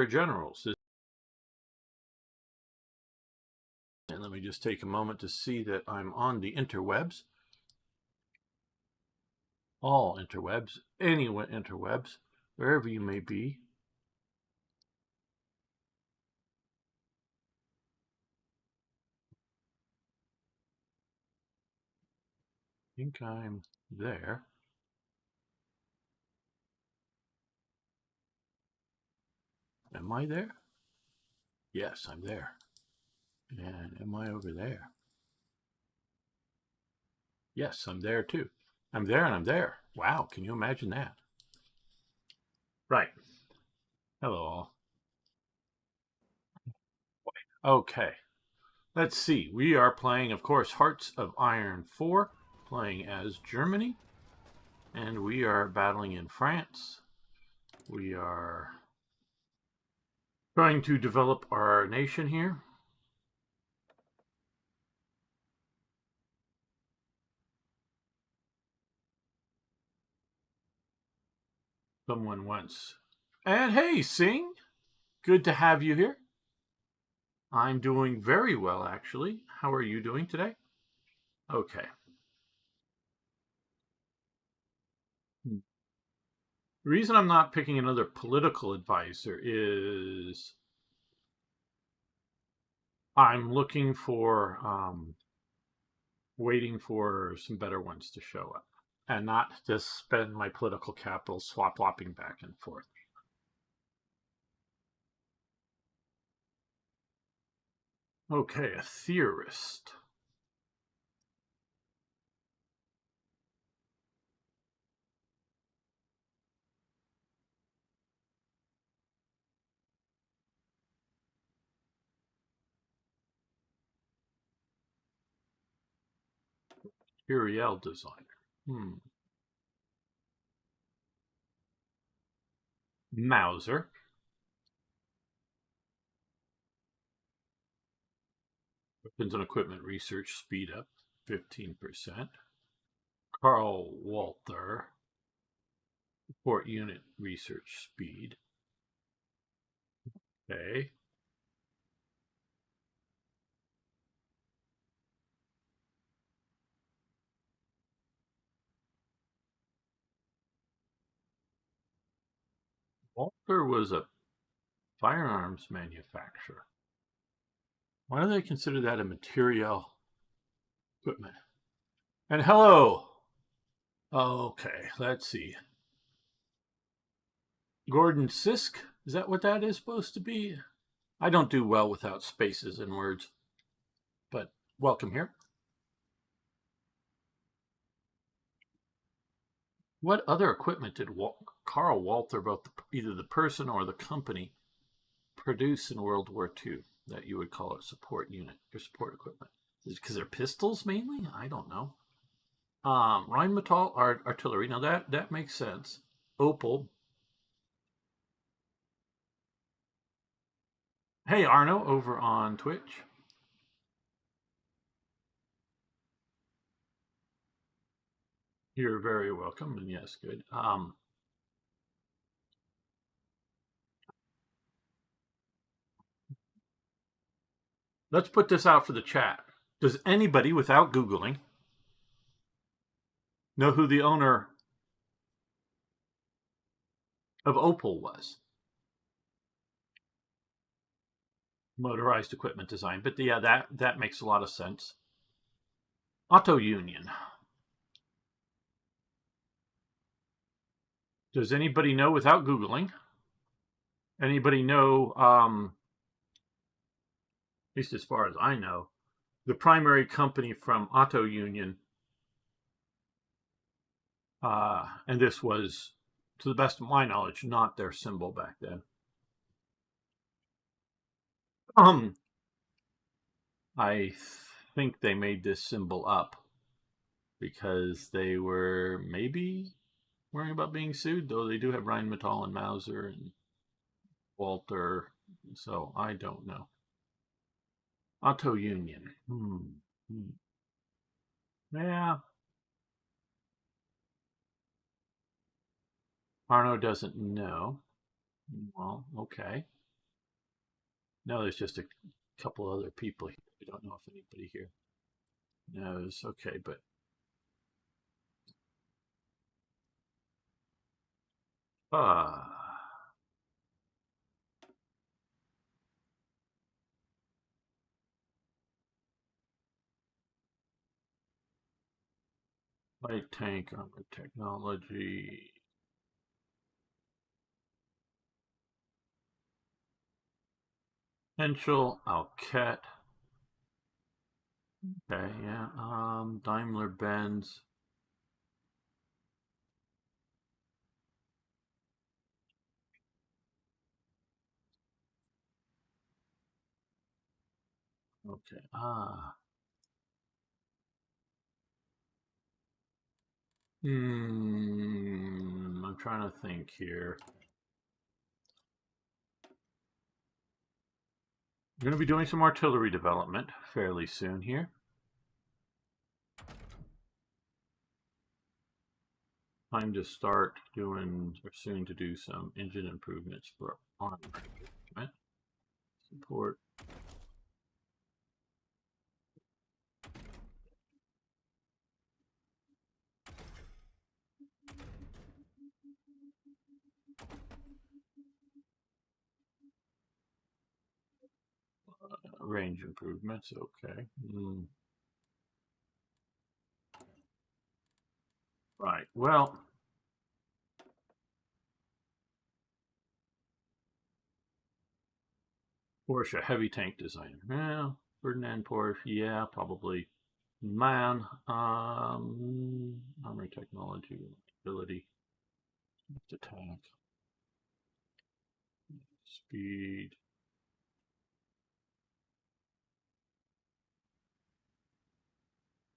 generals. And let me just take a moment to see that I'm on the interwebs. All interwebs, any interwebs, wherever you may be. I think I'm there. Am I there? Yes, I'm there. And am I over there? Yes, I'm there too. I'm there and I'm there. Wow, can you imagine that? Right. Hello all. Okay. Let's see. We are playing, of course, Hearts of Iron 4, playing as Germany. And we are battling in France. We are trying to develop our nation here. Someone wants. And hey, Sing! Good to have you here. I'm doing very well, actually. How are you doing today? Okay. The reason I'm not picking another political advisor is I'm looking for, waiting for some better ones to show up and not just spend my political capital swapping back and forth. Okay, a theorist. Material designer. Mauser. Weapons and equipment research speed up 15%. Carl Walther. Support unit research speed. Okay. Walther was a firearms manufacturer. Why do they consider that a material equipment? And hello. Okay, let's see. Gordon Sisk, is that what that is supposed to be? I don't do well without spaces in words, but welcome here. What other equipment did Carl Walther, both either the person or the company, produce in World War II that you would call a support unit or support equipment? Is it because they're pistols mainly? I don't know. Rheinmetall artillery. Now that makes sense. Opel. Hey, Arno over on Twitch. You're very welcome. And yes, good. Let's put this out for the chat. Does anybody, without Googling, know who the owner of Opel was? Motorized equipment design. But yeah, that makes a lot of sense. Auto Union. Does anybody know without Googling? Anybody know, at least as far as I know, the primary company from Auto Union, and this was, to the best of my knowledge, not their symbol back then. I think they made this symbol up because they were maybe worrying about being sued, though they do have Rheinmetall and Mauser and Walter, so I don't know. Auto Union. Yeah. Arno doesn't know. Well, okay. Now there's just a couple other people here. I don't know if anybody here knows. Okay, but light tank armor technology. Henschel, Alcat. Okay, yeah. Daimler Benz. Okay. I'm trying to think here. I'm going to be doing some artillery development fairly soon here. Time to start doing, or soon to do some engine improvements for armor equipment. Support. Range improvements, okay. Right, well, Porsche heavy tank designer. Yeah, Ferdinand Porsche, yeah, probably. Man, armor technology, ability, attack, speed.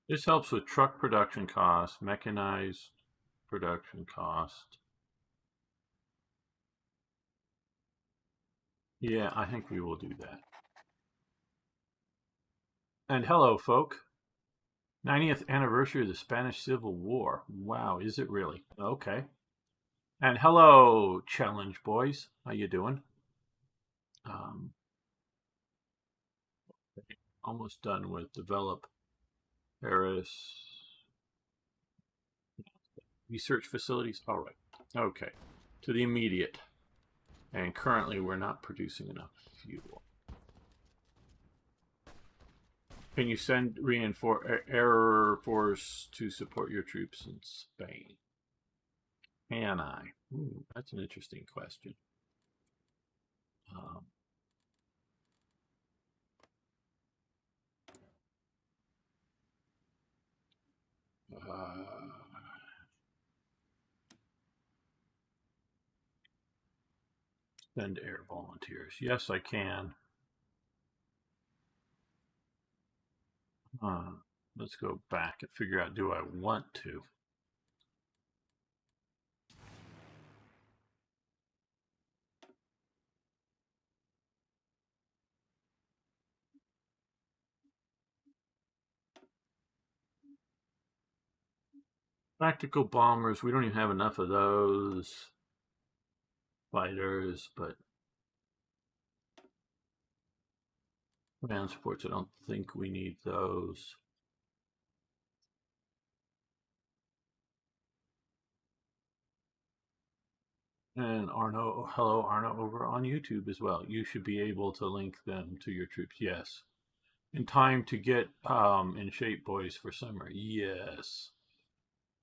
This helps with truck production costs, mechanized production cost. Yeah, I think we will do that. And hello, folk. 90th anniversary of the Spanish Civil War. Wow, is it really? Okay. And hello, challenge boys. How you doing? Almost done with develop Paris research facilities. All right. Okay. To the immediate. And currently we're not producing enough fuel. Can you send Air Force to support your troops in Spain? Can I? Ooh, that's an interesting question. Send air volunteers. Yes, I can. Let's go back and figure out, do I want to? Tactical bombers, we don't even have enough of those. Fighters, but ground supports, I don't think we need those. And Arno, hello Arno over on YouTube as well. You should be able to link them to your troops. Yes. In time to get in shape, boys, for summer. Yes.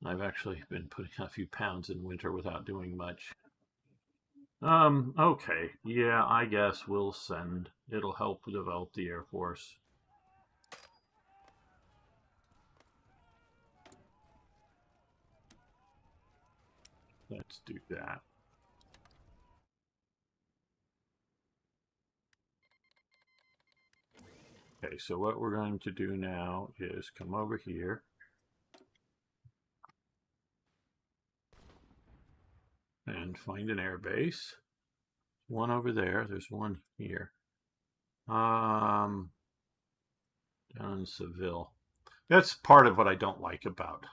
I've actually been putting a few pounds in winter without doing much. Okay. Yeah, I guess we'll send. It'll help develop the Air Force. Let's do that. Okay, so what we're going to do now is come over here. And find an air base. One over there. There's one here. Down in Seville. That's part of what I don't like about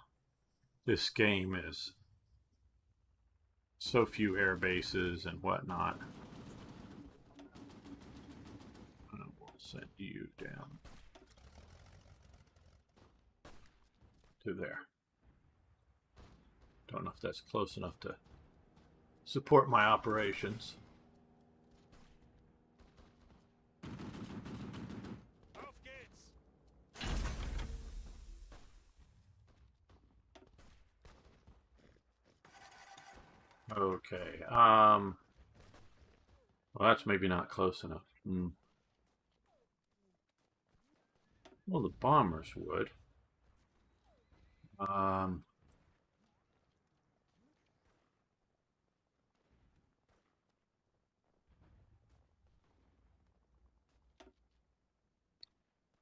this game is so few air bases and whatnot. Send you down to there. Don't know if that's close enough to support my operations. Okay. Well, that's maybe not close enough. Well, the bombers would.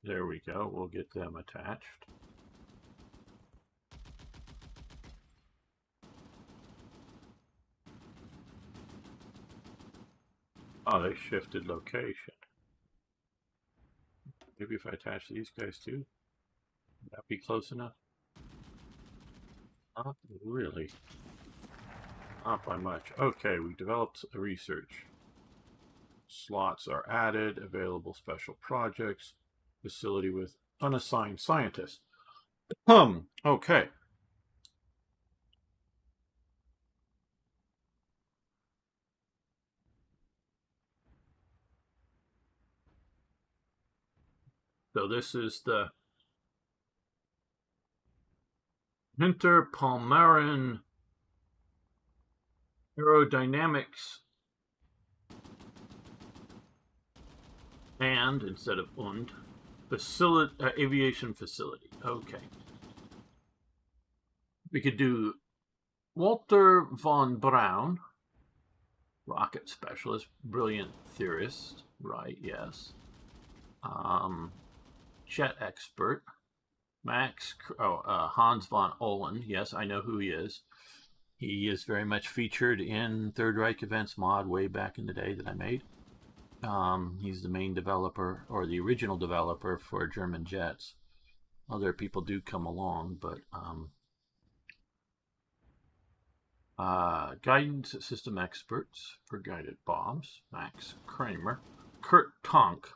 There we go. We'll get them attached. Oh, they shifted location. Maybe if I attach these guys too, would that be close enough? Not really. Not by much. Okay, we developed a research. Slots are added, available special projects, facility with unassigned scientists. Okay. So this is the Hinterpalmarin Aerodynamics and, instead of und, aviation facility. Okay. We could do Walter von Braun, rocket specialist, brilliant theorist, right, yes. Jet expert. Hans von Ohlen, yes, I know who he is. He is very much featured in Third Reich Events mod way back in the day that I made. He's the main developer, or the original developer, for German jets. Other people do come along, but guidance system experts for guided bombs, Max Kramer. Kurt Tonk,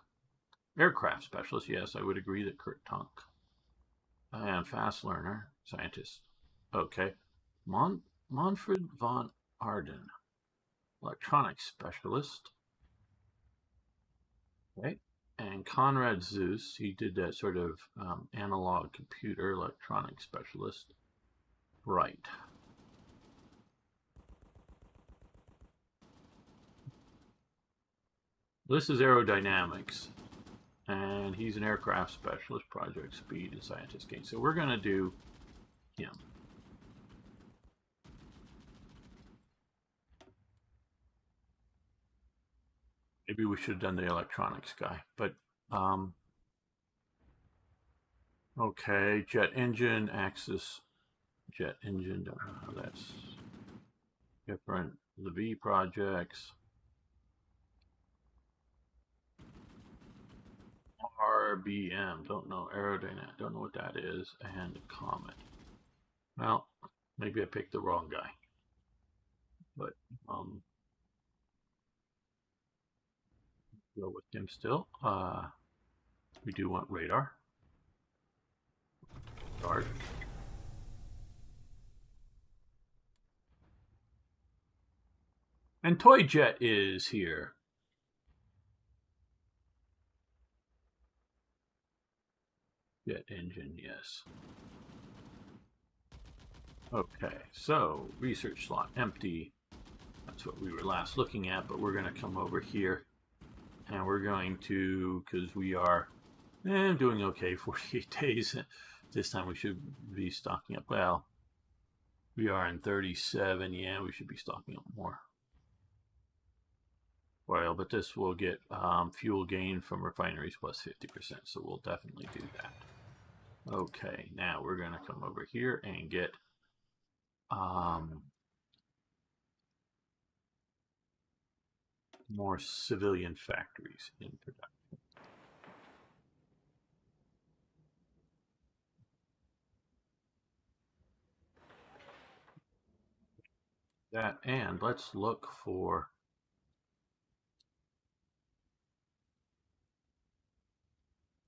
aircraft specialist, yes, I would agree that Kurt Tonk. And fast learner, scientist. Okay. Manfred von Arden, electronics specialist. Okay. And Conrad Zeus, he did that sort of analog computer electronics specialist. Right. This is aerodynamics. And he's an aircraft specialist, project speed, and scientist gain. So we're going to do him. Maybe we should have done the electronics guy, but okay, jet engine, axis, jet engine, don't know how that's different. The V projects, RBM, don't know, aerodynamic, don't know what that is, and Comet. Well, maybe I picked the wrong guy, but go with him still. We do want radar. Start. And Toy Jet is here. Jet engine, yes. Okay, so research slot empty. That's what we were last looking at, but we're going to come over here and we're going to, because we are doing okay 48 days. This time we should be stocking up. Well, we are in 37. Yeah, we should be stocking up more oil, but this will get fuel gain from refineries plus 50%, so we'll definitely do that. Okay, now we're going to come over here and get more civilian factories in production. That, and let's look for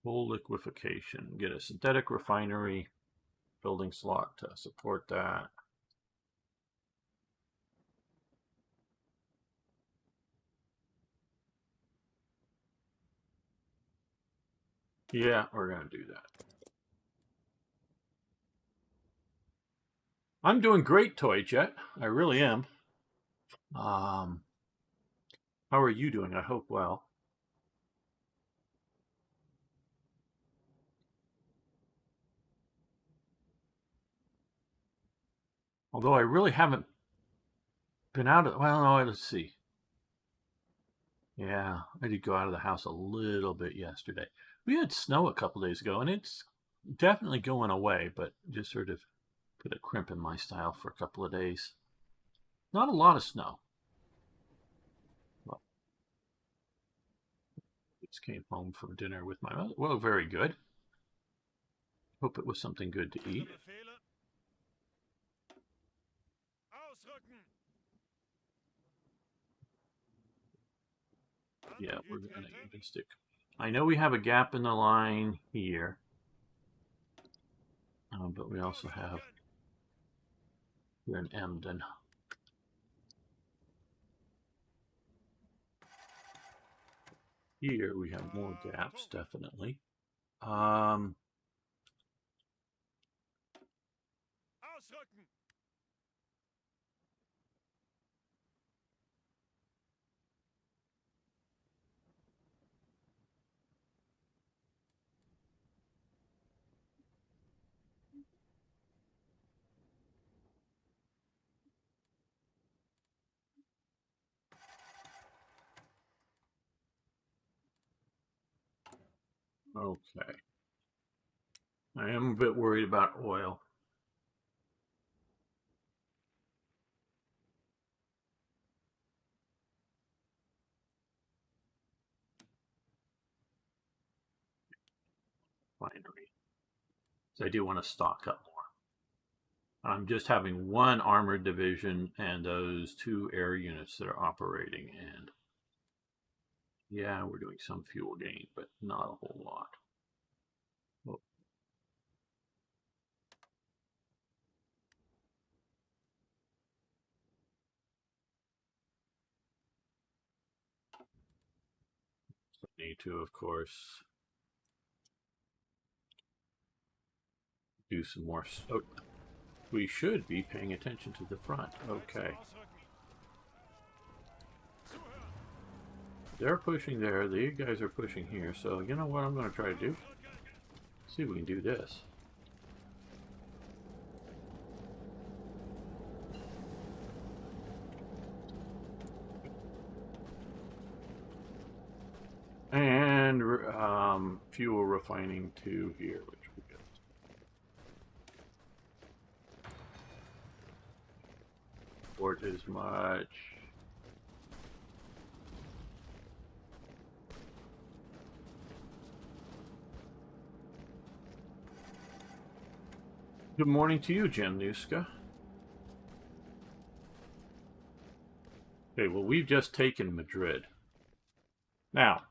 Coal liquefaction. Get a synthetic refinery building slot to support that. Yeah, we're going to do that. I'm doing great, Toy Jet. I really am. How are you doing? I hope well. Although I really haven't been out of, well, no, let's see. Yeah, I did go out of the house a little bit yesterday. We had snow a couple days ago, and it's definitely going away, but just sort of put a crimp in my style for a couple of days. Not a lot of snow. Well, just came home from dinner with my mother. Well, very good. Hope it was something good to eat. Yeah, we're going to even stick. I know we have a gap in the line here, but we also have here in Emden. Here we have more gaps, definitely. Okay. I am a bit worried about oil. Refinery. So I do want to stock up more. I'm just having one armored division and those 2 air units that are operating, and yeah, we're doing some fuel gain, but not a whole lot. Well, so I need to, of course, do some more. Oh, we should be paying attention to the front. Okay. They're pushing there. The guys are pushing here. So you know what I'm going to try to do? See if we can do this. And fuel refining 2 here, which we get. Port as much. Good morning to you, Januska. Okay, well, we've just taken Madrid. Now,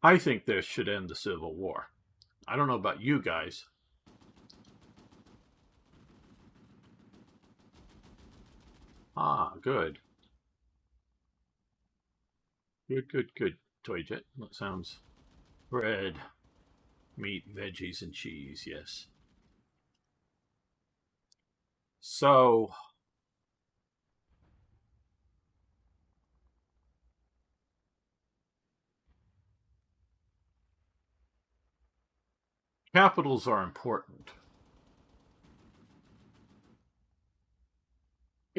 I think this should end the Civil War. I don't know about you guys. Ah, good. Good. Toyjet. That sounds bread, meat, veggies, and cheese, yes. So, capitals are important.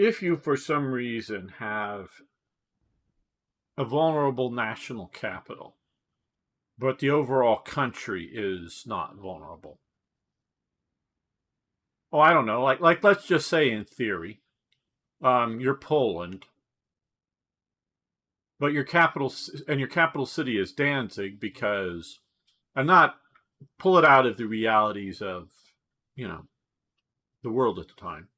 If you, for some reason, have a vulnerable national capital, but the overall country is not vulnerable. Oh, I don't know. Like let's just say in theory, you're Poland, but your capital city is Danzig because I'm not pull it out of the realities of, you know, the world at the time.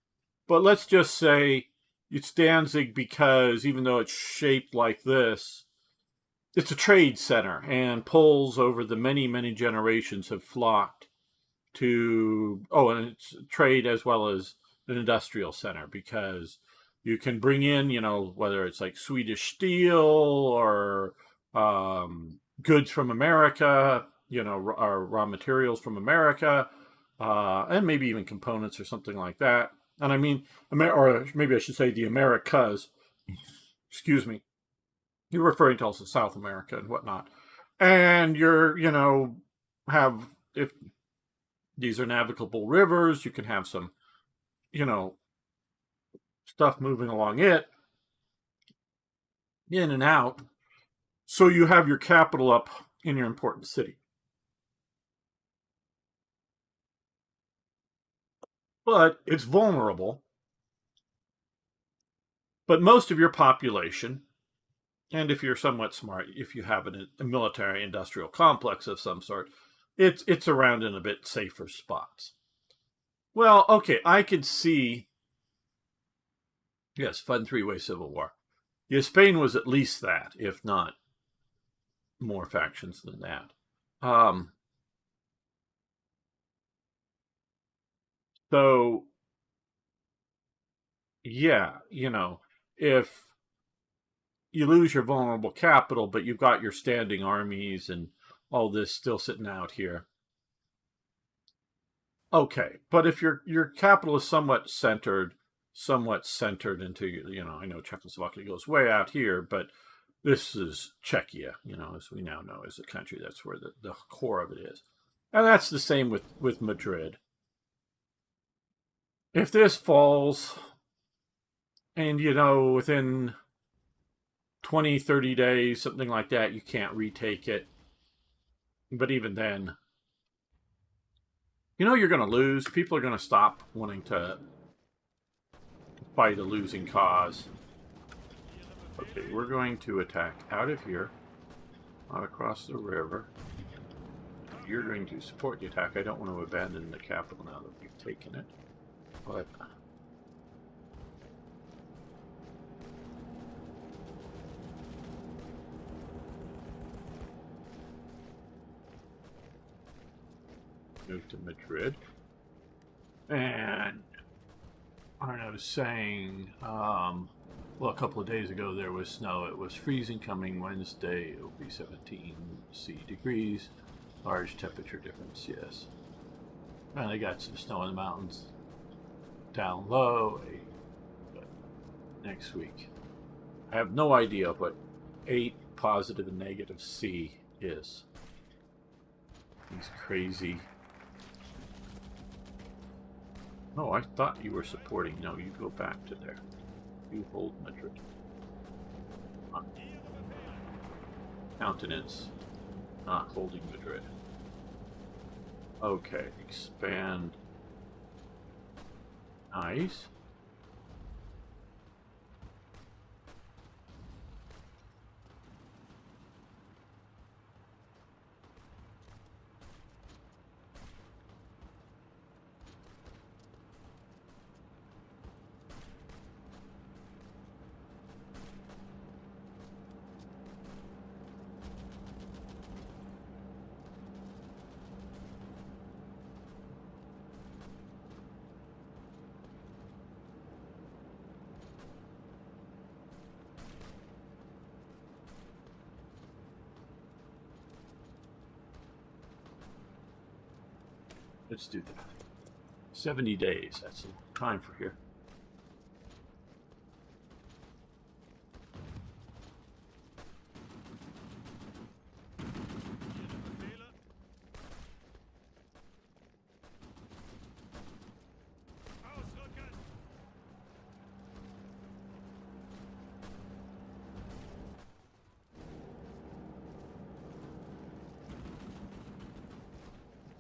But let's just say it's Danzig because even though it's shaped like this, it's a trade center, and Poles over the many, many generations have flocked to, and it's trade as well as an industrial center, because you can bring in, whether it's like Swedish steel or goods from America, or raw materials from America, and maybe even components or something like that. And I mean, or maybe I should say the Americas, excuse me. You're referring to also South America and whatnot. And have, if these are navigable rivers, you can have some, stuff moving along it, in and out. So you have your capital up in your important city. But it's vulnerable. But most of your population, and if you're somewhat smart, if you have a military industrial complex of some sort, it's around in a bit safer spots. Well, okay, I could see, yes, fun three-way civil war. Yeah, Spain was at least that, if not more factions than that. So, yeah, if you lose your vulnerable capital, but you've got your standing armies and all this still sitting out here. Okay, but if your capital is somewhat centered into, I know Czechoslovakia goes way out here, but this is Czechia, as we now know, is a country that's where the core of it is. And that's the same with Madrid. If this falls, and, within 20, 30 days, something like that, you can't retake it. But even then, you're going to lose. People are going to stop wanting to fight a losing cause. Okay, we're going to attack out of here, out across the river. You're going to support the attack. I don't want to abandon the capital now that we've taken it. But move to Madrid. And I was saying, well, a couple of days ago there was snow. It was freezing coming Wednesday. It will be 17 degrees. Large temperature difference, yes. And I got some snow in the mountains down low. But next week, I have no idea what 8 positive and negative C is. These crazy. Oh, I thought you were supporting. No, you go back to there. You hold Madrid. Countenance. Not holding Madrid. Okay, expand. Nice. Let's do that. 70 days. That's the time for here.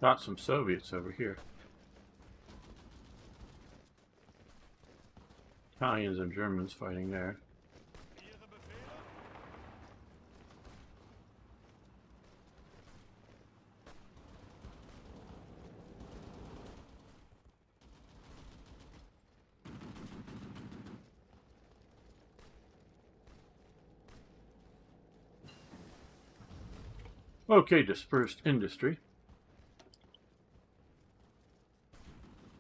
Got some Soviets over here. Italians and Germans fighting there. Okay, dispersed industry.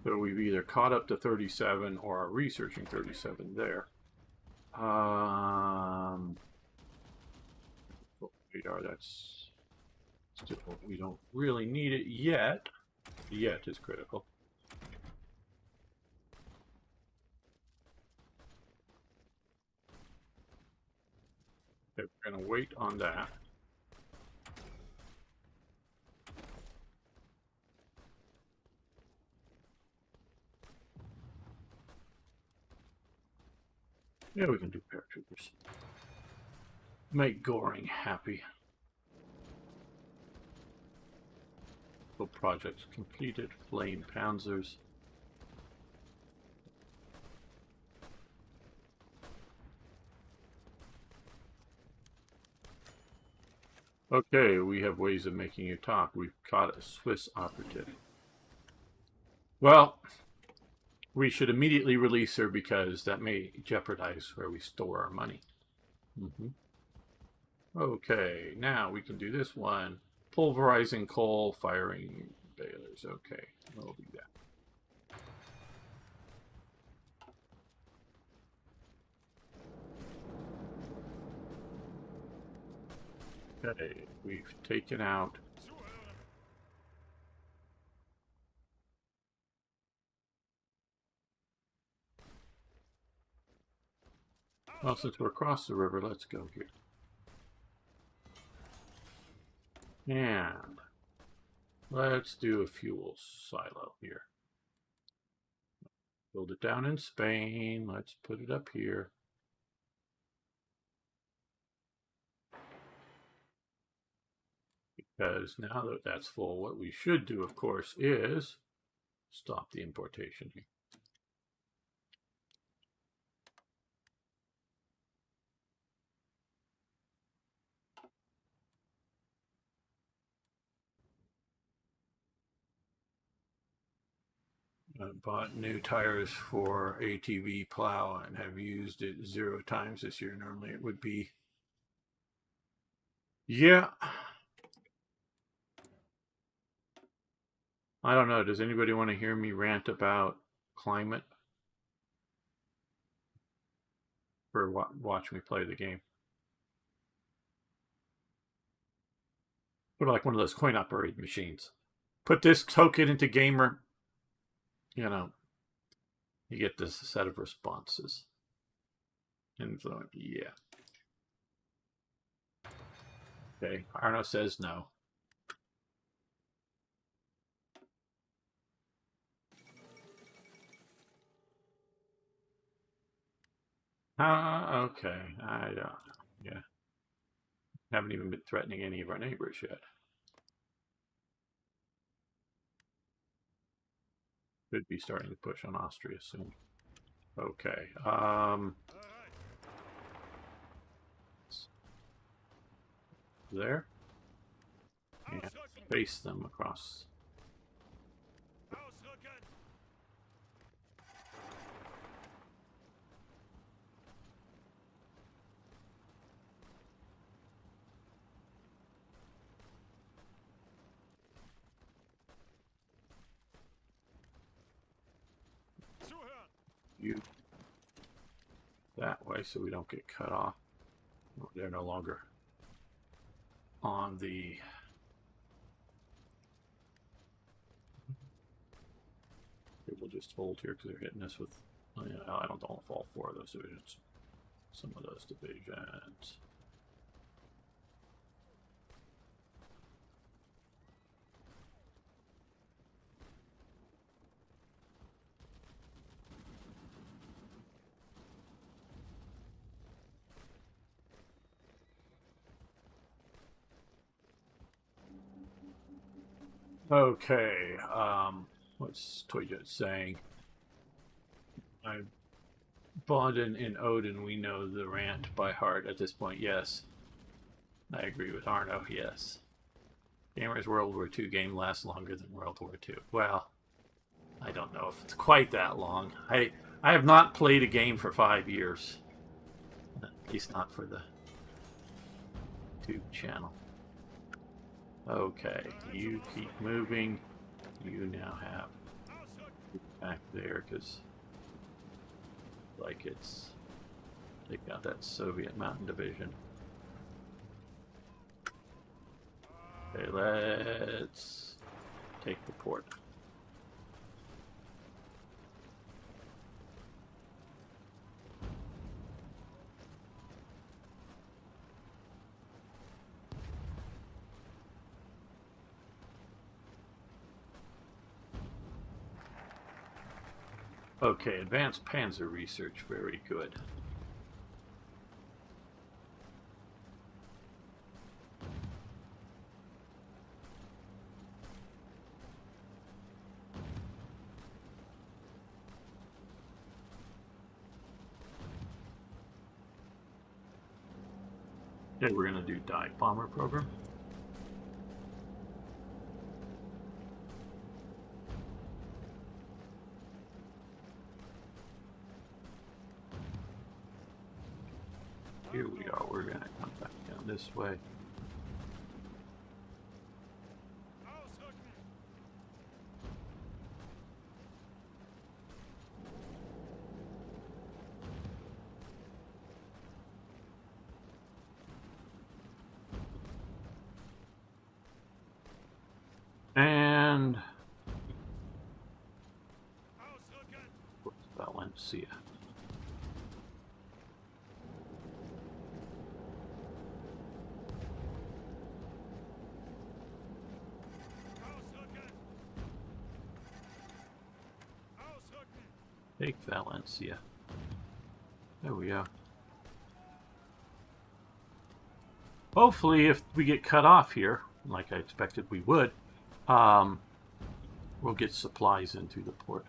So we've either caught up to 37 or are researching 37 there. Radar, that's still, we don't really need it yet. Yet is critical. Okay, we're going to wait on that. Yeah, we can do paratroopers. Make Goring happy. So projects completed. Flame Panzers. Okay, we have ways of making you talk. We've caught a Swiss operative. Well, we should immediately release her because that may jeopardize where we store our money. Okay, now we can do this one. Pulverizing coal, firing balers. Okay, we'll do that. Okay, we've taken out. Well, since we're across the river, let's go here. And let's do a fuel silo here. Build it down in Spain. Let's put it up here. Because now that that's full, what we should do, of course, is stop the importation here. I bought new tires for ATV plow and have used it 0 times this year. Normally it would be, yeah. I don't know. Does anybody want to hear me rant about climate? Or watch me play the game? Or like one of those coin operated machines. Put this token into gamer, you know, you get this set of responses. Influence, yeah. Okay, Arno says no. Okay, I don't know. Yeah. Haven't even been threatening any of our neighbors yet. Could be starting to push on Austria soon. Okay. There. And face them across. You that way so we don't get cut off. They're no longer on the we'll just hold here because they're hitting us with I don't know if all 4 of those divisions. Some of those divisions. Okay, what's Toyjet saying? Bond and Odin, we know the rant by heart at this point, yes. I agree with Arno, yes. Gamer's World War II game lasts longer than World War II. Well, I don't know if it's quite that long. I have not played a game for 5 years. At least not for the YouTube channel. Okay, you keep moving. You now have back there because, like, they got that Soviet Mountain Division. Okay, let's take the port. Okay, advanced panzer research, very good. Okay, we're going to do dive bomber program. Here we are. We're going to come back down this way. And what's Valencia? Take Valencia. There we go. Hopefully, if we get cut off here, like I expected we would, we'll get supplies into the port.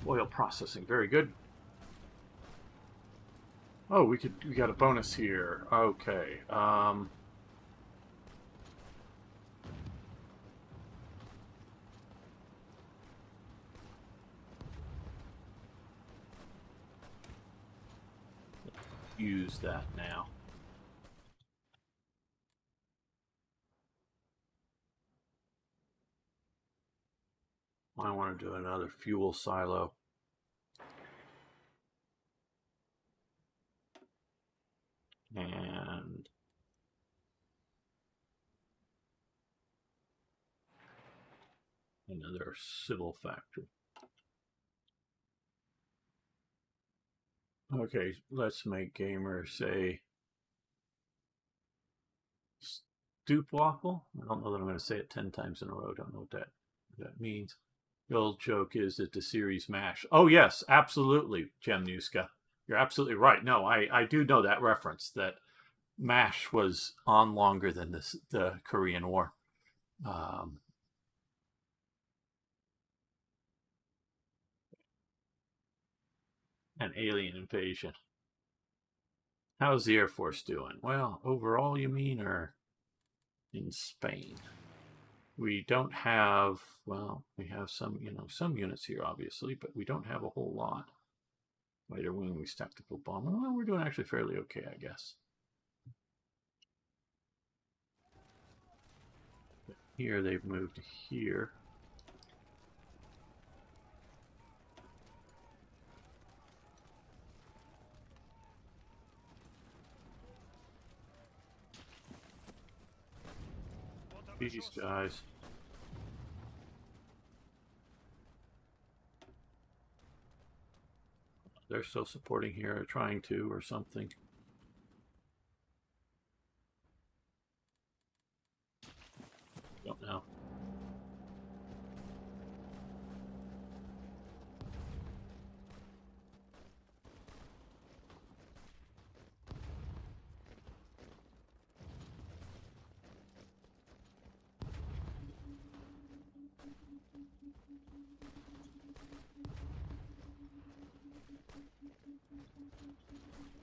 Oil processing, very good. Oh, we got a bonus here. Okay. Use that now. I want to do another fuel silo. And another civil factory. Okay, let's make gamer say stoop waffle. I don't know that I'm going to say it 10 times in a row. I don't know what that means. The old joke is that the series MASH. Oh, yes, absolutely, Jemnuska. You're absolutely right. No, I do know that reference, that MASH was on longer than the Korean War. An alien invasion. How's the Air Force doing? Well, overall, you mean, or in Spain? We don't have, well, we have some, some units here, obviously, but we don't have a whole lot. Later wing tactical bomber. Well, we're doing actually fairly okay, I guess. But here they've moved here. These guys. They're still supporting here, or trying to, or something. Don't know.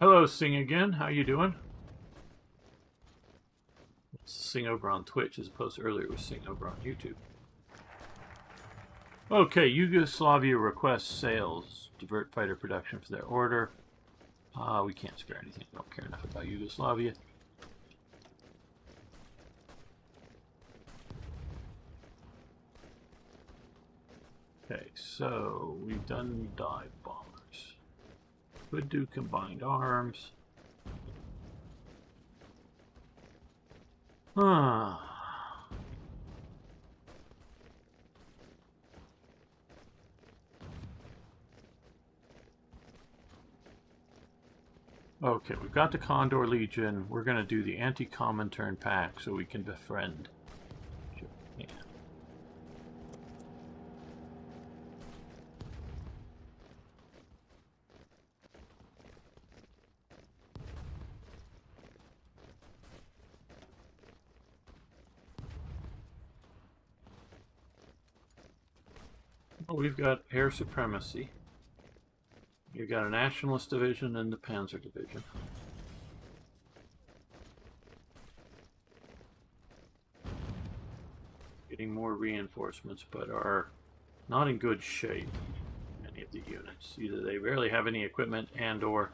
Hello, Sing again. How you doing? It's Sing over on Twitch as opposed to earlier it was Sing over on YouTube. Okay, Yugoslavia requests sales. Divert fighter production for their order. We can't spare anything. We don't care enough about Yugoslavia. Okay, so we've done dive bombers. Could do combined arms. Okay, we've got the Condor Legion. We're going to do the anti-Comintern pack so we can befriend Japan. Well, we've got air supremacy. You've got a nationalist division and the Panzer division. Getting more reinforcements, but are not in good shape. Many of the units. Either they rarely have any equipment and or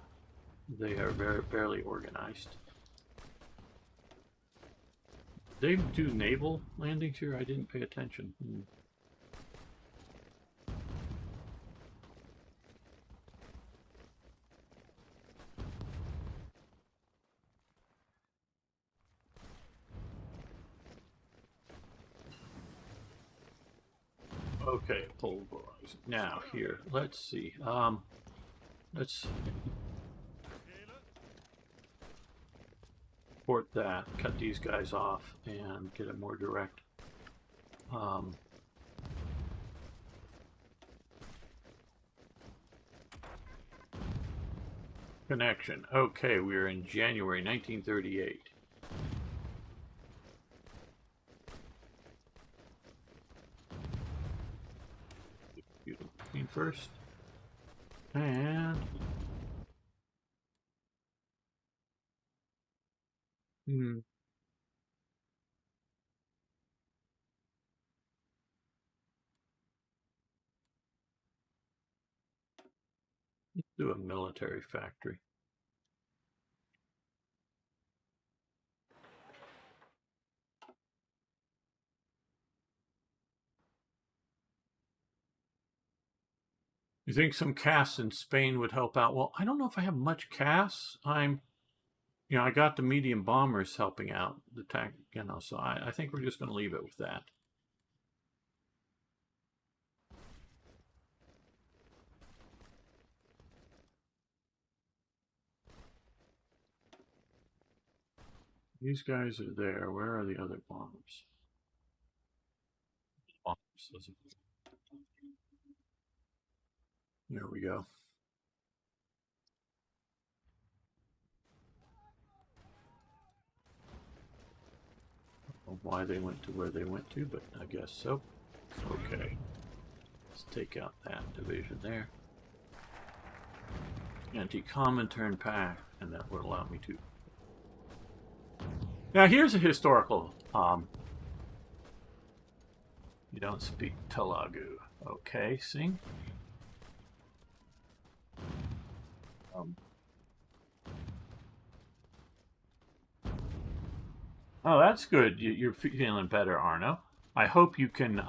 they are very barely organized. They do naval landings here? I didn't pay attention. Okay, pulverize. Now here, let's see. Let's port that, cut these guys off, and get it more direct. Connection. Okay, we're in January 1938. First, and let's do a military factory. You think some CAS in Spain would help out? Well, I don't know if I have much CAS. I got the medium bombers helping out the tank, so I think we're just going to leave it with that. These guys are there. Where are the other bombers? There we go. I don't know why they went to where they went to, but I guess so. Okay. Let's take out that division there. Anti-Comintern pack, and that would allow me to. Now here's a historical. You don't speak Telugu. Okay, see? Oh, that's good. You're feeling better, Arno. I hope you can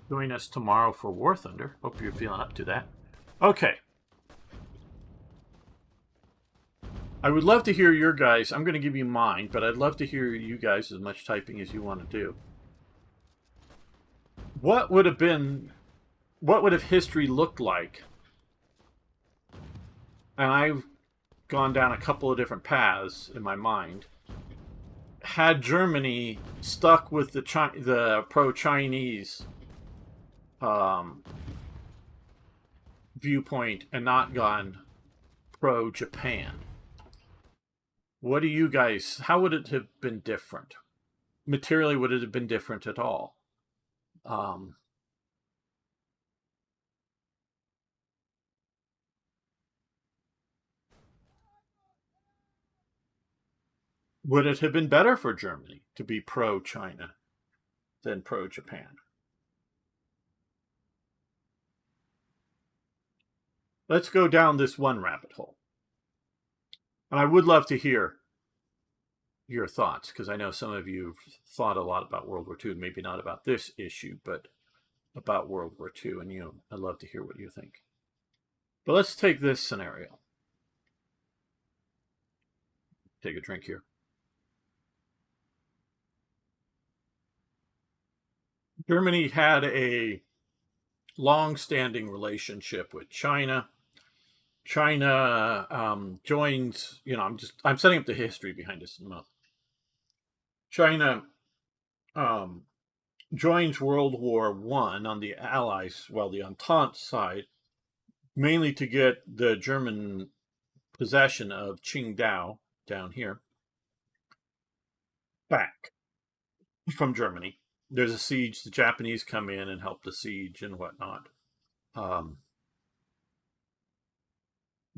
join us tomorrow for War Thunder. Hope you're feeling up to that. Okay. I would love to hear your guys. I'm going to give you mine, but I'd love to hear you guys as much typing as you want to do. What would have history looked like? And I've gone down a couple of different paths in my mind. Had Germany stuck with the pro-Chinese viewpoint and not gone pro-Japan, what do you guys? How would it have been different? Materially, would it have been different at all? Would it have been better for Germany to be pro-China than pro-Japan? Let's go down this one rabbit hole. And I would love to hear your thoughts, because I know some of you've thought a lot about World War II, maybe not about this issue, but about World War II, and I'd love to hear what you think. But let's take this scenario. Take a drink here. Germany had a long-standing relationship with China. China joins. I'm setting up the history behind this in a moment. China um, joins World War I on the Allies, well, the Entente side, mainly to get the German possession of Qingdao down here back from Germany. There's a siege. The Japanese come in and help the siege and whatnot.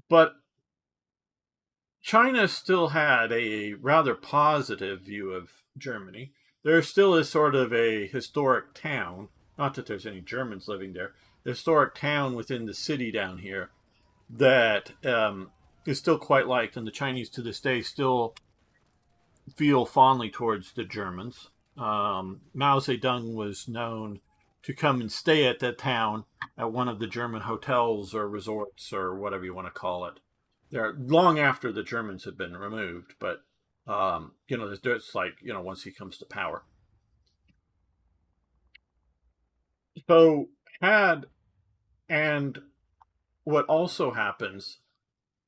But China still had a rather positive view of Germany. There still is sort of a historic town, not that there's any Germans living there, a historic town within the city down here that is still quite liked, and the Chinese to this day still feel fondly towards the Germans. Mao Zedong was known to come and stay at that town at one of the German hotels or resorts or whatever you want to call it. There, long after the Germans had been removed, but it's like once he comes to power. So had and what also happens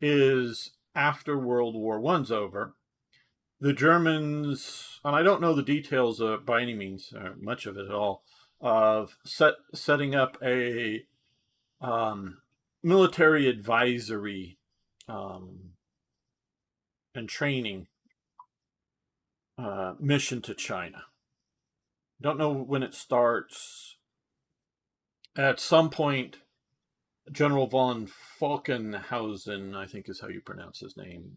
is after World War I's over, the Germans, and I don't know the details by any means, much of it at all, of setting up a military advisory and training mission to China. Don't know when it starts. At some point, General von Falkenhausen, I think is how you pronounce his name,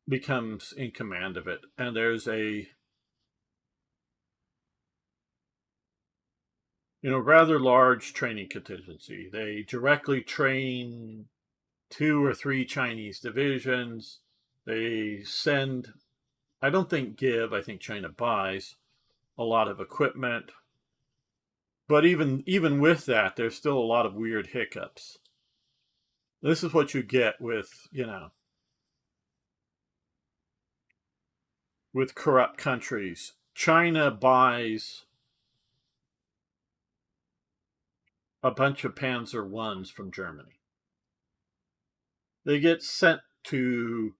becomes in command of it. And there's a rather large training contingency. They directly train 2 or 3 Chinese divisions. They send, I don't think I think China buys a lot of equipment. But even with that, there's still a lot of weird hiccups. This is what you get with, with corrupt countries. China buys a bunch of Panzer I's from Germany. They get sent to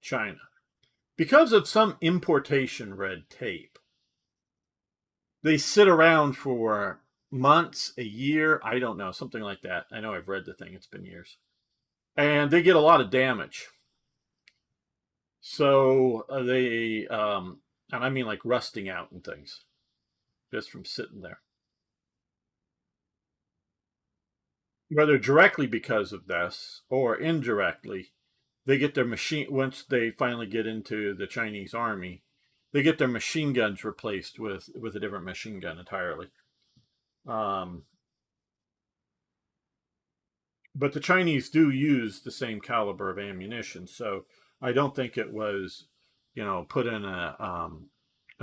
China. Because of some importation red tape, they sit around for months, a year, I don't know, something like that. I know I've read the thing, it's been years. And they get a lot of damage. So they, and I mean like rusting out and things, just from sitting there. Whether directly because of this or indirectly, they get their once they finally get into the Chinese army, they get their machine guns replaced with a different machine gun entirely. But the Chinese do use the same caliber of ammunition, so I don't think it was, put in a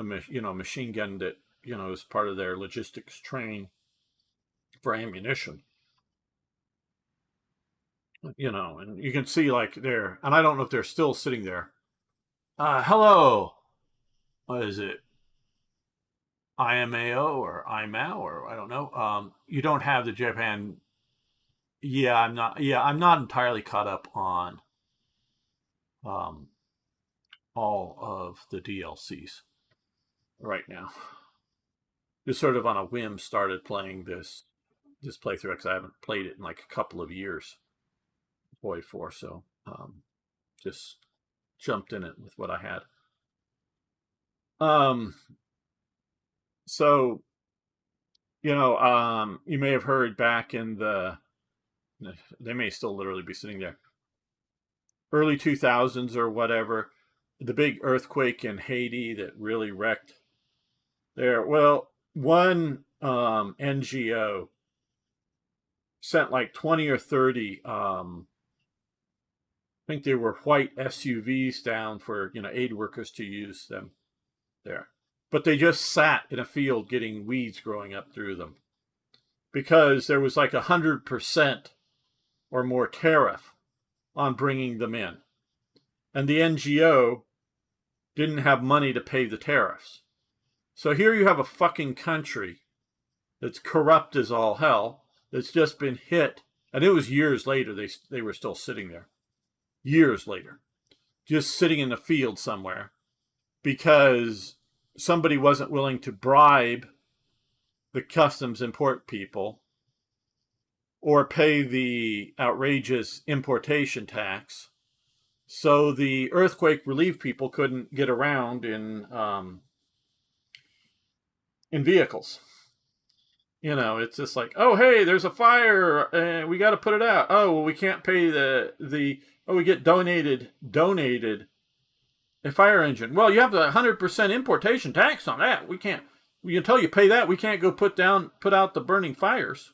machine gun that is part of their logistics train for ammunition. And you can see like there, and I don't know if they're still sitting there. Hello, what is it? IMAO or IMAO or I don't know. You don't have the Japan. Yeah, I'm not. Yeah, I'm not entirely caught up on all of the DLCs right now. Just sort of on a whim started playing this playthrough because I haven't played it in like a couple of years. Boy, so just jumped in it with what I had. So you may have heard back in they may still literally be sitting there, early 2000s or whatever, the big earthquake in Haiti that really wrecked there. Well, one NGO sent like 20 or 30 think they were white SUVs down for, aid workers to use them there. But they just sat in a field getting weeds growing up through them because there was like 100% or more tariff on bringing them in. And the NGO didn't have money to pay the tariffs. So here you have a fucking country that's corrupt as all hell, that's just been hit. And it was years later, they were still sitting there. Years later. Just sitting in a field somewhere because somebody wasn't willing to bribe the customs import people or pay the outrageous importation tax. So the earthquake relief people couldn't get around in vehicles. It's just like, oh, hey, there's a fire and we got to put it out. Oh, well, we can't pay we get donated a fire engine. Well, you have the 100% importation tax on that. We can't, until you pay that, we can't go put out the burning fires.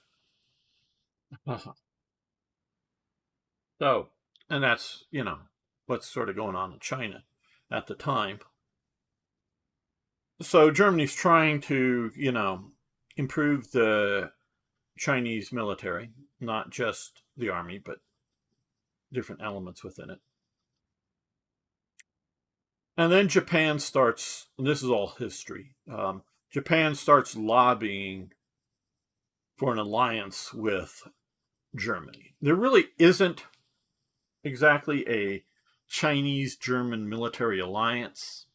So, and that's, what's sort of going on in China at the time. So Germany's trying to, improve the Chinese military, not just the army, but different elements within it. And then Japan starts, and this is all history, Japan starts lobbying for an alliance with Germany. There really isn't exactly a Chinese-German military alliance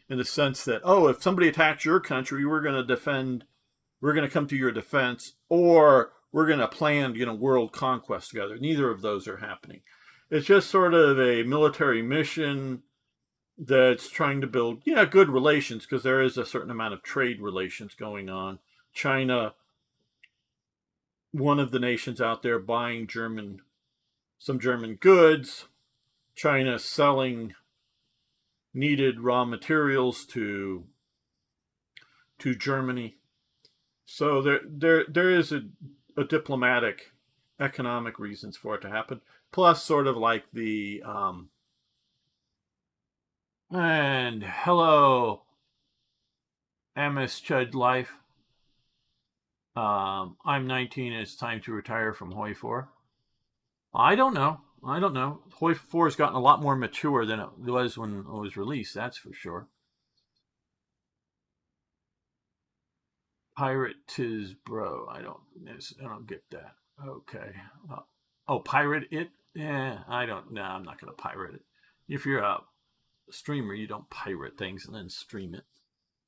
in the sense that, if somebody attacks your country, we're going to come to your defense, or we're going to plan, world conquest together. Neither of those are happening. It's just sort of a military mission that's trying to build, good relations, because there is a certain amount of trade relations going on. China, one of the nations out there buying some German goods, China selling needed raw materials to Germany. So there is a diplomatic, economic reasons for it to happen. Plus, sort of like the and hello, MS Chud Life. I'm 19 and it's time to retire from Hoi 4. I don't know. Hoi 4 has gotten a lot more mature than it was when it was released, that's for sure. Pirate tis bro. I don't get that. Okay. Pirate it? Yeah, I'm not going to pirate it. If you're a streamer, you don't pirate things and then stream it.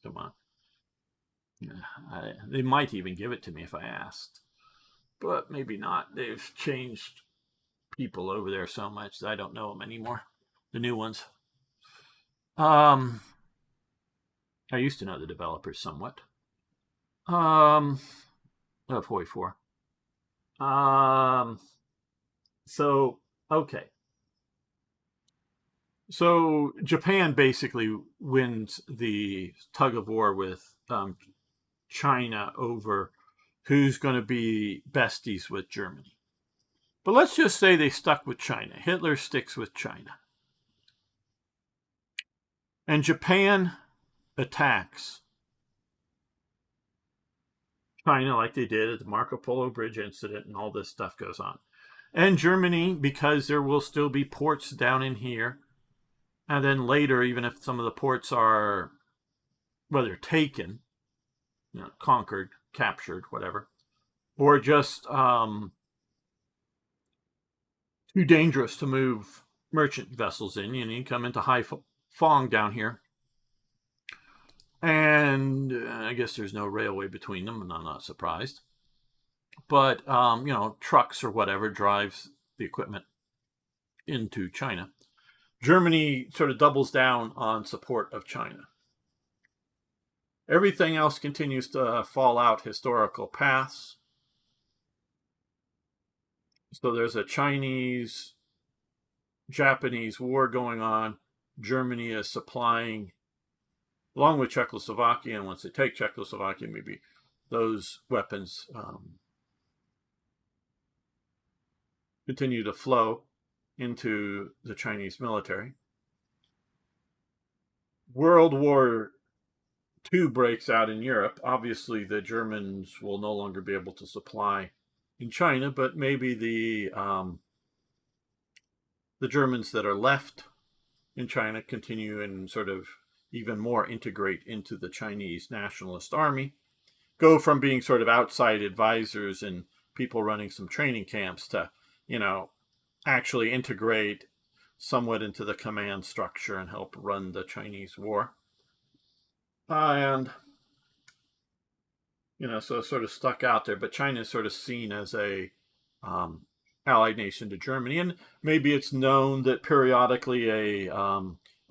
Come on. They might even give it to me if I asked. But maybe not. They've changed people over there so much that I don't know them anymore. The new ones. I used to know the developers somewhat. Of Hoi 4. So, okay. So Japan basically wins the tug of war with China over who's going to be besties with Germany. But let's just say they stuck with China. Hitler sticks with China. And Japan attacks China like they did at the Marco Polo Bridge incident, and all this stuff goes on. And Germany, because there will still be ports down in here. And then later, even if some of the ports are, whether taken, conquered, captured, whatever, or just too dangerous to move merchant vessels in, you come into Haiphong down here. And I guess there's no railway between them, and I'm not surprised. But, trucks or whatever drives the equipment into China. Germany sort of doubles down on support of China. Everything else continues to fall out historical paths. So there's a Chinese-Japanese war going on. Germany is supplying, along with Czechoslovakia, and once they take Czechoslovakia, maybe those weapons continue to flow. into the Chinese military. World War II breaks out in Europe. Obviously, the Germans will no longer be able to supply in China, but maybe the Germans that are left in China continue and sort of even more integrate into the Chinese Nationalist Army, go from being sort of outside advisors and people running some training camps to, actually integrate somewhat into the command structure and help run the Chinese war. And, so sort of stuck out there, but China is sort of seen as a allied nation to Germany. And maybe it's known that periodically a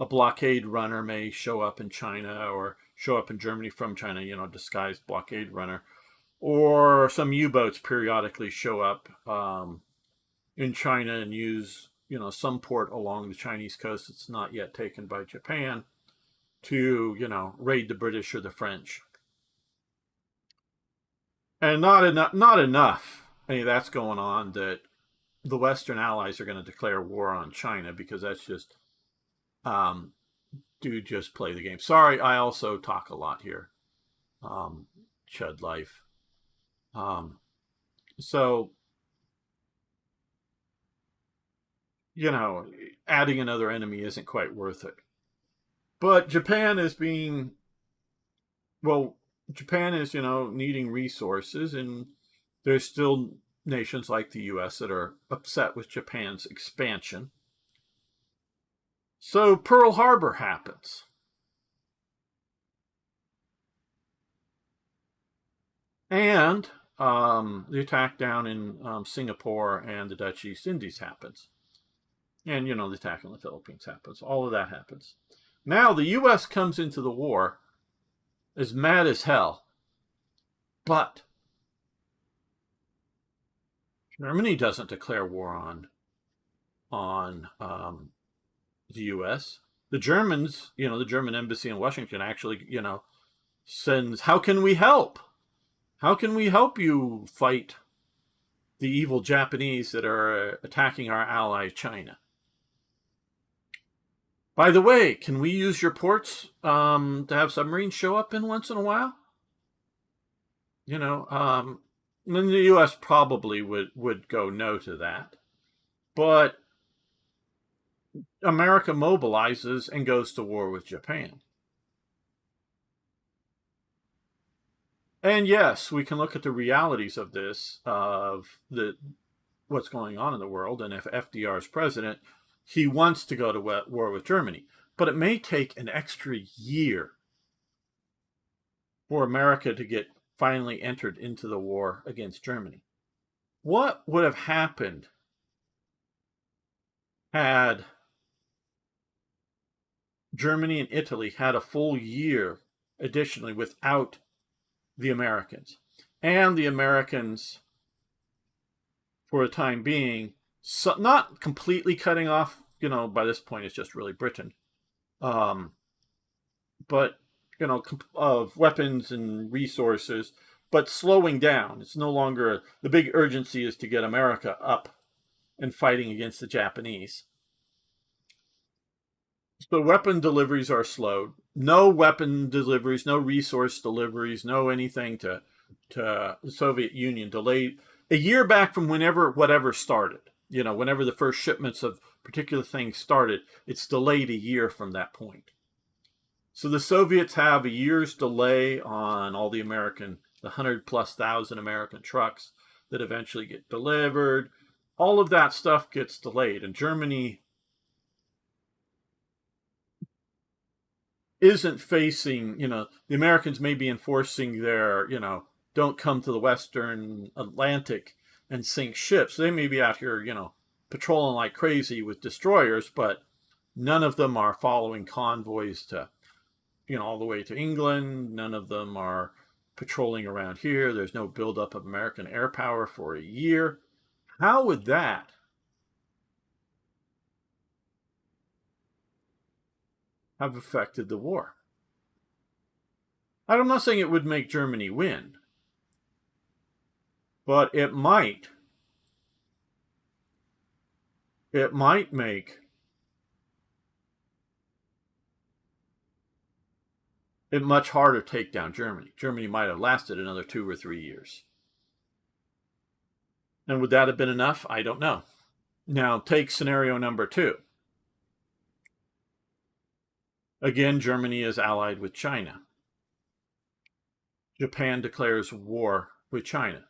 blockade runner may show up in China or show up in Germany from China, disguised blockade runner. Or some U-boats periodically show up in China and use, some port along the Chinese coast that's not yet taken by Japan to, raid the British or the French. And not enough. I mean, that's going on that the Western allies are going to declare war on China, because that's just, just play the game. Sorry, I also talk a lot here. Chud life. So, adding another enemy isn't quite worth it. But Japan is needing resources, and there's still nations like the US that are upset with Japan's expansion. So Pearl Harbor happens. And the attack down in Singapore and the Dutch East Indies happens. And, the attack in the Philippines happens. All of that happens. Now the US comes into the war as mad as hell. But Germany doesn't declare war on the US. The Germans, the German embassy in Washington actually, sends, how can we help? How can we help you fight the evil Japanese that are attacking our ally China? By the way, can we use your ports to have submarines show up in once in a while? Then the U.S. probably would go no to that. But America mobilizes and goes to war with Japan. And yes, we can look at the realities of this, of what's going on in the world. And if FDR is president, he wants to go to war with Germany. But it may take an extra year for America to get finally entered into the war against Germany. What would have happened had Germany and Italy had a full year additionally without the Americans? And the Americans, for the time being, not completely cutting off, by this point it's just really Britain, but, of weapons and resources, but slowing down. It's no longer, the big urgency is to get America up and fighting against the Japanese. So weapon deliveries are slowed. No weapon deliveries, no resource deliveries, no anything to the Soviet Union. Delayed a year back from whatever started. Whenever the first shipments of particular things started, it's delayed a year from that point. So the Soviets have a year's delay on all the 100,000+ American trucks that eventually get delivered. All of that stuff gets delayed. And Germany isn't facing, the Americans may be enforcing their, don't come to the Western Atlantic and sink ships. They may be out here, patrolling like crazy with destroyers, but none of them are following convoys to, all the way to England. None of them are patrolling around here. There's no buildup of American air power for a year. How would that have affected the war? I'm not saying it would make Germany win, but it might it might make it much harder to take down Germany. Germany might have lasted another 2 or 3 years. And would that have been enough? I don't know. Now, take scenario number 2. Again, Germany is allied with China. Japan declares war with China.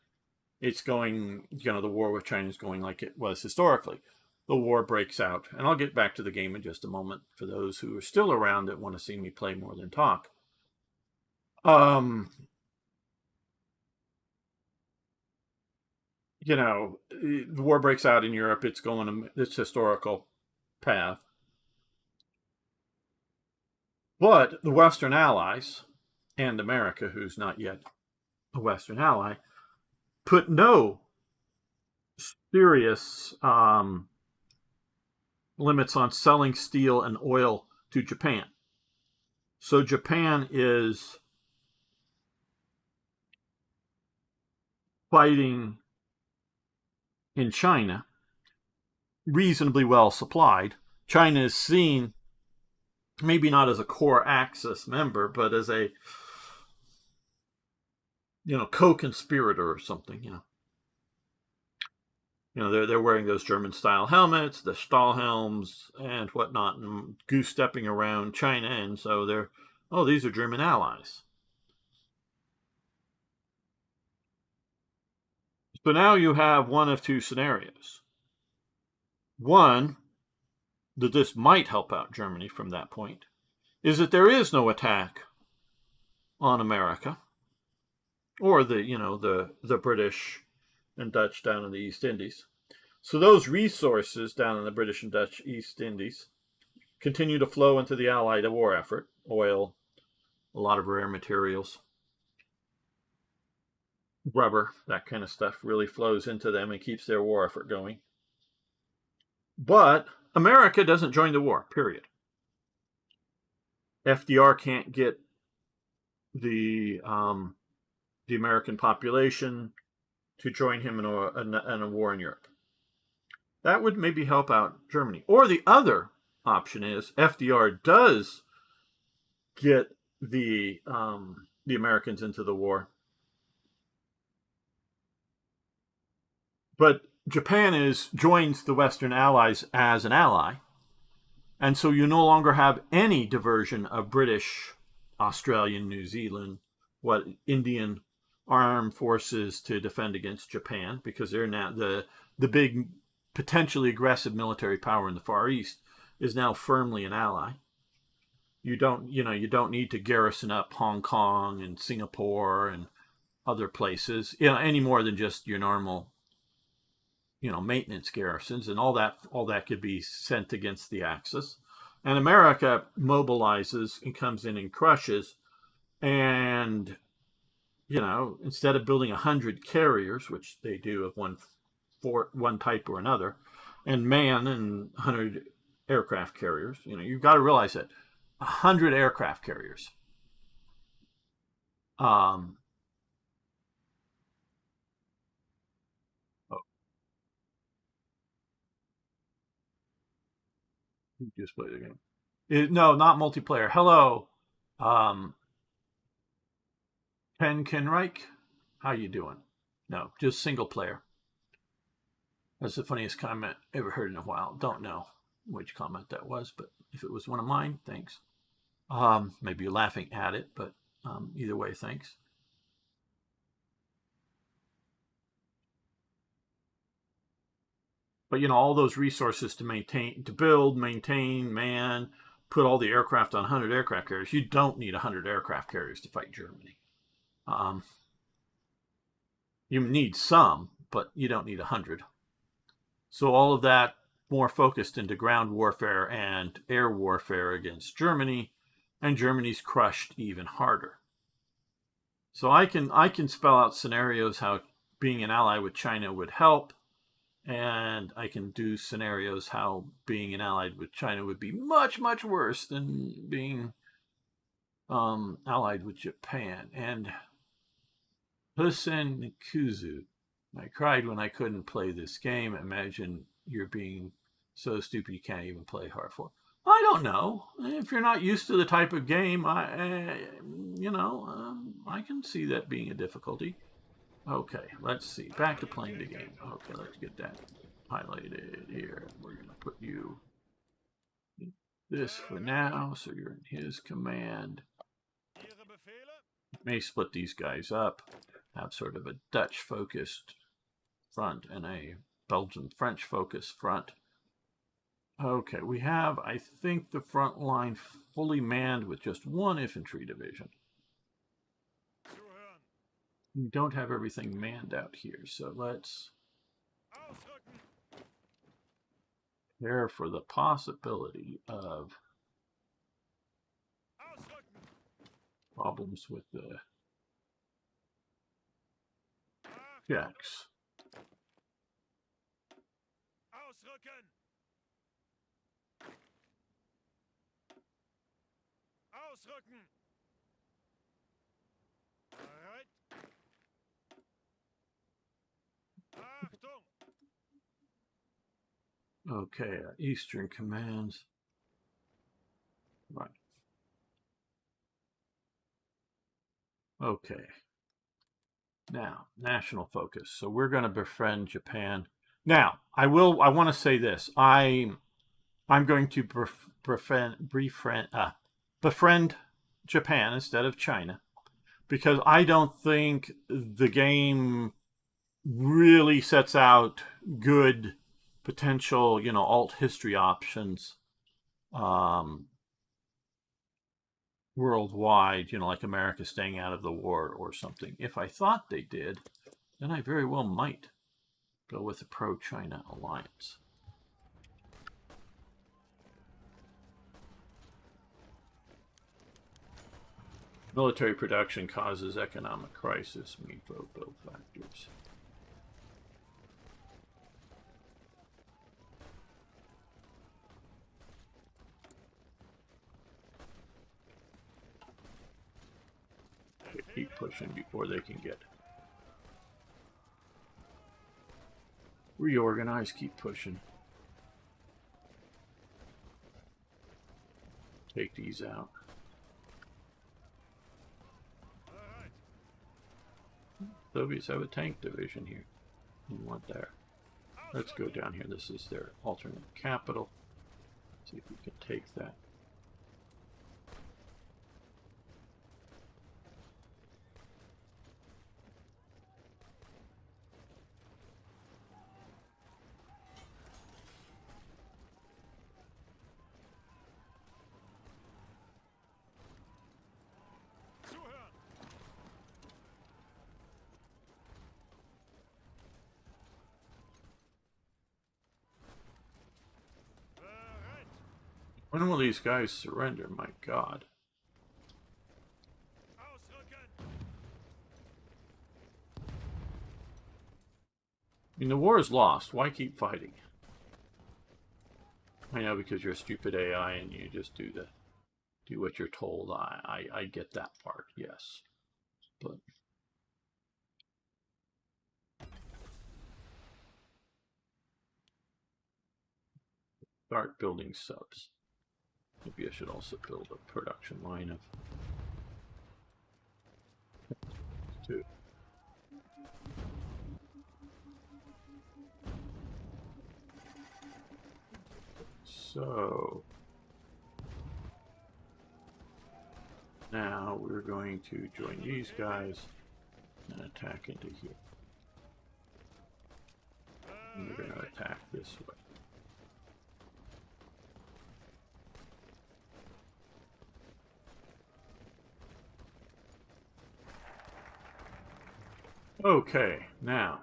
It's going, the war with China is going like it was historically. The war breaks out, and I'll get back to the game in just a moment for those who are still around that want to see me play more than talk. The war breaks out in Europe. It's going its historical path. But the Western allies and America, who's not yet a Western ally, put no serious limits on selling steel and oil to Japan. So Japan is fighting in China, reasonably well supplied. China is seen maybe not as a core Axis member, but as a co-conspirator or something. They're wearing those German-style helmets, the Stahlhelms, and whatnot, and goose-stepping around China, and so these are German allies. So now you have one of two scenarios. One, that this might help out Germany from that point, is that there is no attack on America or the British and Dutch down in the East Indies. So those resources down in the British and Dutch East Indies continue to flow into the Allied war effort. Oil, a lot of rare materials, rubber, that kind of stuff really flows into them and keeps their war effort going. But America doesn't join the war, period. FDR can't get the American population to join him in a war in Europe. That would maybe help out Germany. Or the other option is FDR does get the Americans into the war, but Japan joins the Western Allies as an ally, and so you no longer have any diversion of British, Australian, New Zealand, Indian armed forces to defend against Japan, because they're now the big potentially aggressive military power in the Far East is now firmly an ally. You don't need to garrison up Hong Kong and Singapore and other places, any more than just your normal maintenance garrisons, and all that could be sent against the Axis. And America mobilizes and comes in and crushes, and instead of building 100 carriers, which they do of one type or another, and 100 aircraft carriers, you've got to realize that 100 aircraft carriers just play the game. No, not multiplayer. Hello, Ken Kenreich. How you doing? No, just single player. That's the funniest comment I ever heard in a while. Don't know which comment that was, but if it was one of mine, thanks. Maybe you're laughing at it, but either way, thanks. But all those resources to build, maintain, man, put all the aircraft on 100 aircraft carriers. You don't need 100 aircraft carriers to fight Germany. You need some, but you don't need 100. So all of that more focused into ground warfare and air warfare against Germany, and Germany's crushed even harder. So I can spell out scenarios how being an ally with China would help, and I can do scenarios how being an ally with China would be much, much worse than being allied with Japan. And Hussein Kuzu, I cried when I couldn't play this game. Imagine you're being so stupid you can't even play hard for. I don't know. If you're not used to the type of game, I can see that being a difficulty. Okay, let's see. Back to playing the game. Okay, let's get that highlighted here. We're going to put you in this for now, so you're in his command. May split these guys up, have sort of a Dutch-focused front and a Belgian-French-focused front. Okay, we have, I think, the front line fully manned with just one infantry division. We don't have everything manned out here, so let's prepare for the possibility of problems with the checks. Okay, Eastern commands. Right. Okay. Now, national focus. So we're going to befriend Japan. Now, I want to say this. I'm going to befriend Japan instead of China, because I don't think the game really sets out good potential, alt history options worldwide, like America staying out of the war or something. If I thought they did, then I very well might go with a pro-China alliance. Military production causes economic crisis. Meet both factors. Keep pushing before they can get reorganized. Keep pushing. Take these out. Soviets have a tank division here. You want there. Let's go down here. This is their alternate capital. See if we can take that. When will these guys surrender? My God. I mean, the war is lost. Why keep fighting? I know, because you're a stupid AI and you just do what you're told. I get that part, yes. But start building subs. Maybe I should also build a production line of 2. So now we're going to join these guys and attack into here. And we're going to attack this way. Okay, now,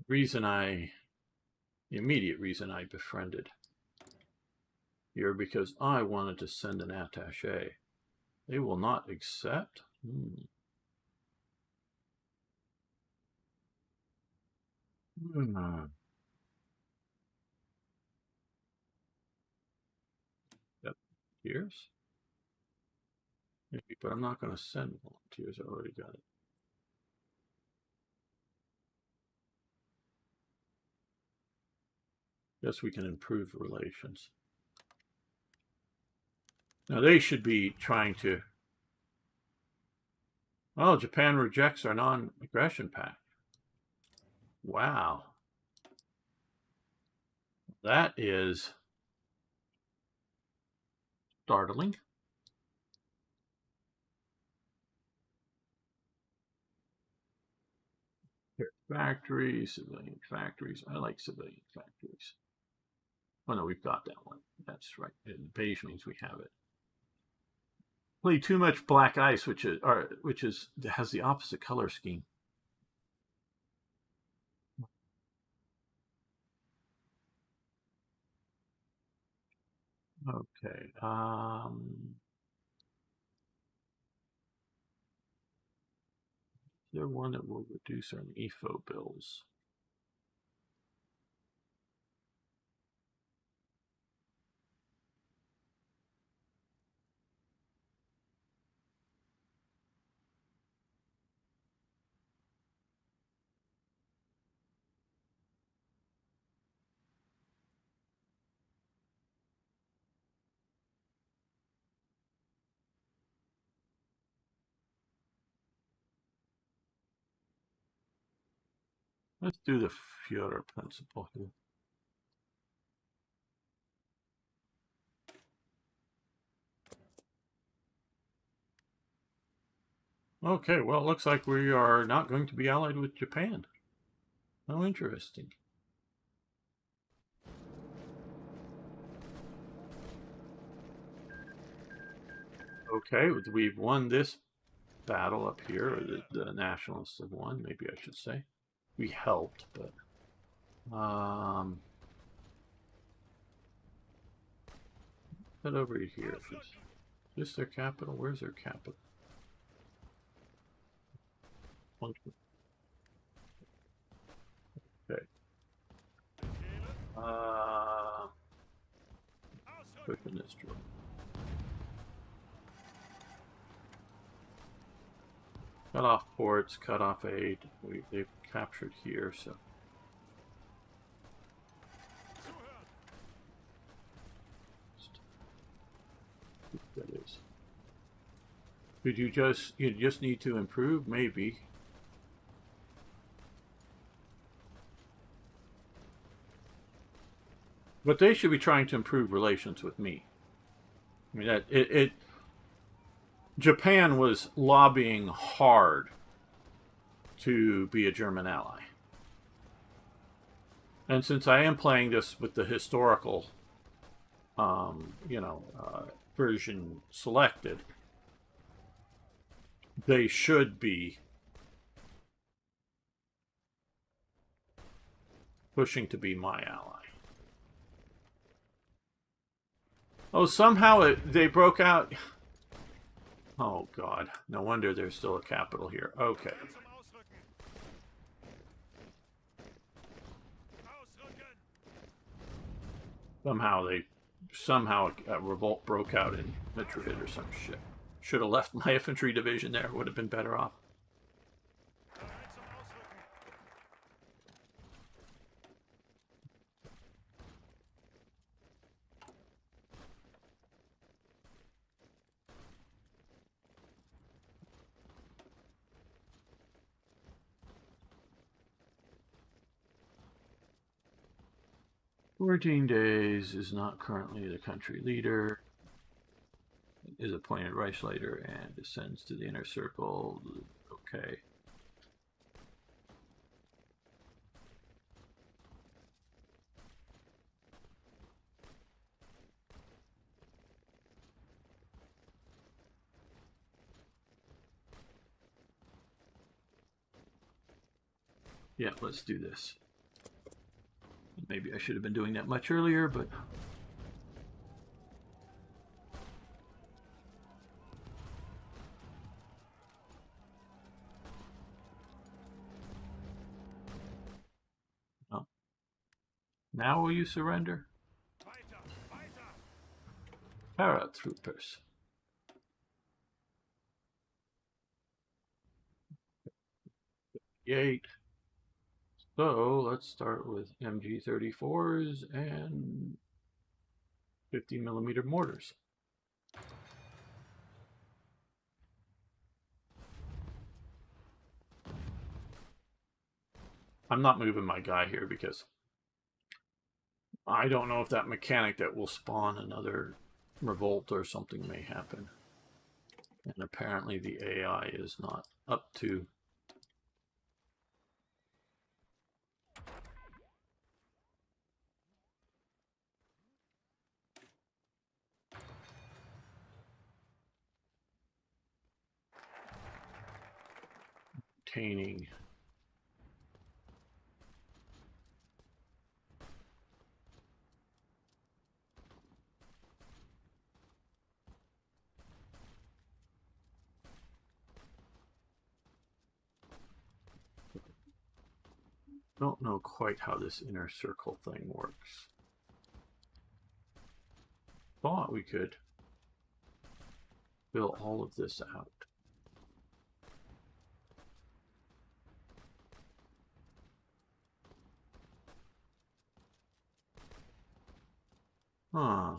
the immediate reason I befriended here, because I wanted to send an attaché. They will not accept? Yep, here's. Maybe, but I'm not going to send volunteers. I already got it. Guess we can improve relations. Now they should be trying to. Oh, Japan rejects our non-aggression pact. Wow. That is startling. Factories, civilian factories. I like civilian factories. Oh no, we've got that one. That's right. Beige means we have it. Play too much black ice, which has the opposite color scheme. Okay. Is there one that will reduce our EFO bills? Let's do the Führer principle here. Okay, well, it looks like we are not going to be allied with Japan. How interesting. Okay, we've won this battle up here, or the nationalists have won, maybe I should say. We helped, but head over here. Is this their capital? Where's their capital? Okay. Clicking this drill. Cut off ports, cut off aid. They've captured here, so. That is. Could you just need to improve? Maybe. But they should be trying to improve relations with me. I mean, Japan was lobbying hard to be a German ally. And since I am playing this with the historical, version selected, they should be pushing to be my ally. Oh, somehow they broke out. Oh, God. No wonder there's still a capital here. Okay. Somehow a revolt broke out in Madrid or some shit. Should have left my infantry division there. Would have been better off. "14 days is not currently the country leader, is appointed Reichsleiter and descends to the inner circle." Okay. Yeah, let's do this. Maybe I should have been doing that much earlier, but... Oh. Now will you surrender? Paratroopers. Gate. So let's start with MG34s and 50mm mortars. I'm not moving my guy here because I don't know if that mechanic that will spawn another revolt or something may happen. And apparently the AI is not up to obtaining. Don't know quite how this inner circle thing works. Thought we could fill all of this out. Huh.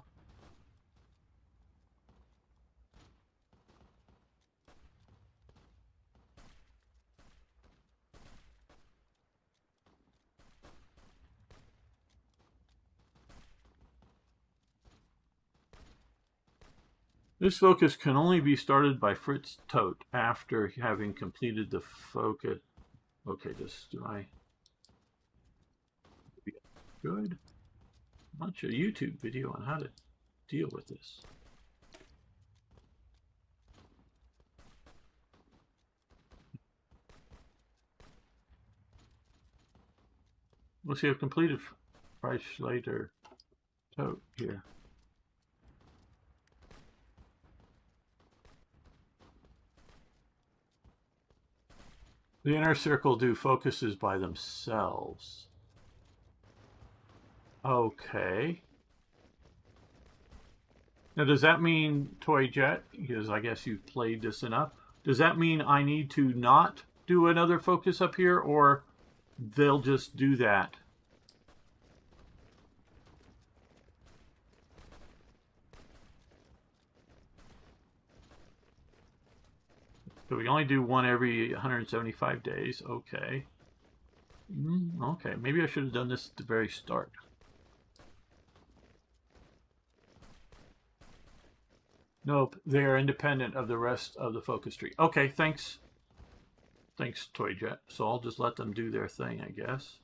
This focus can only be started by Fritz Todt after having completed the focus. Okay, do I? Good. Watch a YouTube video on how to deal with this. We'll see. I've completed Freischleiter Todt here. The inner circle do focuses by themselves. Okay. Now, does that mean, Toy Jet, because I guess you've played this enough, does that mean I need to not do another focus up here, or they'll just do that? So we only do one every 175 days. Okay. Okay, maybe I should have done this at the very start. Nope, they are independent of the rest of the focus tree. Okay, thanks. Thanks, Toy Jet. So I'll just let them do their thing, I guess.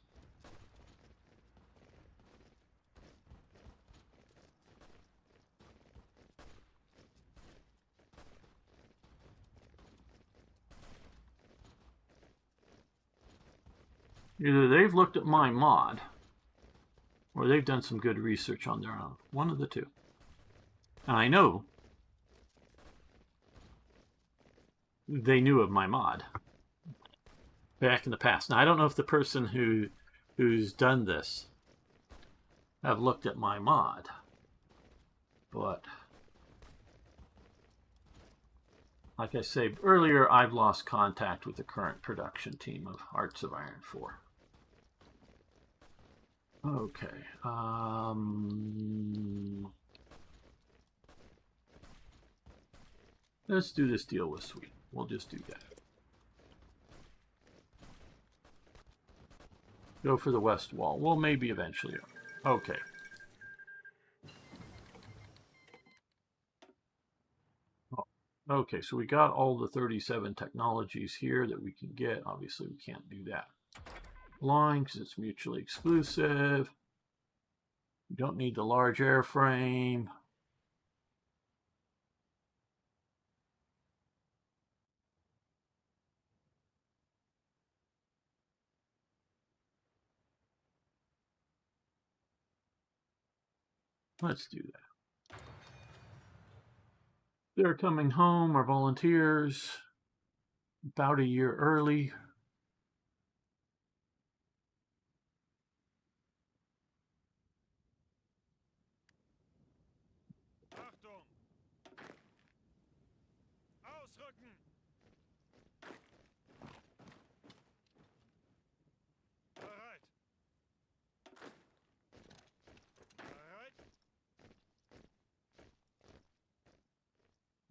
Either they've looked at my mod, or they've done some good research on their own. One of the two. And I know they knew of my mod back in the past. Now, I don't know if the person who's done this have looked at my mod, but like I said earlier, I've lost contact with the current production team of Hearts of Iron 4. Okay. Let's do this deal with Sweden. We'll just do that. Go for the west wall. Well, maybe eventually. Okay. Okay, so we got all the 37 technologies here that we can get. Obviously, we can't do that line because it's mutually exclusive. We don't need the large airframe. Let's do that. They're coming home, our volunteers, about a year early.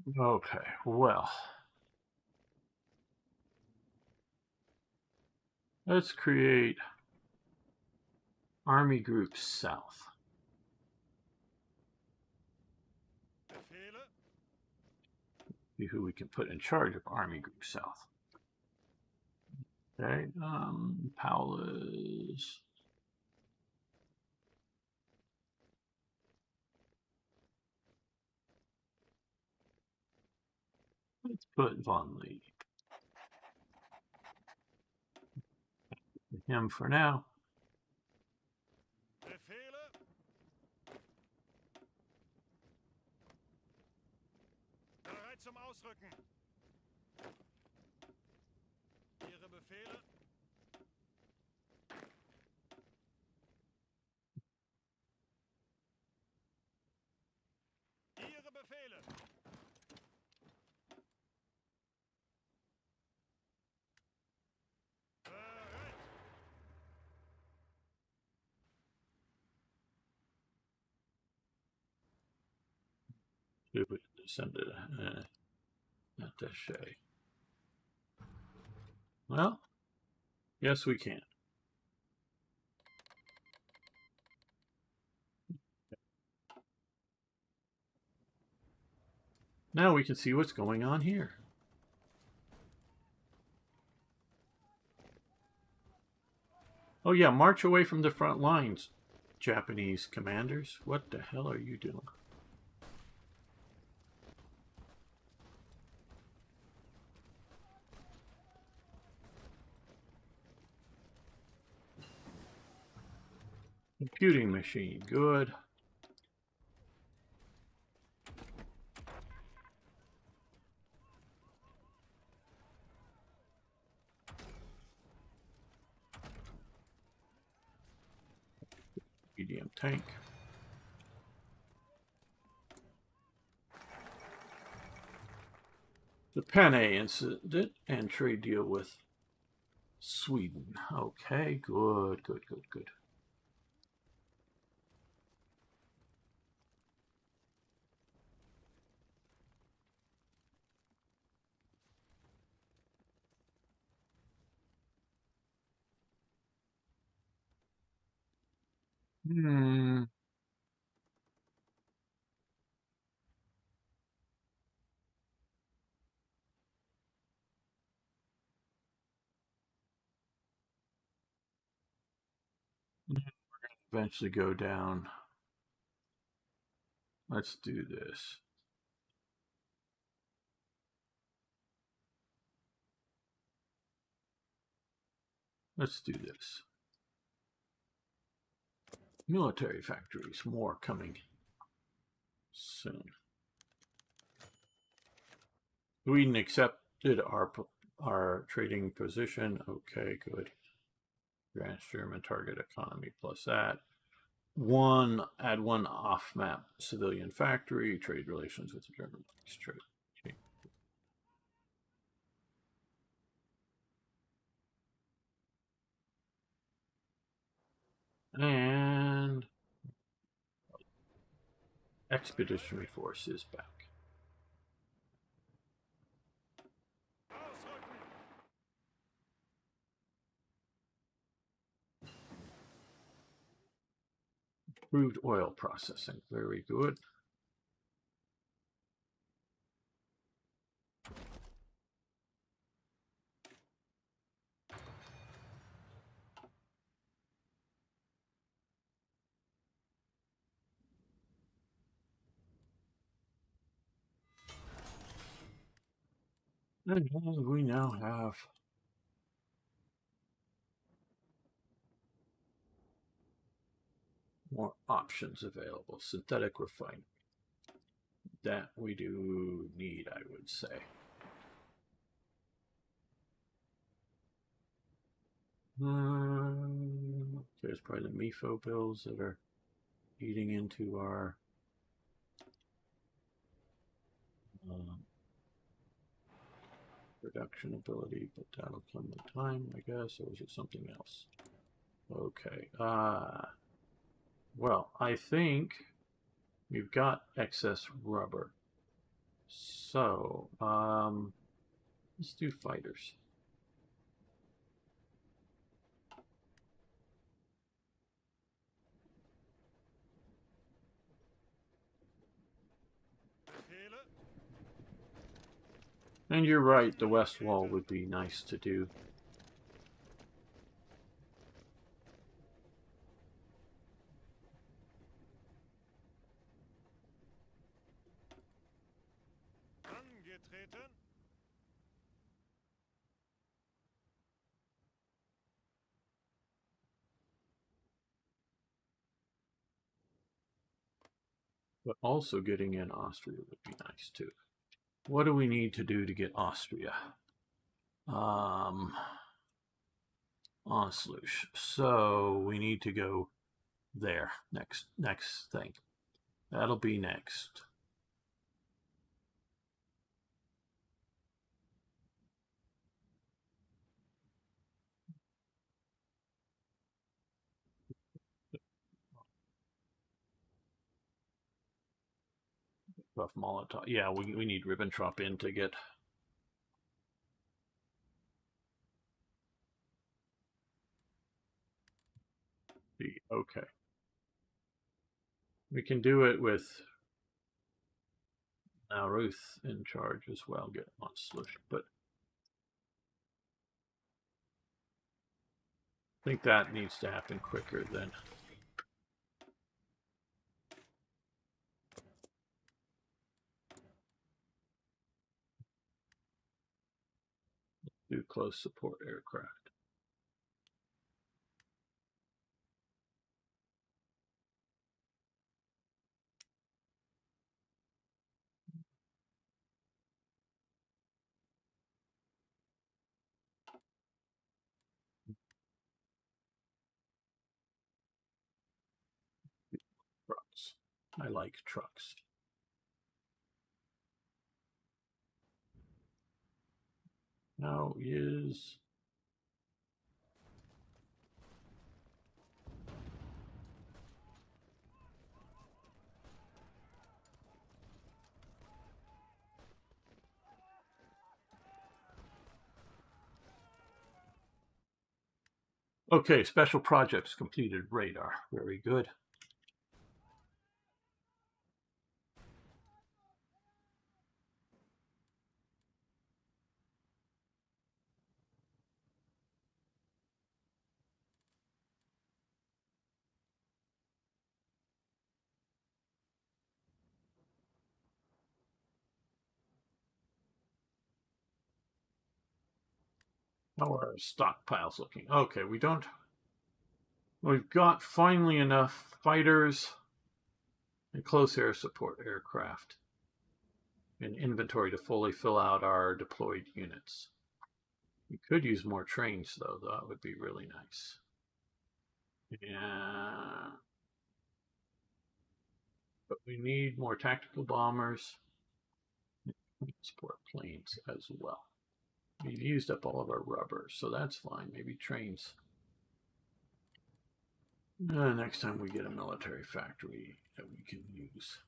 Okay, well, let's create Army Group South. See who we can put in charge of Army Group South. Okay, Paula's. Let's put Von Lee. Him for now. Bereit zum Ausrücken. Ihre Befehle? Ihre Befehle. Bereit. See if we can send it attaché. Well, yes, we can. Now we can see what's going on here. Oh yeah, march away from the front lines, Japanese commanders. What the hell are you doing? Computing machine, good. Medium tank. The Panay incident and trade deal with Sweden. Okay, good, good, good, good. Eventually go down. Let's do this. Let's do this. Military factories, more coming soon. Sweden accepted our trading position. Okay, good. Grants German target economy plus that. Add one off-map civilian factory, trade relations with the German trade. Okay. And expeditionary force is back. Improved oil processing, very good. And we now have more options available. Synthetic refining. That we do need, I would say. There's probably the MIFO bills that are eating into our production ability, but that'll come with time, I guess, or is it something else? Okay. Well, I think we've got excess rubber. So, let's do fighters. Befehle. And you're right, the west wall would be nice to do. Angetreten. But also getting in Austria would be nice too. What do we need to do to get Austria? Anschluss. So we need to go there. Next thing. That'll be next. Buff Molotov. Yeah, we need Ribbentrop in to get. Okay. We can do it with now Ruth in charge as well. Get on Slush, but I think that needs to happen quicker than. Do close support aircraft. Trucks. I like trucks. Now is okay. Special projects completed. Radar. Very good. How are our stockpiles looking? Okay, we don't. We've got finally enough fighters and close air support aircraft in inventory to fully fill out our deployed units. We could use more trains, though. That would be really nice. Yeah. But we need more tactical bombers and transport planes as well. We've used up all of our rubber, so that's fine. Maybe trains. Next time we get a military factory that we can use.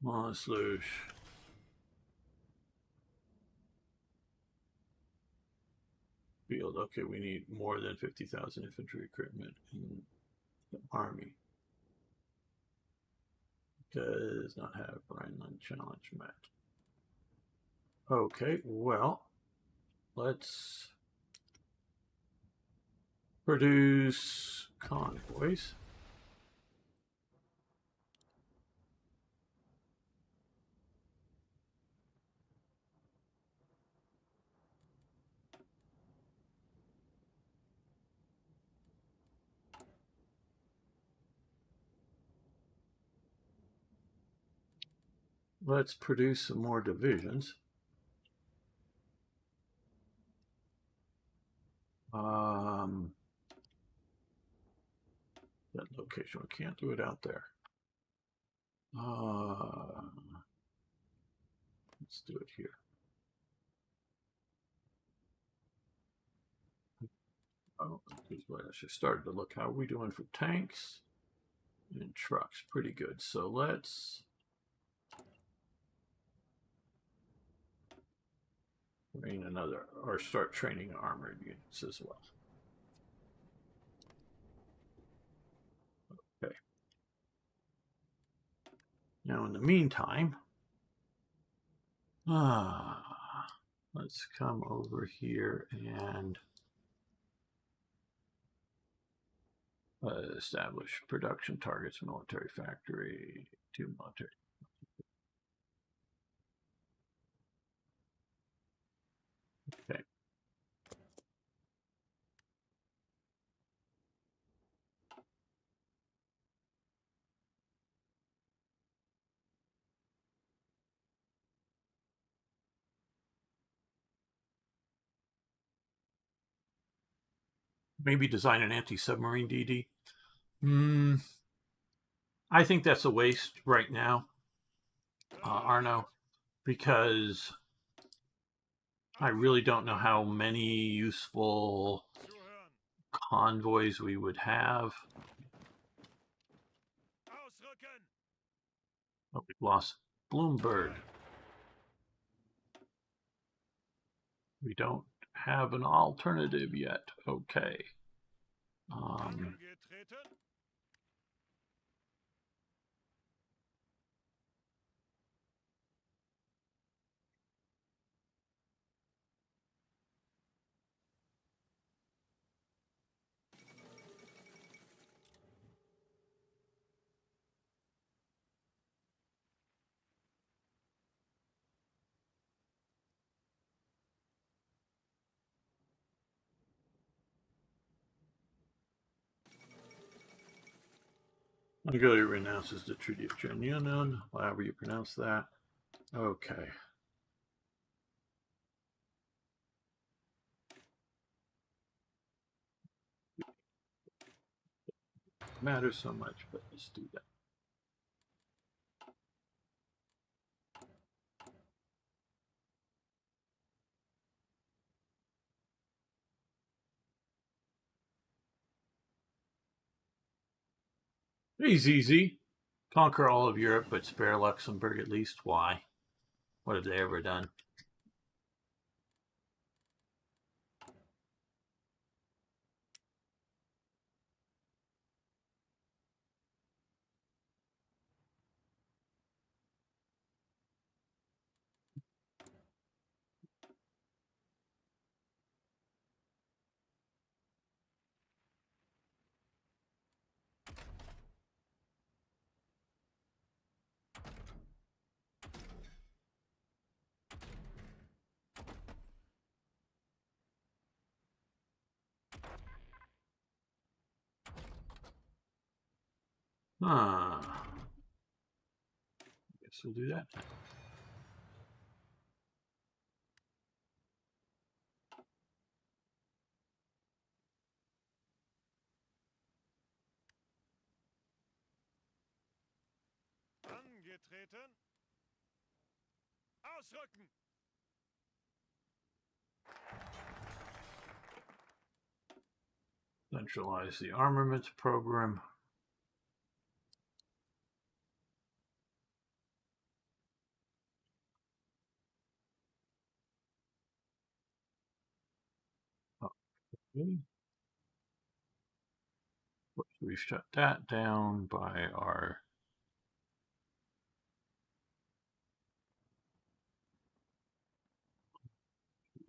Monsloosh. Field. Okay, we need more than 50,000 infantry equipment in the army. Does not have Rhineland challenge met. Okay, well, let's produce convoys. Let's produce some more divisions. That location. We can't do it out there. Let's do it here. Oh, this is what I should start to look. How are we doing for tanks and trucks? Pretty good. So let's train another, or start training armored units as well. Okay. Now, in the meantime, let's come over here and establish production targets, military factory, 2 military. Okay. Maybe design an anti-submarine DD. I think that's a waste right now, Arno, because I really don't know how many useful convoys we would have. Oh, we've lost Bloomberg. We don't have an alternative yet. Okay. Mongolia renounces the Treaty of Junyan, however you pronounce that. Okay. Matters so much, but let's do that. It's easy. Conquer all of Europe, but spare Luxembourg at least. Why? What have they ever done? I guess we'll do that. Angetreten. Ausrücken. Centralize the armaments program. Okay. We've shut that down by our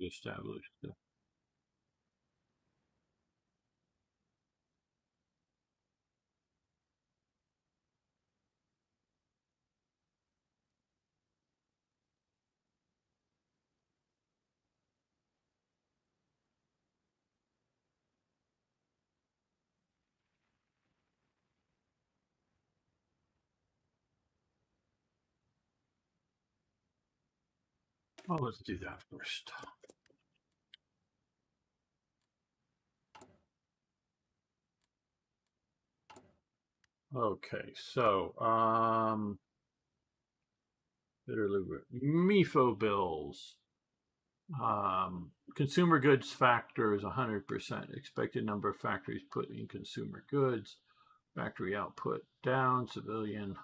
established. Well, let's do that first. Okay, so MIFO bills. Consumer goods factor is 100%. Expected number of factories put in consumer goods. Factory output down. Civilian.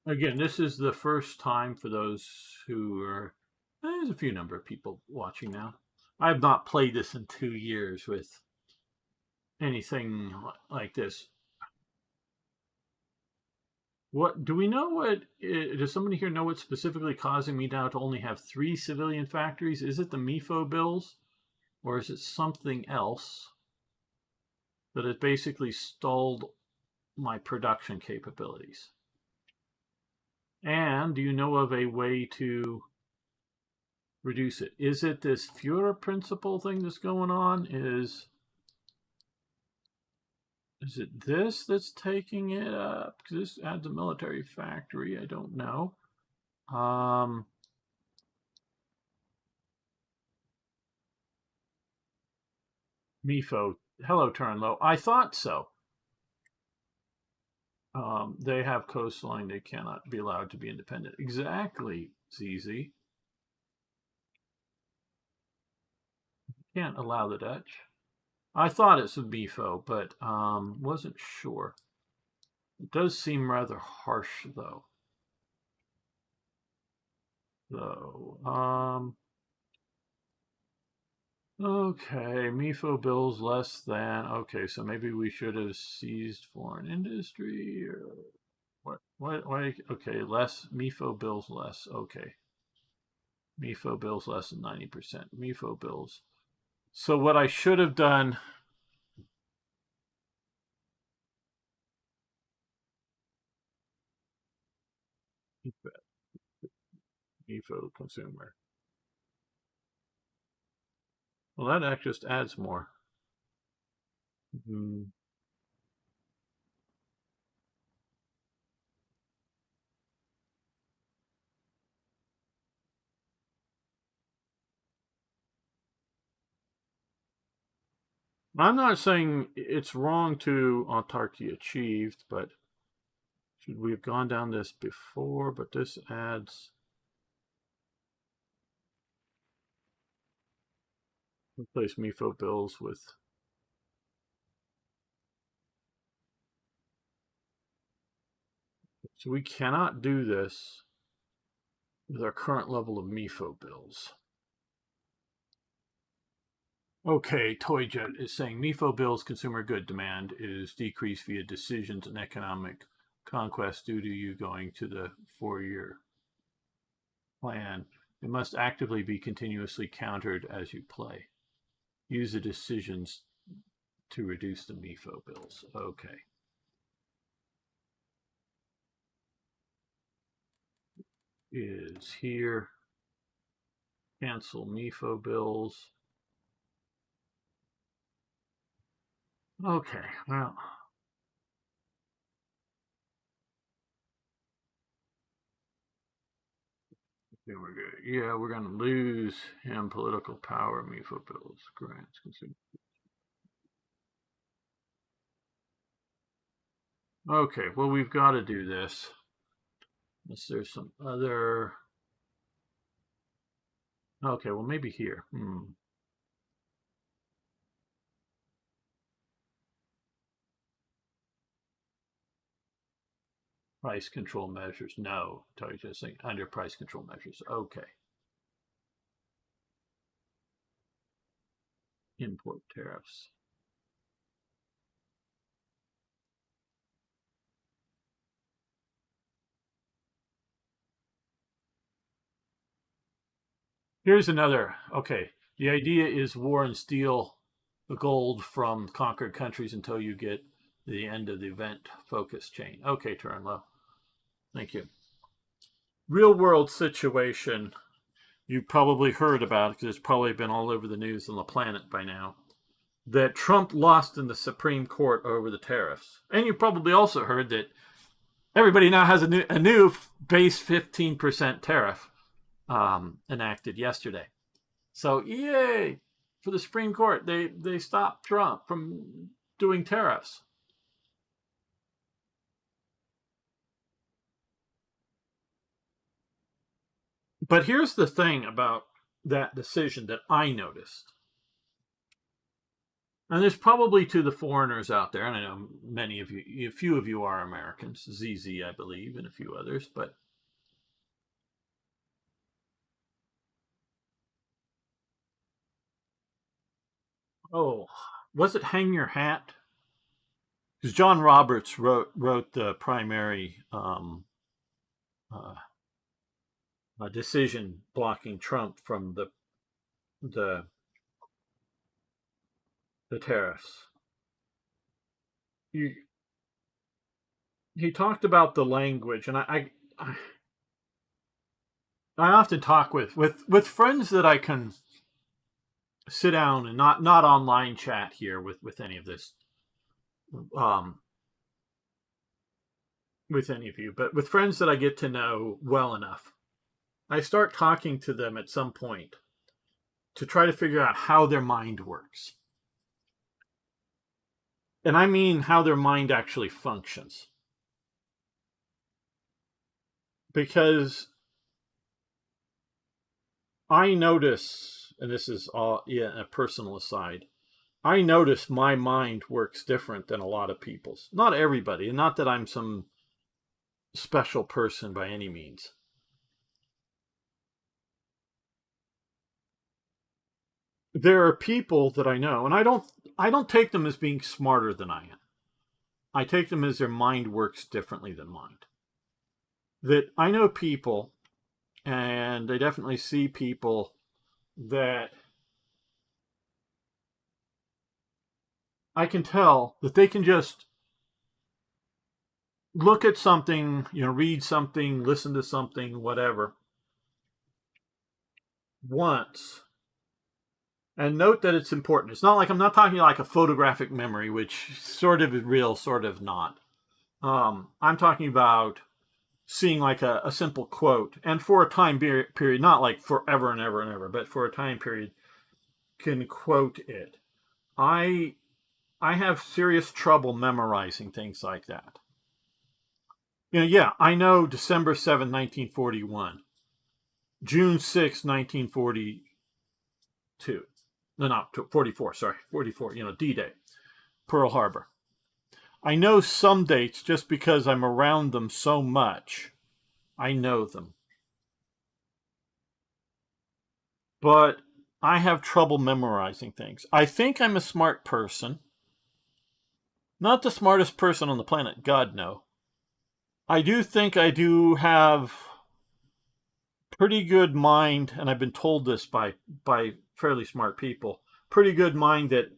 Again, this is the first time for those who are. There's a few number of people watching now. I have not played this in 2 years with anything like this. What do we know? What does somebody here know what's specifically causing me now to only have 3 civilian factories? Is it the MIFO bills, or is it something else that has basically stalled my production capabilities? And do you know of a way to reduce it? Is it this Führer principle thing that's going on? Is it this that's taking it up? Because this adds a military factory. I don't know. MIFO. Hello, Turnlow. I thought so. They have coastline. They cannot be allowed to be independent. Exactly, ZZ. Can't allow the Dutch. I thought it's a MIFO, but wasn't sure. It does seem rather harsh, though. So, okay, MIFO bills less than. Okay, so maybe we should have seized foreign industry or what? Why? Okay, less MIFO bills less. Okay, MIFO bills less than 90%. MIFO bills. So what I should have done. MIFO consumer. Well, that just adds more. Mm-hmm. I'm not saying it's wrong to autarky achieved, but should we have gone down this before? But this adds. Replace MIFO bills with. So we cannot do this with our current level of MIFO bills. Okay, Toyjet is saying MIFO bills consumer good demand is decreased via decisions and economic conquest due to you going to the 4-year plan. It must actively be continuously countered as you play. Use the decisions to reduce the MIFO bills. Okay. Is here. Cancel MIFO bills. Okay, well. We're good. Yeah, we're going to lose him political power, MIFO bills, grants, consumer. Okay, well, we've got to do this. Unless there's some other. Okay, well, maybe here. Price control measures. No, tell you just saying under price control measures. Okay. Import tariffs. Here's another. Okay, the idea is war and steel the gold from conquered countries until you get the end of the event focus chain. Okay, Turnlow. Thank you. Real world situation you probably heard about because it's probably been all over the news on the planet by now, that Trump lost in the Supreme Court over the tariffs. And you probably also heard that everybody now has a new base 15% tariff enacted yesterday. So yay for the Supreme Court. They stopped Trump from doing tariffs. But here's the thing about that decision that I noticed. And there's probably to the foreigners out there, and I know many of you, a few of you are Americans, ZZ, I believe, and a few others, but was it Hang Your Hat? Because John Roberts wrote the primary decision blocking Trump from the tariffs. He talked about the language, and I often talk with friends that I can sit down and not online chat here with any of this, with any of you, but with friends that I get to know well enough. I start talking to them at some point to try to figure out how their mind works. And I mean how their mind actually functions. Because I notice, and this is all a personal aside, I notice my mind works different than a lot of people's. Not everybody, and not that I'm some special person by any means. There are people that I know, and I don't take them as being smarter than I am. I take them as their mind works differently than mine. That I know people, and I definitely see people that I can tell that they can just look at something, read something, listen to something, whatever, once, and note that it's important. It's not like I'm not talking like a photographic memory, which sort of is real, sort of not. I'm talking about seeing like a simple quote, and for a time period, not like forever and ever and ever, but for a time period, can quote it. I have serious trouble memorizing things like that. I know December 7, 1941, June 6, 1942. No, not 44, sorry, 44, D-Day, Pearl Harbor. I know some dates just because I'm around them so much. I know them. But I have trouble memorizing things. I think I'm a smart person. Not the smartest person on the planet, God no. I do think I do have pretty good mind, and I've been told this by fairly smart people, pretty good mind that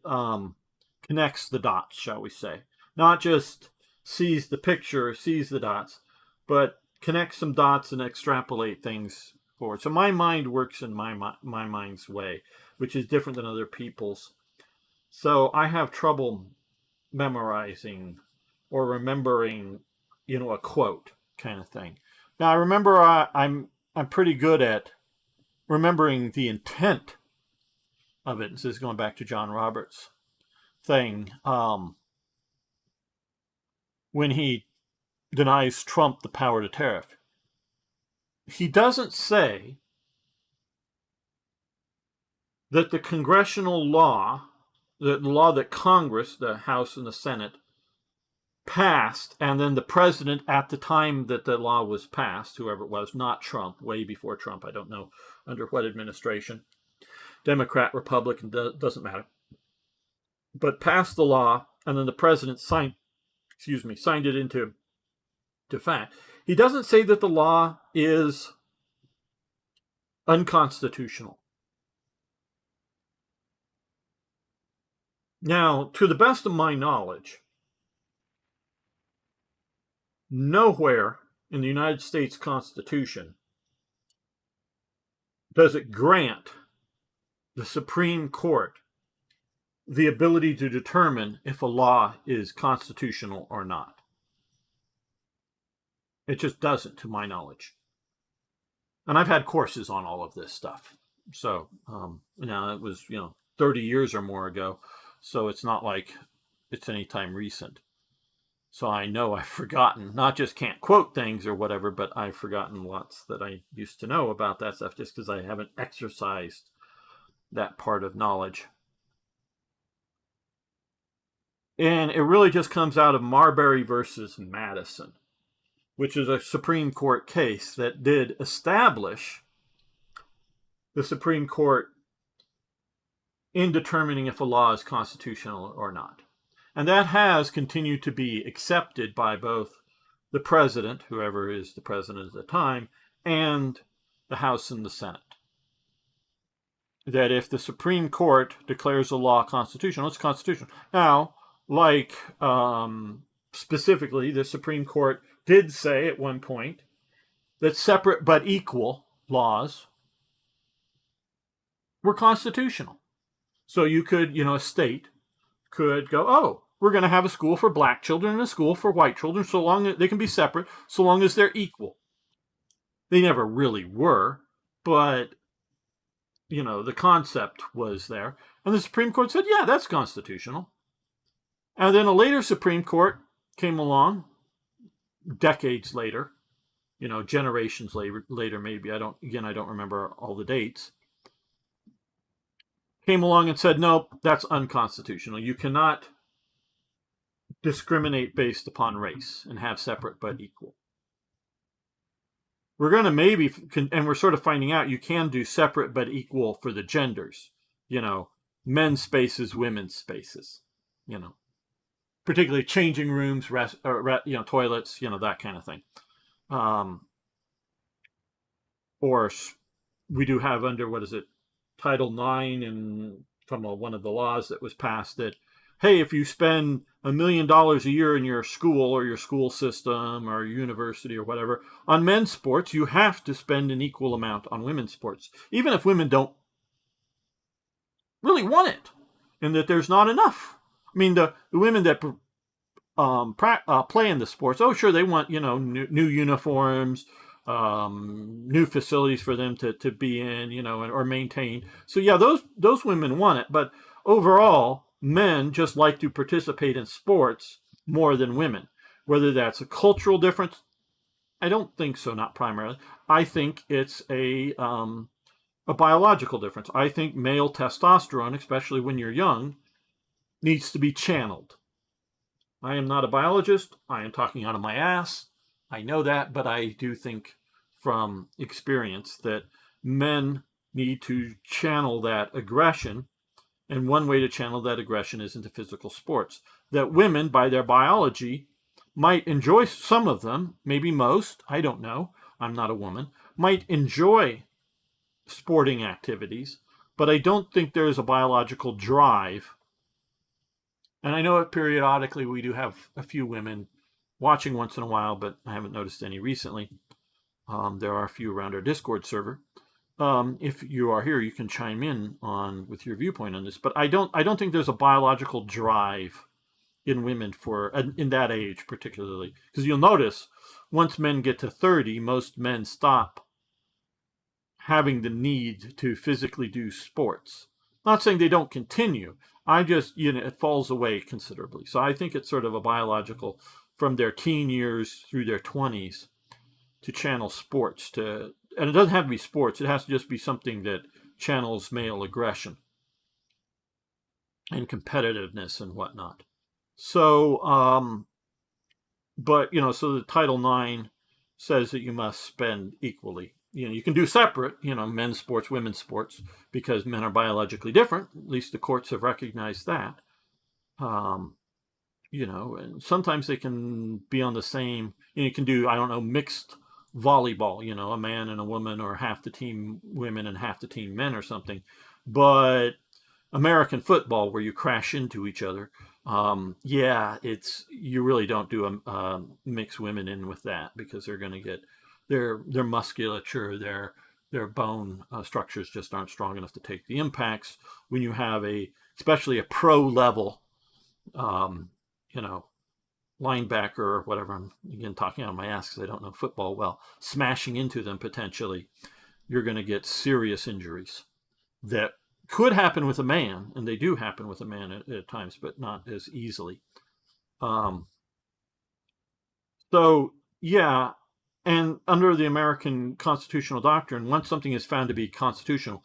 connects the dots, shall we say. Not just sees the picture, sees the dots, but connects some dots and extrapolate things forward. So my mind works in my mind's way, which is different than other people's. So I have trouble memorizing or remembering, a quote kind of thing. Now I remember I'm pretty good at remembering the intent of it. This is going back to John Roberts' thing. When he denies Trump the power to tariff, he doesn't say that the congressional law, the law that Congress, the House and the Senate, passed, and then the president at the time that the law was passed, whoever it was, not Trump, way before Trump, I don't know under what administration, Democrat, Republican, doesn't matter, but passed the law, and then the president signed it into fact. He doesn't say that the law is unconstitutional. Now, to the best of my knowledge, nowhere in the United States Constitution does it grant the Supreme Court the ability to determine if a law is constitutional or not. It just doesn't, to my knowledge. And I've had courses on all of this stuff. So now it was 30 years or more ago, so it's not like it's any time recent. So I know I've forgotten, not just can't quote things or whatever, but I've forgotten lots that I used to know about that stuff just because I haven't exercised that part of knowledge. And it really just comes out of Marbury versus Madison, which is a Supreme Court case that did establish the Supreme Court in determining if a law is constitutional or not. And that has continued to be accepted by both the president, whoever is the president at the time, and the House and the Senate. That if the Supreme Court declares a law constitutional, it's constitutional. Now, like specifically, the Supreme Court did say at one point that separate but equal laws were constitutional. So you could, a state could go, oh, we're going to have a school for black children and a school for white children, so long as they can be separate, so long as they're equal. They never really were, but, the concept was there. And the Supreme Court said, yeah, that's constitutional. And then a later Supreme Court came along, decades later, generations later maybe. I don't remember all the dates. Came along and said, no, that's unconstitutional. You cannot discriminate based upon race and have separate but equal. We're going to and we're sort of finding out you can do separate but equal for the genders. Men's spaces, women's spaces. Particularly changing rooms, toilets, that kind of thing. Or we do have under, Title IX and from one of the laws that was passed that, hey, if you spend $1 million a year in your school or your school system or university or whatever on men's sports, you have to spend an equal amount on women's sports, even if women don't really want it and that there's not enough. I mean, the women that play in the sports, oh, sure, they want, new uniforms, new facilities for them to be in, or maintain. So, yeah, those women want it. But overall, men just like to participate in sports more than women. Whether that's a cultural difference, I don't think so, not primarily. I think it's a biological difference. I think male testosterone, especially when you're young, needs to be channeled. I am not a biologist. I am talking out of my ass. I know that, but I do think from experience that men need to channel that aggression, and one way to channel that aggression is into physical sports. That women, by their biology, might enjoy, some of them, maybe most, I don't know, I'm not a woman, might enjoy sporting activities, but I don't think there is a biological drive. And I know periodically we do have a few women watching once in a while, but I haven't noticed any recently. There are a few around our Discord server. If you are here, you can chime in with your viewpoint on this. But I don't think there's a biological drive in women in that age particularly, because you'll notice once men get to 30, most men stop having the need to physically do sports. Not saying they don't continue. I just, it falls away considerably. So I think it's sort of a biological from their teen years through their 20s to channel sports and it doesn't have to be sports. It has to just be something that channels male aggression and competitiveness and whatnot. So, so the Title IX says that you must spend equally. You can do separate, men's sports, women's sports, because men are biologically different. At least the courts have recognized that. And sometimes they can be on the same, you can do, mixed volleyball, a man and a woman, or half the team women and half the team men or something. But American football where you crash into each other, you really don't do mix women in with that, because they're going to get their musculature, their bone structures just aren't strong enough to take the impacts. When you have especially a pro level, you know, linebacker or whatever, I'm again talking out of my ass because I don't know football well, smashing into them potentially, you're going to get serious injuries that could happen with a man, and they do happen with a man at times, but not as easily. So, yeah, and under the American constitutional doctrine, once something is found to be constitutional,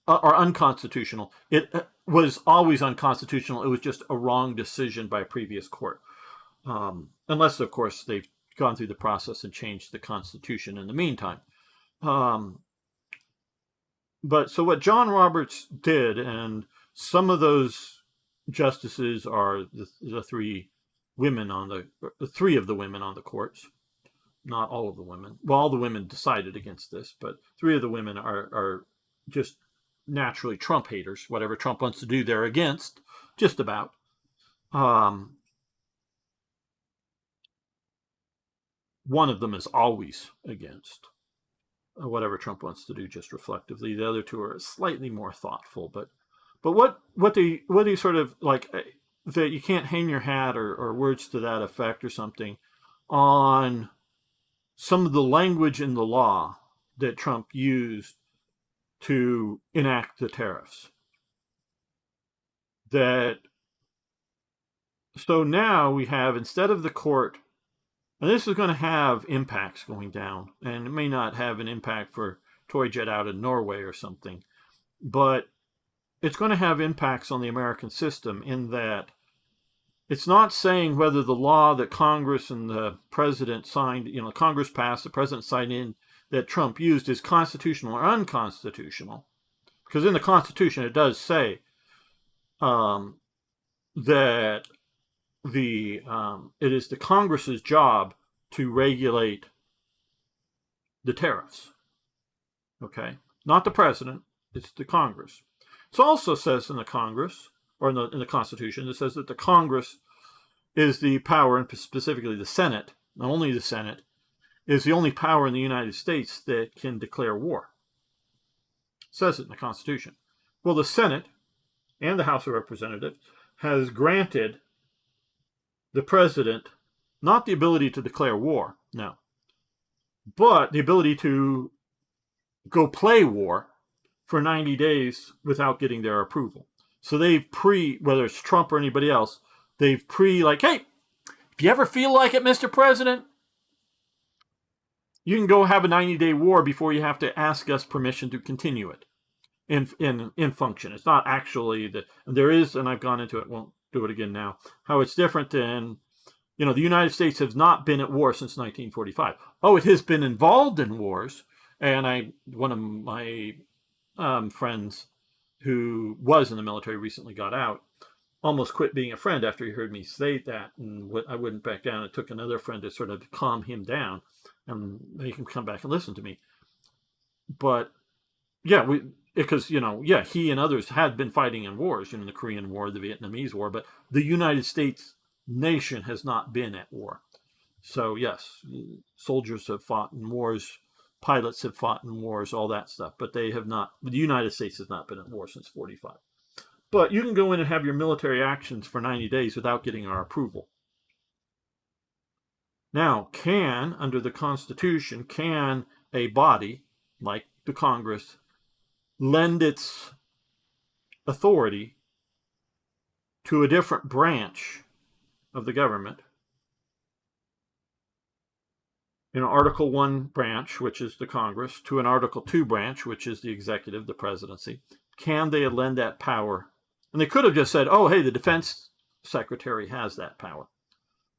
or unconstitutional, it was always unconstitutional. It was just a wrong decision by a previous court. Unless, of course, they've gone through the process and changed the Constitution in the meantime. But so what John Roberts did, and some of those justices are the three of the women on the courts, not all of the women. Well, all the women decided against this, but three of the women are just naturally Trump haters. Whatever Trump wants to do, they're against, just about. One of them is always against whatever Trump wants to do, just reflectively. The other two are slightly more thoughtful, but what do you sort of like, that you can't hang your hat or words to that effect or something on some of the language in the law that Trump used to enact the tariffs. So now we have, instead of the court, and this is going to have impacts going down, and it may not have an impact for Toy Jet out in Norway or something, but it's going to have impacts on the American system, in that it's not saying whether the law that Congress and the president signed, Congress passed, the president signed in, that Trump used, is constitutional or unconstitutional. Because in the Constitution it does say that it is the Congress's job to regulate the tariffs. Okay, not the president; it's the Congress. It also says in the Congress, or in the Constitution, it says that the Congress is the power, and specifically the Senate, not only the Senate, is the only power in the United States that can declare war. It says it in the Constitution. Well, the Senate and the House of Representatives has granted the president not the ability to declare war, no, but the ability to go play war for 90 days without getting their approval. So they've whether it's Trump or anybody else, they've like, hey, if you ever feel like it, Mr. President, you can go have a 90-day war before you have to ask us permission to continue it in function. It's not actually there is, and I've gone into it, won't do it again now, how it's different than, the United States has not been at war since 1945. Oh, it has been involved in wars. And one of my friends who was in the military recently got out, almost quit being a friend after he heard me say that, and I wouldn't back down. It took another friend to sort of calm him down and make him come back and listen to me. But yeah, because he and others had been fighting in wars, the Korean War, the Vietnamese War, but the United States nation has not been at war. So yes, soldiers have fought in wars, pilots have fought in wars, all that stuff, but they have not. The United States has not been at war since 1945. But you can go in and have your military actions for 90 days without getting our approval. Now, under the Constitution, can a body like the Congress lend its authority to a different branch of the government? Article 1 branch, which is the Congress, to an Article 2 branch, which is the executive, the presidency. Can they lend that power? And they could have just said, oh, hey, the defense secretary has that power.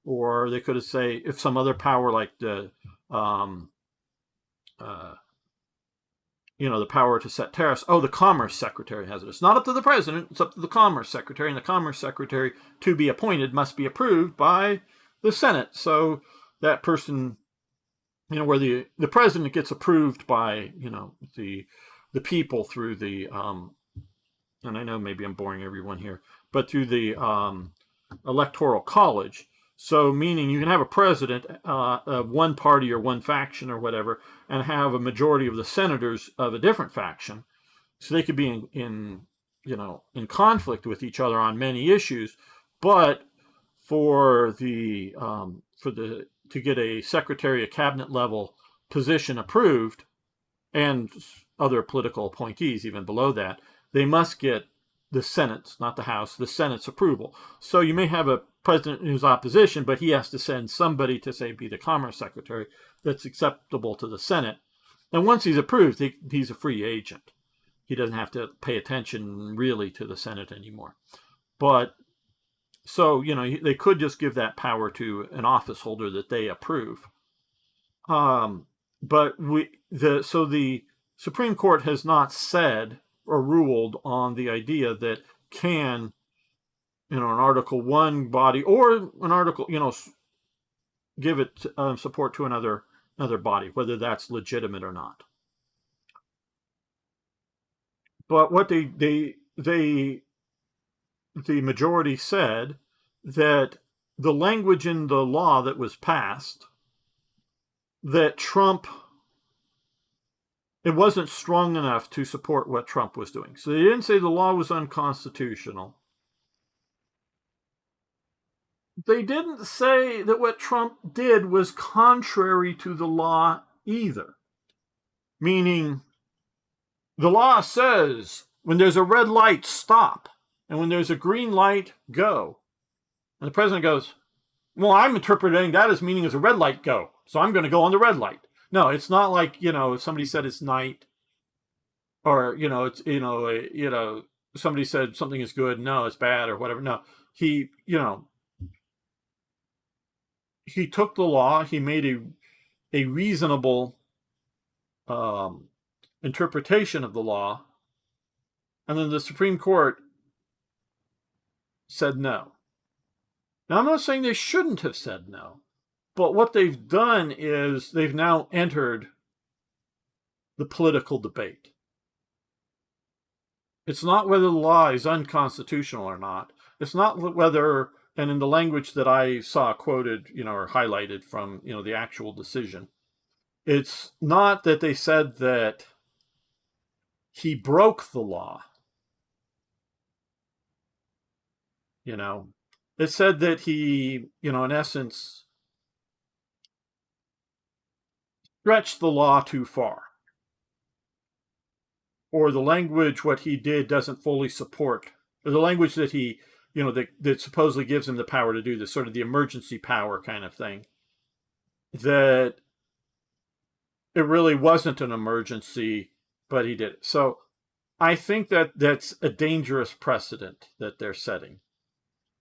Or they could have said, if some other power like the power to set tariffs, the commerce secretary has it. It's not up to the president, it's up to the commerce secretary, and the commerce secretary, to be appointed, must be approved by the Senate. So that person, where the president gets approved by, the people through the and I know maybe I'm boring everyone here, but through the electoral college. So, meaning you can have a president of one party or one faction or whatever, and have a majority of the senators of a different faction. So they could be in conflict with each other on many issues, but for the to get a secretary of cabinet level position approved, and other political appointees even below that, they must get the Senate's, not the House, the Senate's approval. So you may have a president who's opposition, but he has to send somebody to, say, be the Commerce Secretary that's acceptable to the Senate. And once he's approved, he's a free agent. He doesn't have to pay attention really to the Senate anymore. But so, they could just give that power to an office holder that they approve. But the Supreme Court has not said or ruled on the idea that can, an Article 1 body or an article, give it support to another body, whether that's legitimate or not. But what the majority said that the language in the law that was passed, that Trump, it wasn't strong enough to support what Trump was doing. So they didn't say the law was unconstitutional. They didn't say that what Trump did was contrary to the law either. Meaning, the law says when there's a red light, stop. And when there's a green light, go. And the president goes, well, I'm interpreting that as meaning as a red light, go. So I'm going to go on the red light. No, it's not like, somebody said it's night, or, somebody said something is good. No, it's bad or whatever. No, he took the law. He made a reasonable interpretation of the law. And then the Supreme Court said no. Now, I'm not saying they shouldn't have said no, but what they've done is they've now entered the political debate. It's not whether the law is unconstitutional or not. It's not whether, and in the language that I saw quoted, or highlighted from, the actual decision, it's not that they said that he broke the law. It said that he, in essence, stretched the law too far. Or the language, what he did doesn't fully support, or the language that he, that supposedly gives him the power to do this, sort of the emergency power kind of thing, that it really wasn't an emergency, but he did it. So I think that that's a dangerous precedent that they're setting.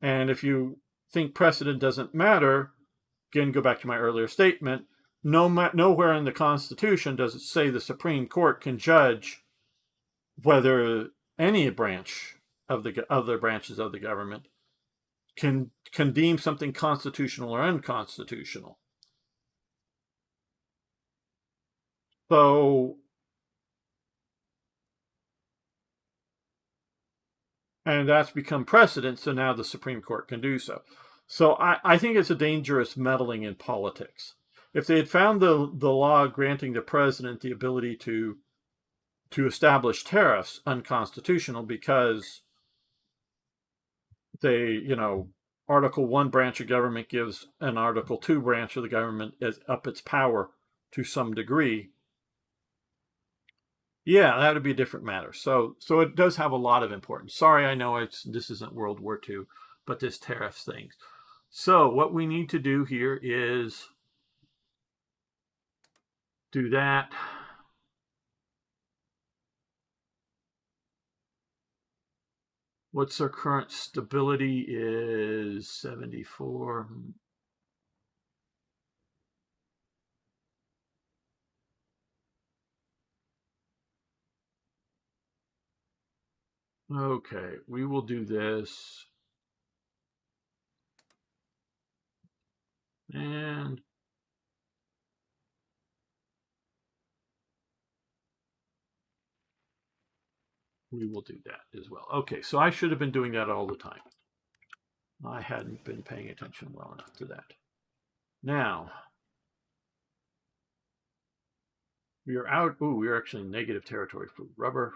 And if you think precedent doesn't matter, again, go back to my earlier statement, nowhere in the Constitution does it say the Supreme Court can judge whether any branch of the other branches of the government can deem something constitutional or unconstitutional. So, and that's become precedent, so now the Supreme Court can do so. So I think it's a dangerous meddling in politics. If they had found the law granting the president the ability to establish tariffs unconstitutional because they, Article 1 branch of government gives an Article 2 branch of the government up its power to some degree, yeah, that would be a different matter. So it does have a lot of importance. Sorry, I know this isn't World War II, but this tariffs thing. So what we need to do here is do that. What's our current stability is 74. Okay, we will do this. And we will do that as well. Okay, so I should have been doing that all the time. I hadn't been paying attention well enough to that. Now, we are out. Ooh, we are actually in negative territory for rubber.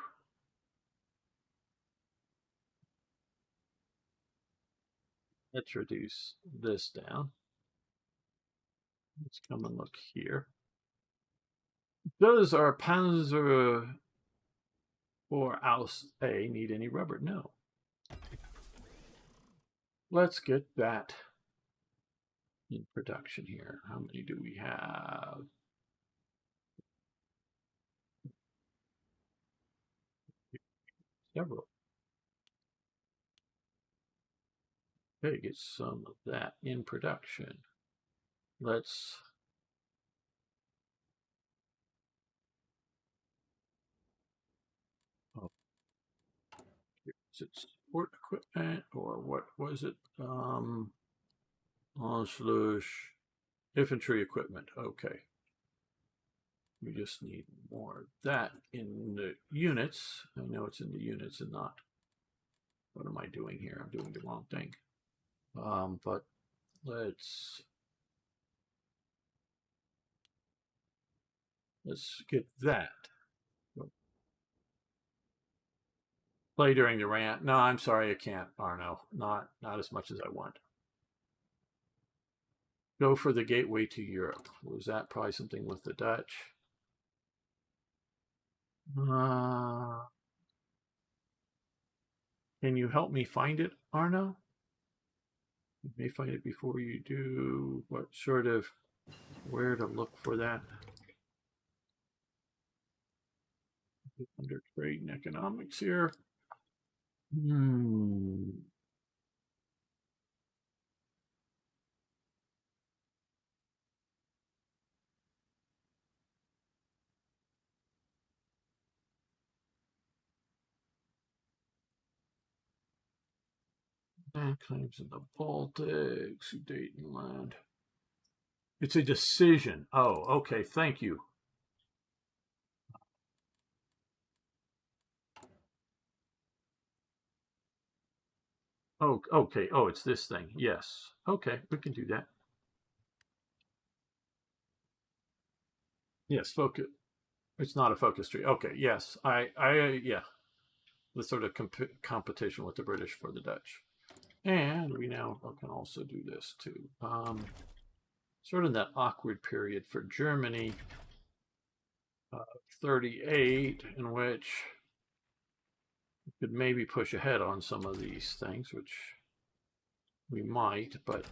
Let's reduce this down. Let's come and look here. Does our Panzer or Aus A need any rubber? No. Let's get that in production here. How many do we have? Several. Okay, get some of that in production. Let's is it support equipment or what was it? Slash infantry equipment. Okay. We just need more of that in the units. I know it's in the units and not. What am I doing here? I'm doing the wrong thing. But let's get that. Play during the rant. No, I'm sorry, I can't, Arno. Not as much as I want. Go for the gateway to Europe. Was that probably something with the Dutch? Can you help me find it, Arno? You may find it before you do. What sort of, where to look for that? Under trade and economics here. Claims in the Baltics, Sudetenland. It's a decision. Oh, okay. Thank you. Oh, okay. Oh, it's this thing. Yes. Okay, we can do that. Yes, focus. It's not a focus tree. Okay. Yes. Yeah. The sort of competition with the British for the Dutch. And we now can also do this too. Sort of that awkward period for Germany, 38, in which we could maybe push ahead on some of these things, which we might, but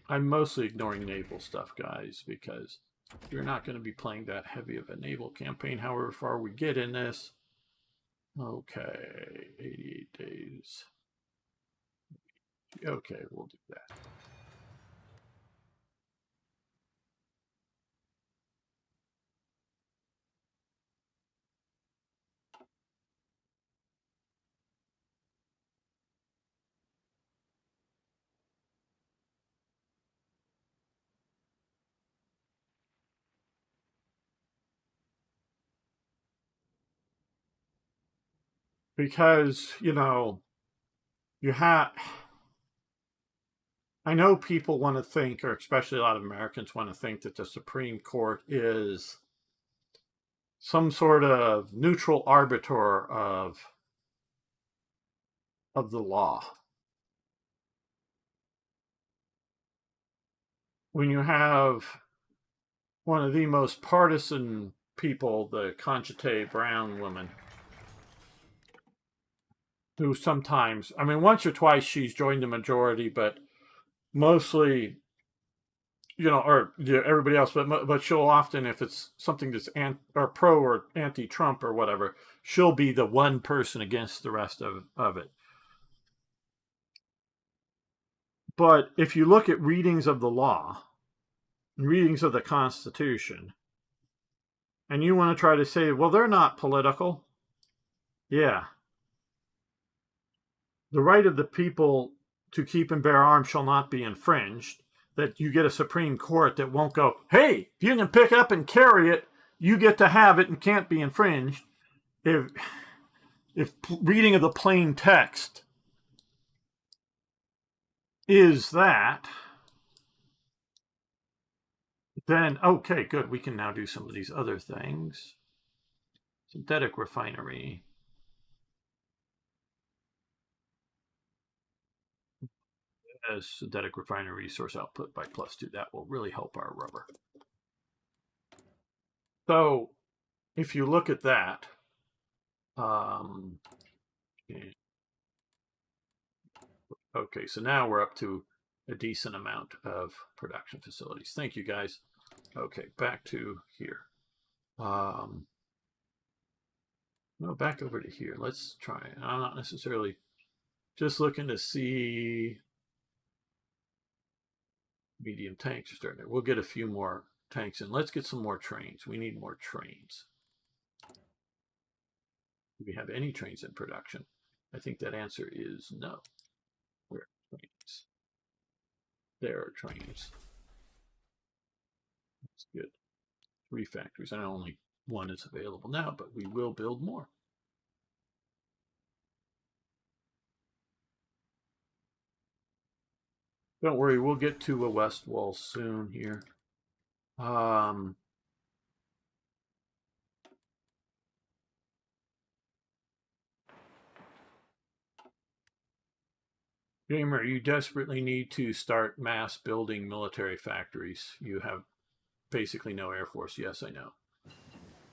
I'm mostly ignoring naval stuff, guys, because you're not going to be playing that heavy of a naval campaign, however far we get in this. Okay, 88 days. Okay, we'll do that. Because, you know, I know people want to think, or especially a lot of Americans want to think, that the Supreme Court is some sort of neutral arbiter of the law. When you have one of the most partisan people, the Conchita Brown woman, who sometimes, I mean, once or twice she's joined the majority, but mostly, you know, or everybody else, but she'll often, if it's something that's pro or anti-Trump or whatever, she'll be the one person against the rest of it. But if you look at readings of the law, readings of the Constitution, and you want to try to say, well, they're not political. Yeah. The right of the people to keep and bear arms shall not be infringed. That you get a Supreme Court that won't go, hey, if you can pick up and carry it, you get to have it and can't be infringed. if reading of the plain text is that, then okay, good. We can now do some of these other things. Synthetic refinery. As synthetic refinery resource output by +2. That will really help our rubber. So if you look at that, okay, so now we're up to a decent amount of production facilities. Thank you, guys. Okay, back to here. No, back over to here. Let's try. I'm not necessarily just looking to see medium tanks are starting. We'll get a few more tanks in. Let's get some more trains. We need more trains. Do we have any trains in production? I think that answer is no. Where are trains? There are trains. That's good. 3 factories. And only 1 is available now, but we will build more. Don't worry, we'll get to a west wall soon here. Gamer, you desperately need to start mass building military factories. You have basically no Air Force. Yes, I know.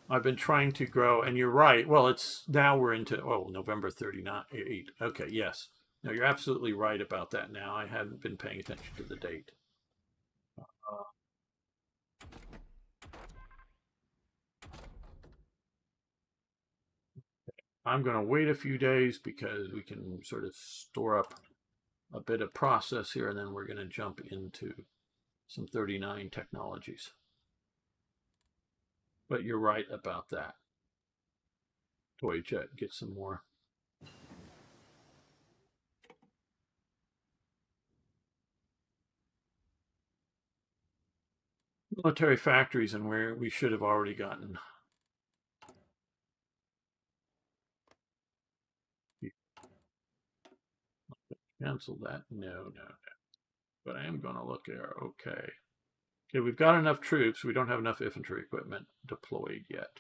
I've been trying to grow, and you're right. Well, it's now we're into November 38. Okay, yes. No, you're absolutely right about that now. I hadn't been paying attention to the date. I'm going to wait a few days because we can sort of store up a bit of process here, and then we're going to jump into some 39 technologies. But you're right about that. Toy Jet, get some more. Military factories, and where we should have already gotten. Cancel that. No. But I am going to look here. Okay. Okay, we've got enough troops. We don't have enough infantry equipment deployed yet.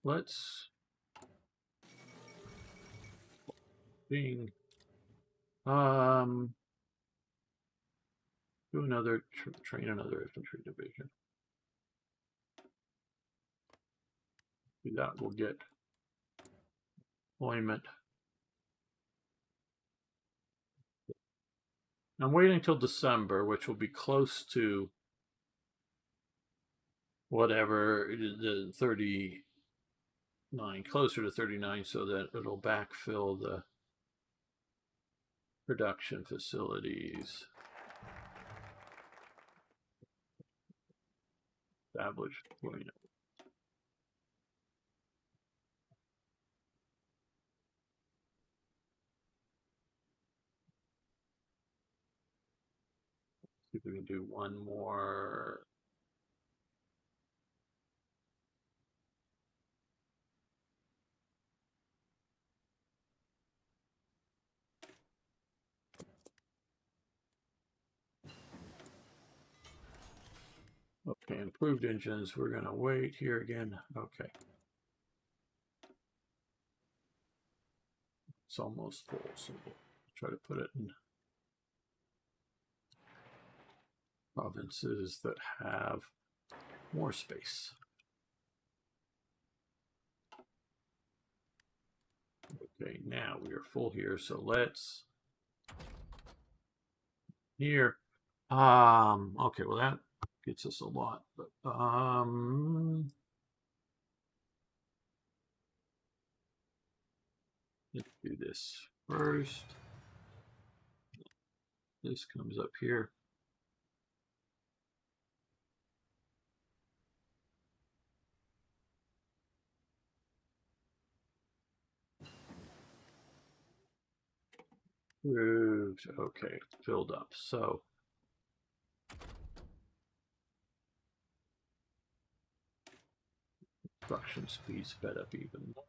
Let's do another train another infantry division. Do that, we'll get deployment. I'm waiting until December, which will be close to whatever the 39, closer to 39, so that it'll backfill the production facilities. Established deployment. See if we can do one more. Okay, improved engines. We're going to wait here again. Okay. It's almost full, so we'll try to put it in provinces that have more space. Okay, now we are full here, so let's here. Okay, well that gets us a lot, but let's do this first. This comes up here. Approved. Okay, filled up. So construction speed sped up even more.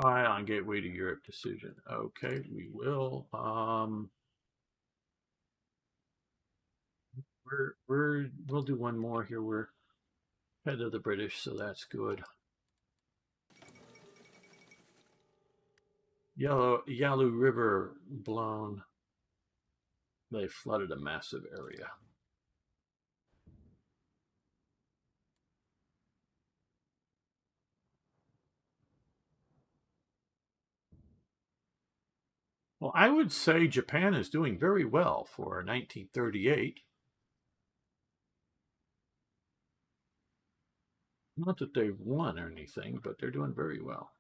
Ion gateway to Europe decision. Okay, we will. We'll do one more here. We're head of the British, so that's good. Yalu River blown. They flooded a massive area. Well, I would say Japan is doing very well for 1938. Not that they've won or anything, but they're doing very well.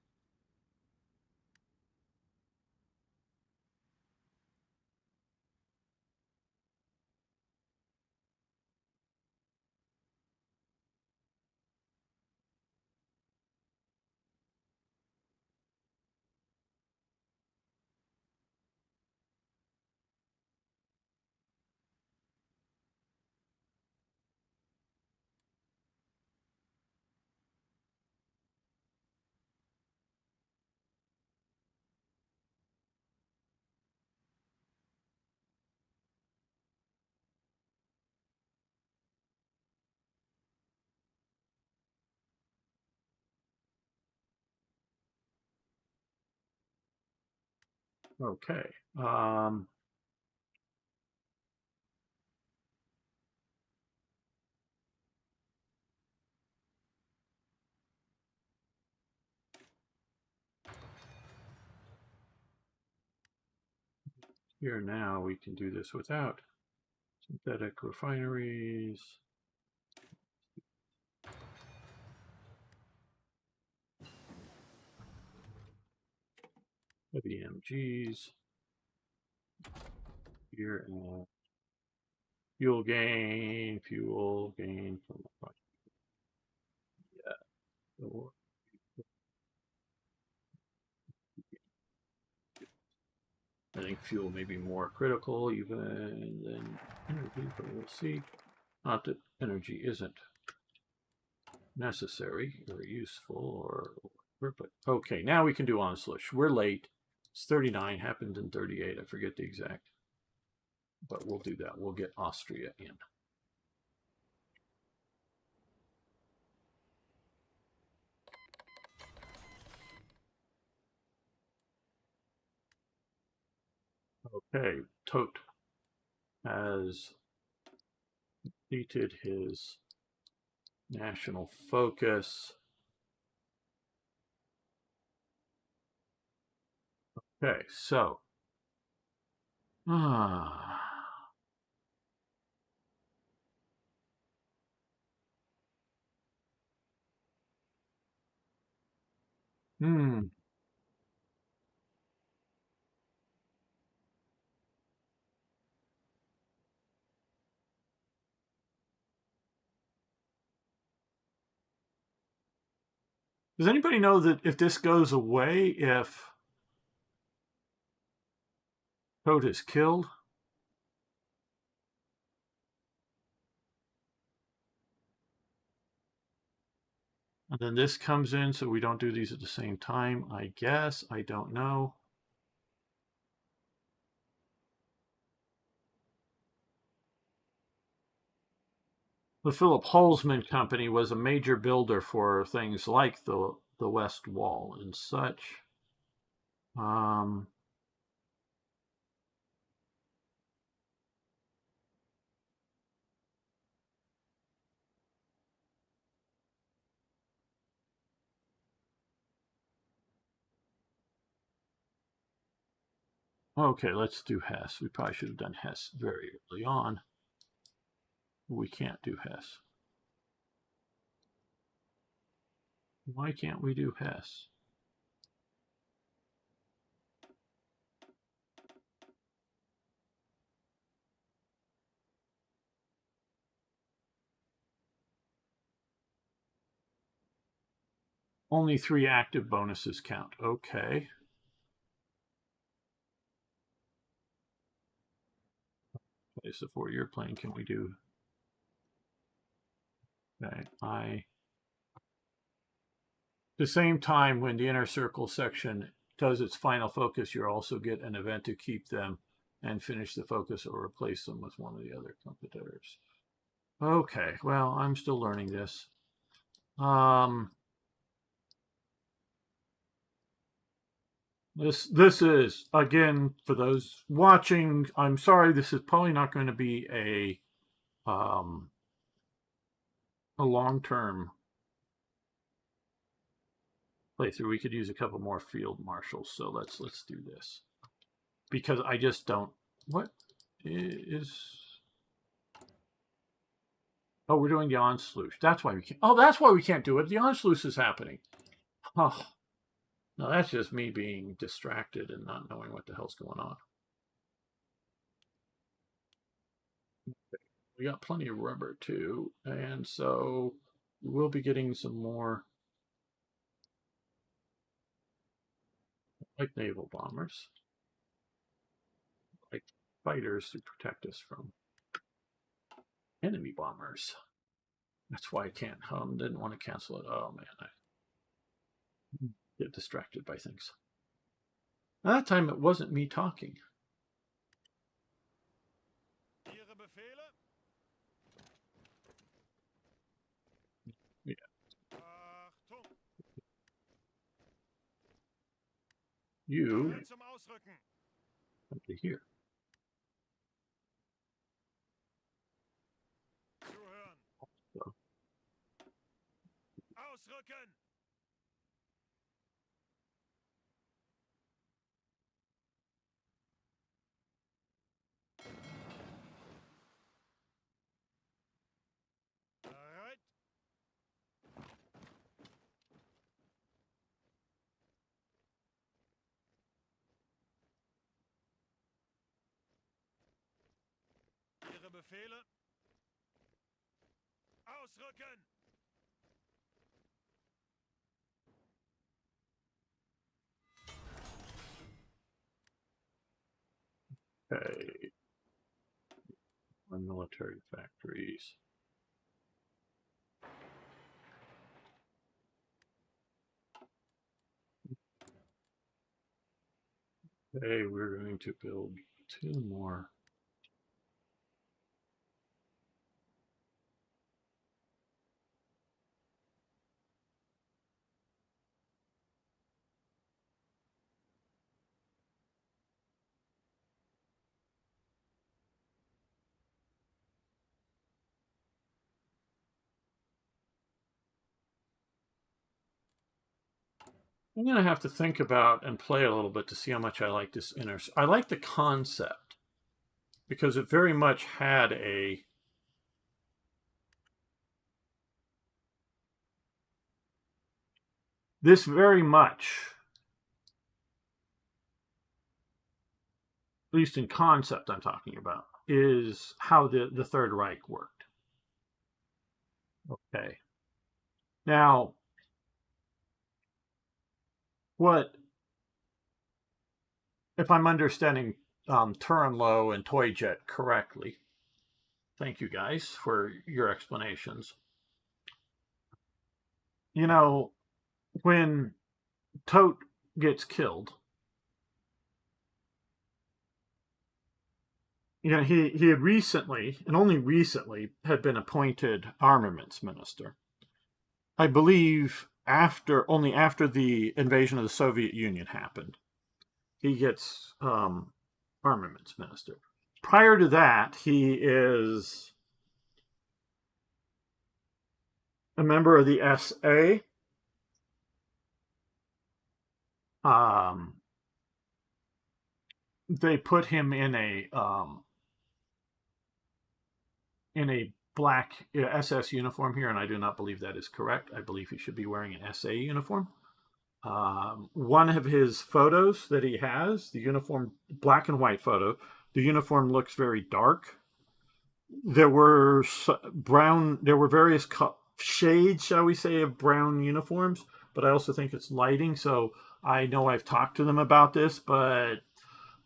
Okay. Here now we can do this without synthetic refineries. Heavy MGs. Here and fuel gain from so I think fuel may be more critical even than energy, but we'll see. Not that energy isn't necessary or useful or whatever, but okay, now we can do Onslush. We're late. It's 39, happened in 38. I forget the exact, but we'll do that. We'll get Austria in. Okay, Tote has completed his national focus. Okay, so Does anybody know that if this goes away, if Toad is killed? And then this comes in, so we don't do these at the same time, I guess. I don't know. The Philip Holzman Company was a major builder for things like the West Wall and such. Okay, let's do Hess. We probably should have done Hess very early on. We can't do Hess. Why can't we do Hess? Only 3 active bonuses count. Okay. Okay, so for your plane, can we do? Okay, the same time when the inner circle section does its final focus, you also get an event to keep them and finish the focus or replace them with one of the other competitors. Okay, well, I'm still learning this. This is, again, for those watching, I'm sorry, this is probably not going to be a long-term playthrough. We could use a couple more field marshals, so let's do this. Because I just don't... What is... Oh, we're doing the Anschluss. That's why we can't... Oh, that's why we can't do it. The Anschluss is happening. Oh, no, that's just me being distracted and not knowing what the hell's going on. We got plenty of rubber, too. And so we'll be getting some more like naval bombers, like fighters to protect us from enemy bombers. That's why I can't. Didn't want to cancel it. Oh man, I get distracted by things. At that time, it wasn't me talking. Ihre Befehle? Yeah. Achtung! You Bereit zum Ausrücken. come to here. Zuhören. So. Ausrücken! Bereit? Ihre Befehle? Ausrücken! Okay. Our military factories. Okay, we're going to build 2 more. I'm going to have to think about and play a little bit to see how much I like this inner... I like the concept because it very much had a... This very much, at least in concept I'm talking about, is how the Third Reich worked. Okay. Now, what, if I'm understanding Turin Low and Toyjet correctly, thank you guys for your explanations. You know, when Tote gets killed, you know, he had recently, and only recently, had been appointed armaments minister. I believe only after the invasion of the Soviet Union happened, he gets armaments minister. Prior to that, he is a member of the SA. They put him in a black SS uniform here, and I do not believe that is correct. I believe he should be wearing an SA uniform. One of his photos that he has, the uniform, black and white photo, the uniform looks very dark. There were various shades, shall we say, of brown uniforms, but I also think it's lighting. So I know I've talked to them about this, but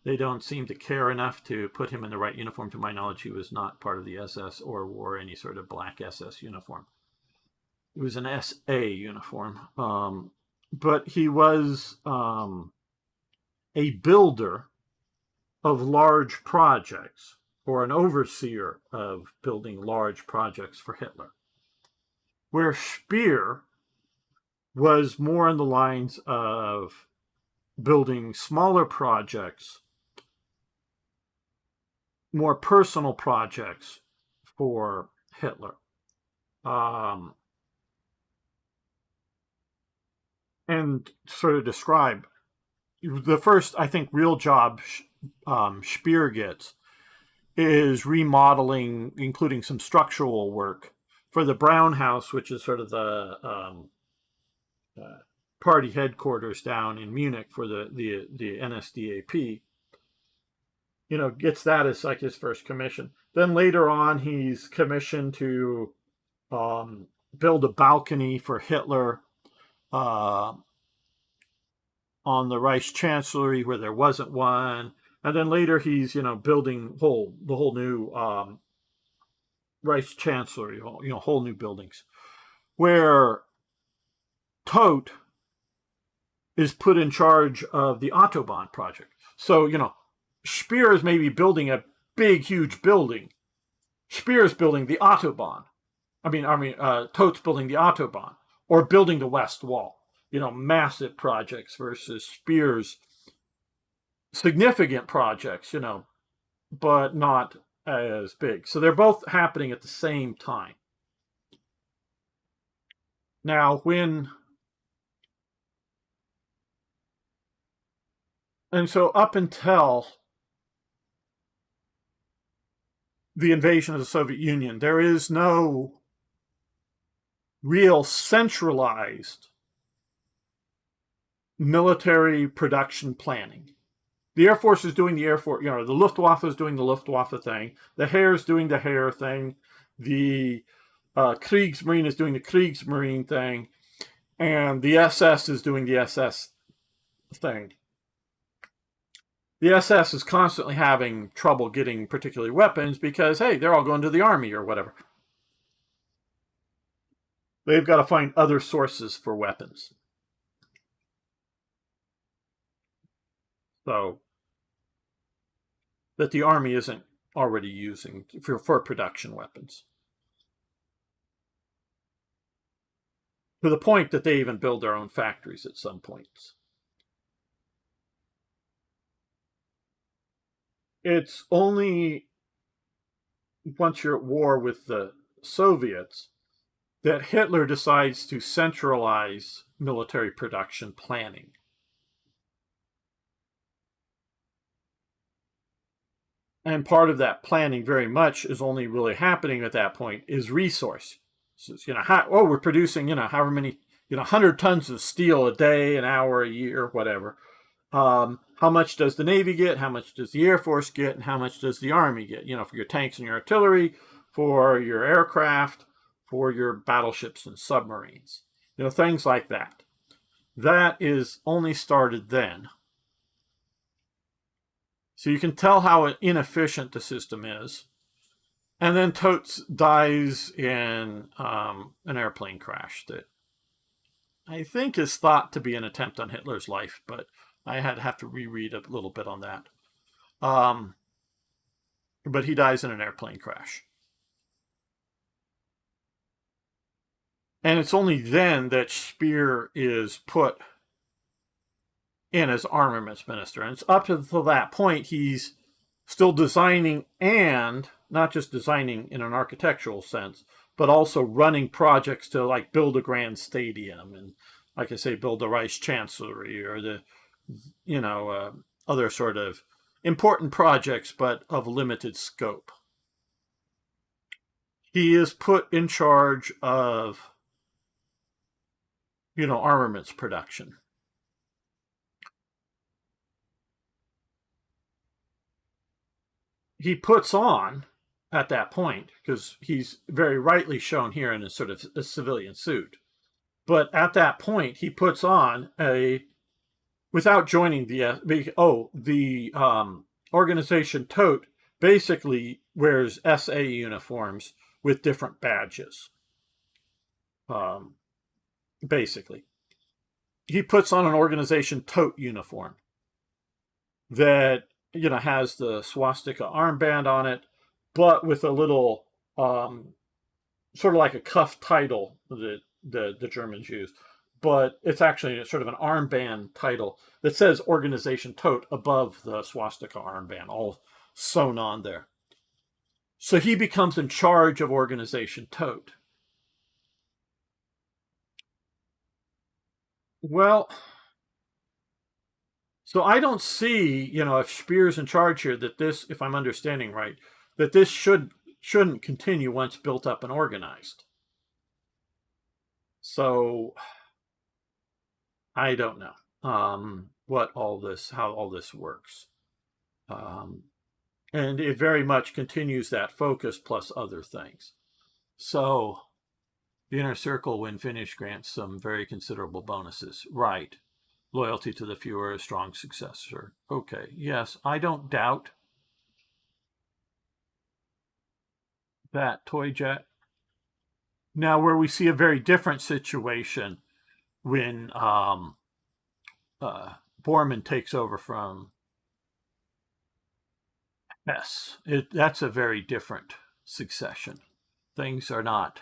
They don't seem to care enough to put him in the right uniform. To my knowledge, he was not part of the SS or wore any sort of black SS uniform. It was an SA uniform. But he was a builder of large projects, or an overseer of building large projects for Hitler. Where Speer was more in the lines of building smaller projects, more personal projects for Hitler. And sort of describe the first, I think, real job Speer gets is remodeling, including some structural work for the Brown House, which is sort of the party headquarters down in Munich for the NSDAP. You know, gets that as like his first commission. Then later on, he's commissioned to build a balcony for Hitler on the Reichschancellery where there wasn't one. And then later he's, building the whole new Reichschancellery, whole new buildings, where Todt is put in charge of the Autobahn project. So, Speer is maybe building a big, huge building. Speer is building the Autobahn. Todt's building the Autobahn or building the West Wall. Massive projects versus Speer's significant projects, but not as big. So they're both happening at the same time. Now, and so up until the invasion of the Soviet Union, there is no real centralized military production planning. The Air Force is doing the Air Force, the Luftwaffe is doing the Luftwaffe thing, the Heer is doing the Heer thing, the Kriegsmarine is doing the Kriegsmarine thing, and the SS is doing the SS thing. The SS is constantly having trouble getting particularly weapons because, hey, they're all going to the army or whatever. They've got to find other sources for weapons. So, that the army isn't already using for production weapons. To the point that they even build their own factories at some points. It's only once you're at war with the Soviets that Hitler decides to centralize military production planning. And part of that planning very much is only really happening at that point is resource. So, we're producing, however many, 100 tons of steel a day, an hour, a year, whatever. How much does the Navy get? How much does the Air Force get? And how much does the Army get? For your tanks and your artillery, for your aircraft, for your battleships and submarines. Things like that. That is only started then. So you can tell how inefficient the system is. And then Todt dies in an airplane crash that I think is thought to be an attempt on Hitler's life, but I have to reread a little bit on that. But he dies in an airplane crash. And it's only then that Speer is put in as armaments minister. And it's up until that point, he's still designing, and not just designing in an architectural sense, but also running projects to build a grand stadium and, like I say, build the Reichschancellery or the, other sort of important projects, but of limited scope. He is put in charge of, armaments production. He puts on, at that point, because he's very rightly shown here in a sort of a civilian suit, but at that point, he puts on a without joining the organization tote basically wears SA uniforms with different badges. Basically, he puts on an organization tote uniform that has the swastika armband on it, but with a little sort of like a cuff title that the Germans use, but it's actually sort of an armband title that says organization tote above the swastika armband, all sewn on there. So he becomes in charge of organization tote. Well, so I don't see, if Speer's in charge here, that this, if I'm understanding right, that this shouldn't continue once built up and organized. So I don't know how all this works. And it very much continues that focus plus other things. So the inner circle, when finished, grants some very considerable bonuses. Right. Loyalty to the Führer, a strong successor. Okay, yes, I don't doubt that, Toy Jet. Now, where we see a very different situation when Bormann takes over from Hess. That's a very different succession. Things are not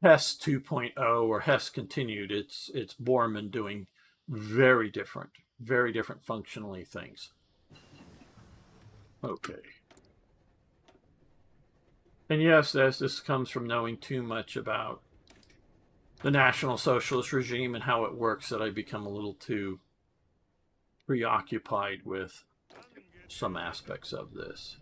Hess 2.0 or Hess continued. It's Bormann doing very different functionally things. Okay. And yes, as this comes from knowing too much about the National Socialist regime and how it works, that I become a little too preoccupied with some aspects of this.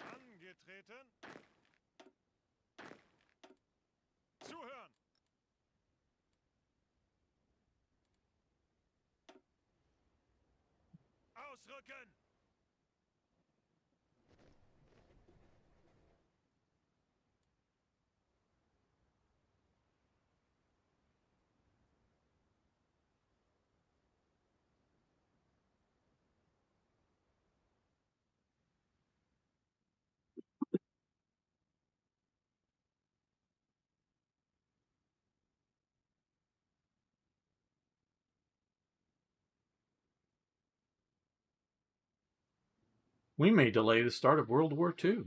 Angetreten. Zuhören. Ausrücken. We may delay the start of World War II.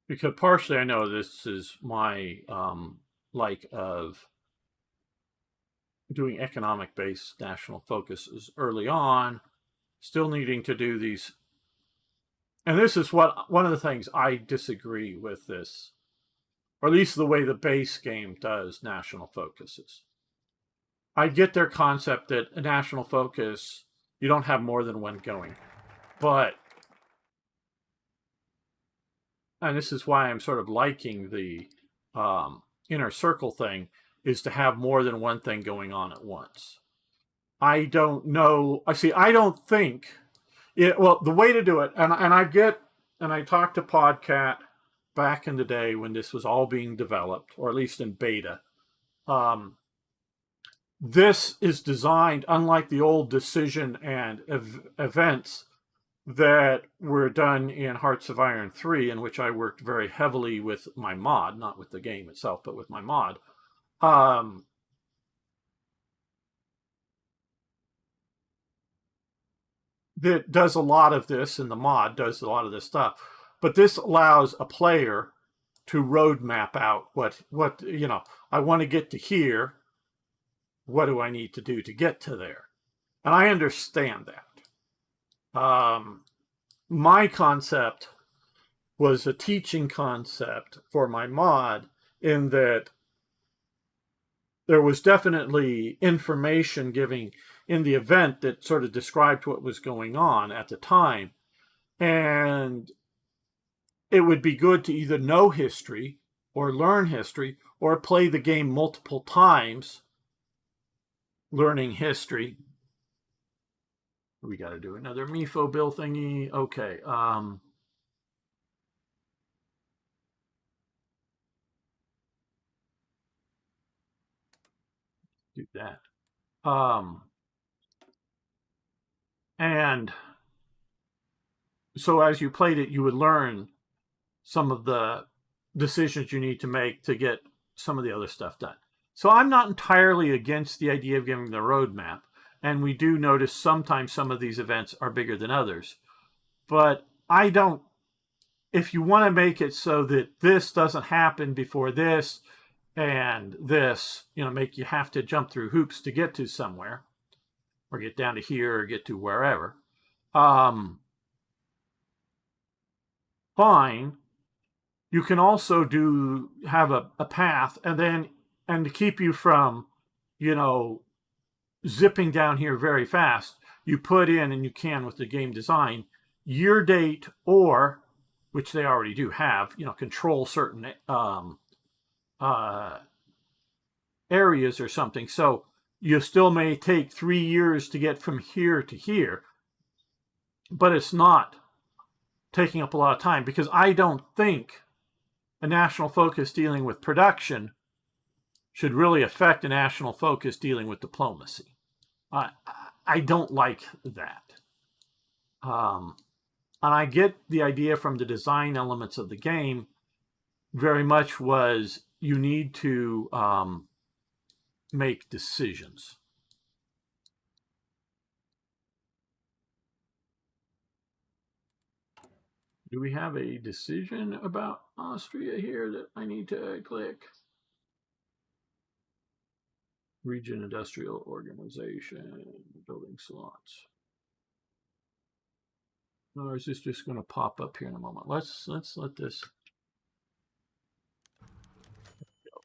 Because partially I know this is my like of doing economic-based national focuses early on, still needing to do these. And this is one of the things I disagree with this, or at least the way the base game does national focuses. I get their concept that a national focus, you don't have more than one going. But, and this is why I'm sort of liking the inner circle thing, is to have more than one thing going on at once. I don't know. I don't think well, the way to do it, and I talked to Podcat back in the day when this was all being developed, or at least in beta. This is designed, unlike the old decision and events that were done in Hearts of Iron 3, in which I worked very heavily with my mod, not with the game itself, but with my mod. That does a lot of this, and the mod does a lot of this stuff. But this allows a player to roadmap out what I want to get to here. What do I need to do to get to there? And I understand that. My concept was a teaching concept for my mod, in that there was definitely information giving in the event that sort of described what was going on at the time. And it would be good to either know history or learn history or play the game multiple times learning history We got to do another MIFO bill thingy. Okay. Do that. And so as you played it, you would learn some of the decisions you need to make to get some of the other stuff done. So I'm not entirely against the idea of giving the roadmap. And we do notice sometimes some of these events are bigger than others. But I don't, if you want to make it so that this doesn't happen before this and this, make you have to jump through hoops to get to somewhere or get down to here or get to wherever, fine. You can also have a path and to keep you from, zipping down here very fast, you put in, and you can with the game design, year date or, which they already do have, control certain areas or something. So you still may take 3 years to get from here to here, but it's not taking up a lot of time, because I don't think a national focus dealing with production should really affect a national focus dealing with diplomacy. I don't like that. And I get the idea from the design elements of the game very much was you need to make decisions. Do we have a decision about Austria here that I need to click? Region Industrial Organization, building slots. Or is this just going to pop up here in a moment? Let's let this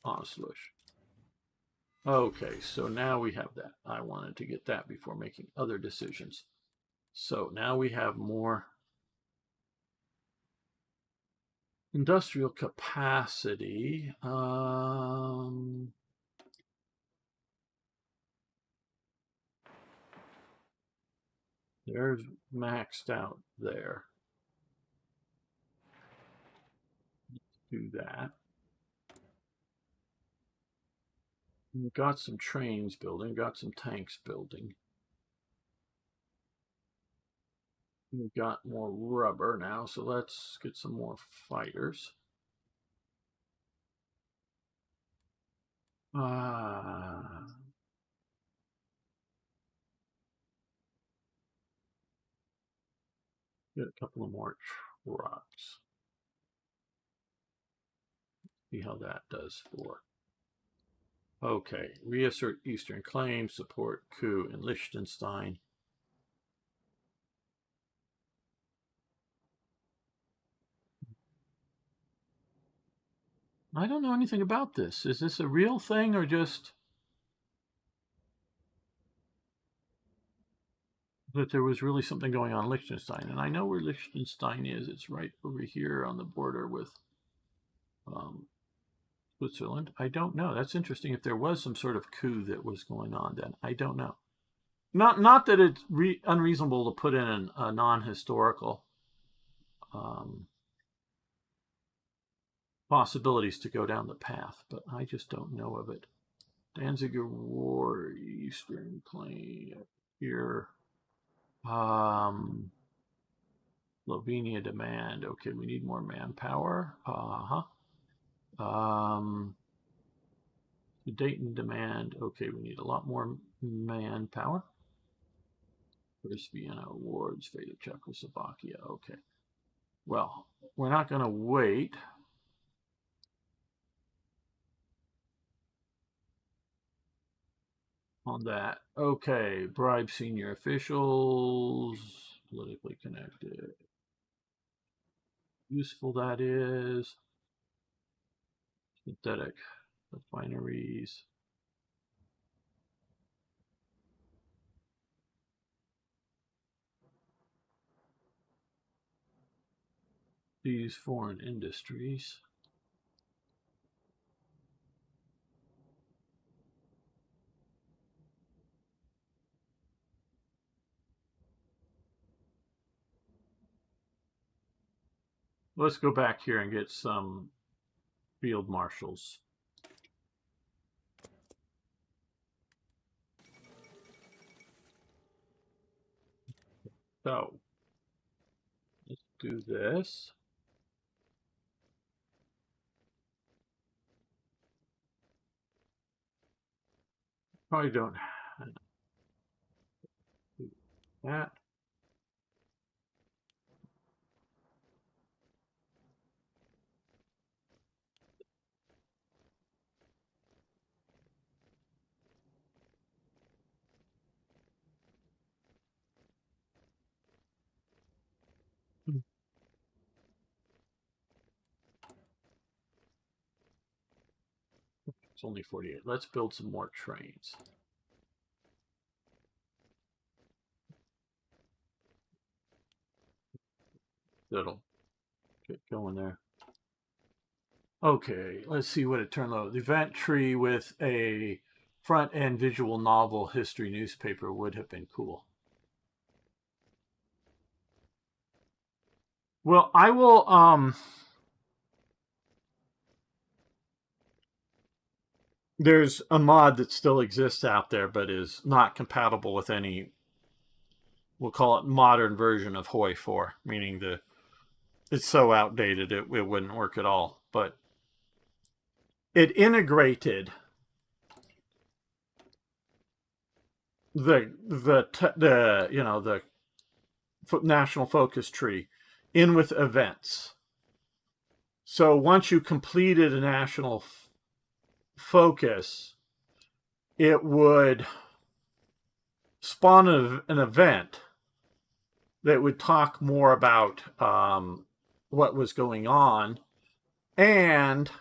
Oslo. Okay, so now we have that. I wanted to get that before making other decisions. So now we have more industrial capacity. There's maxed out there. Do that. We've got some trains building, got some tanks building. We've got more rubber now, so let's get some more fighters. Get a couple of more trucks. See how that does for. Okay, reassert Eastern claims, support coup in Liechtenstein. I don't know anything about this. Is this a real thing or just that there was really something going on in Liechtenstein? And I know where Liechtenstein is. It's right over here on the border with Switzerland. I don't know. That's interesting. If there was some sort of coup that was going on, then I don't know. Not that it's unreasonable to put in a non-historical possibilities to go down the path, but I just don't know of it. Danziger War, Eastern Claim here. Slovenia demand. Okay, we need more manpower. Dayton demand. Okay, we need a lot more manpower. First Vienna Awards, fate of Czechoslovakia. Okay. Well, we're not going to wait. On that. Okay, bribe senior officials, politically connected. Useful that is. Synthetic refineries. These foreign industries. Let's go back here and get some field marshals. So let's do this. Probably don't do that. It's only 48. Let's build some more trains. That'll get going there. Okay, let's see what it turned out. The event tree with a front end visual novel history newspaper would have been cool. Well, I will there's a mod that still exists out there but is not compatible with any, we'll call it modern version of Hoi 4, meaning it's so outdated it wouldn't work at all. But it integrated the national focus tree in with events. So once you completed a national focus, it would spawn an event that would talk more about what was going on, and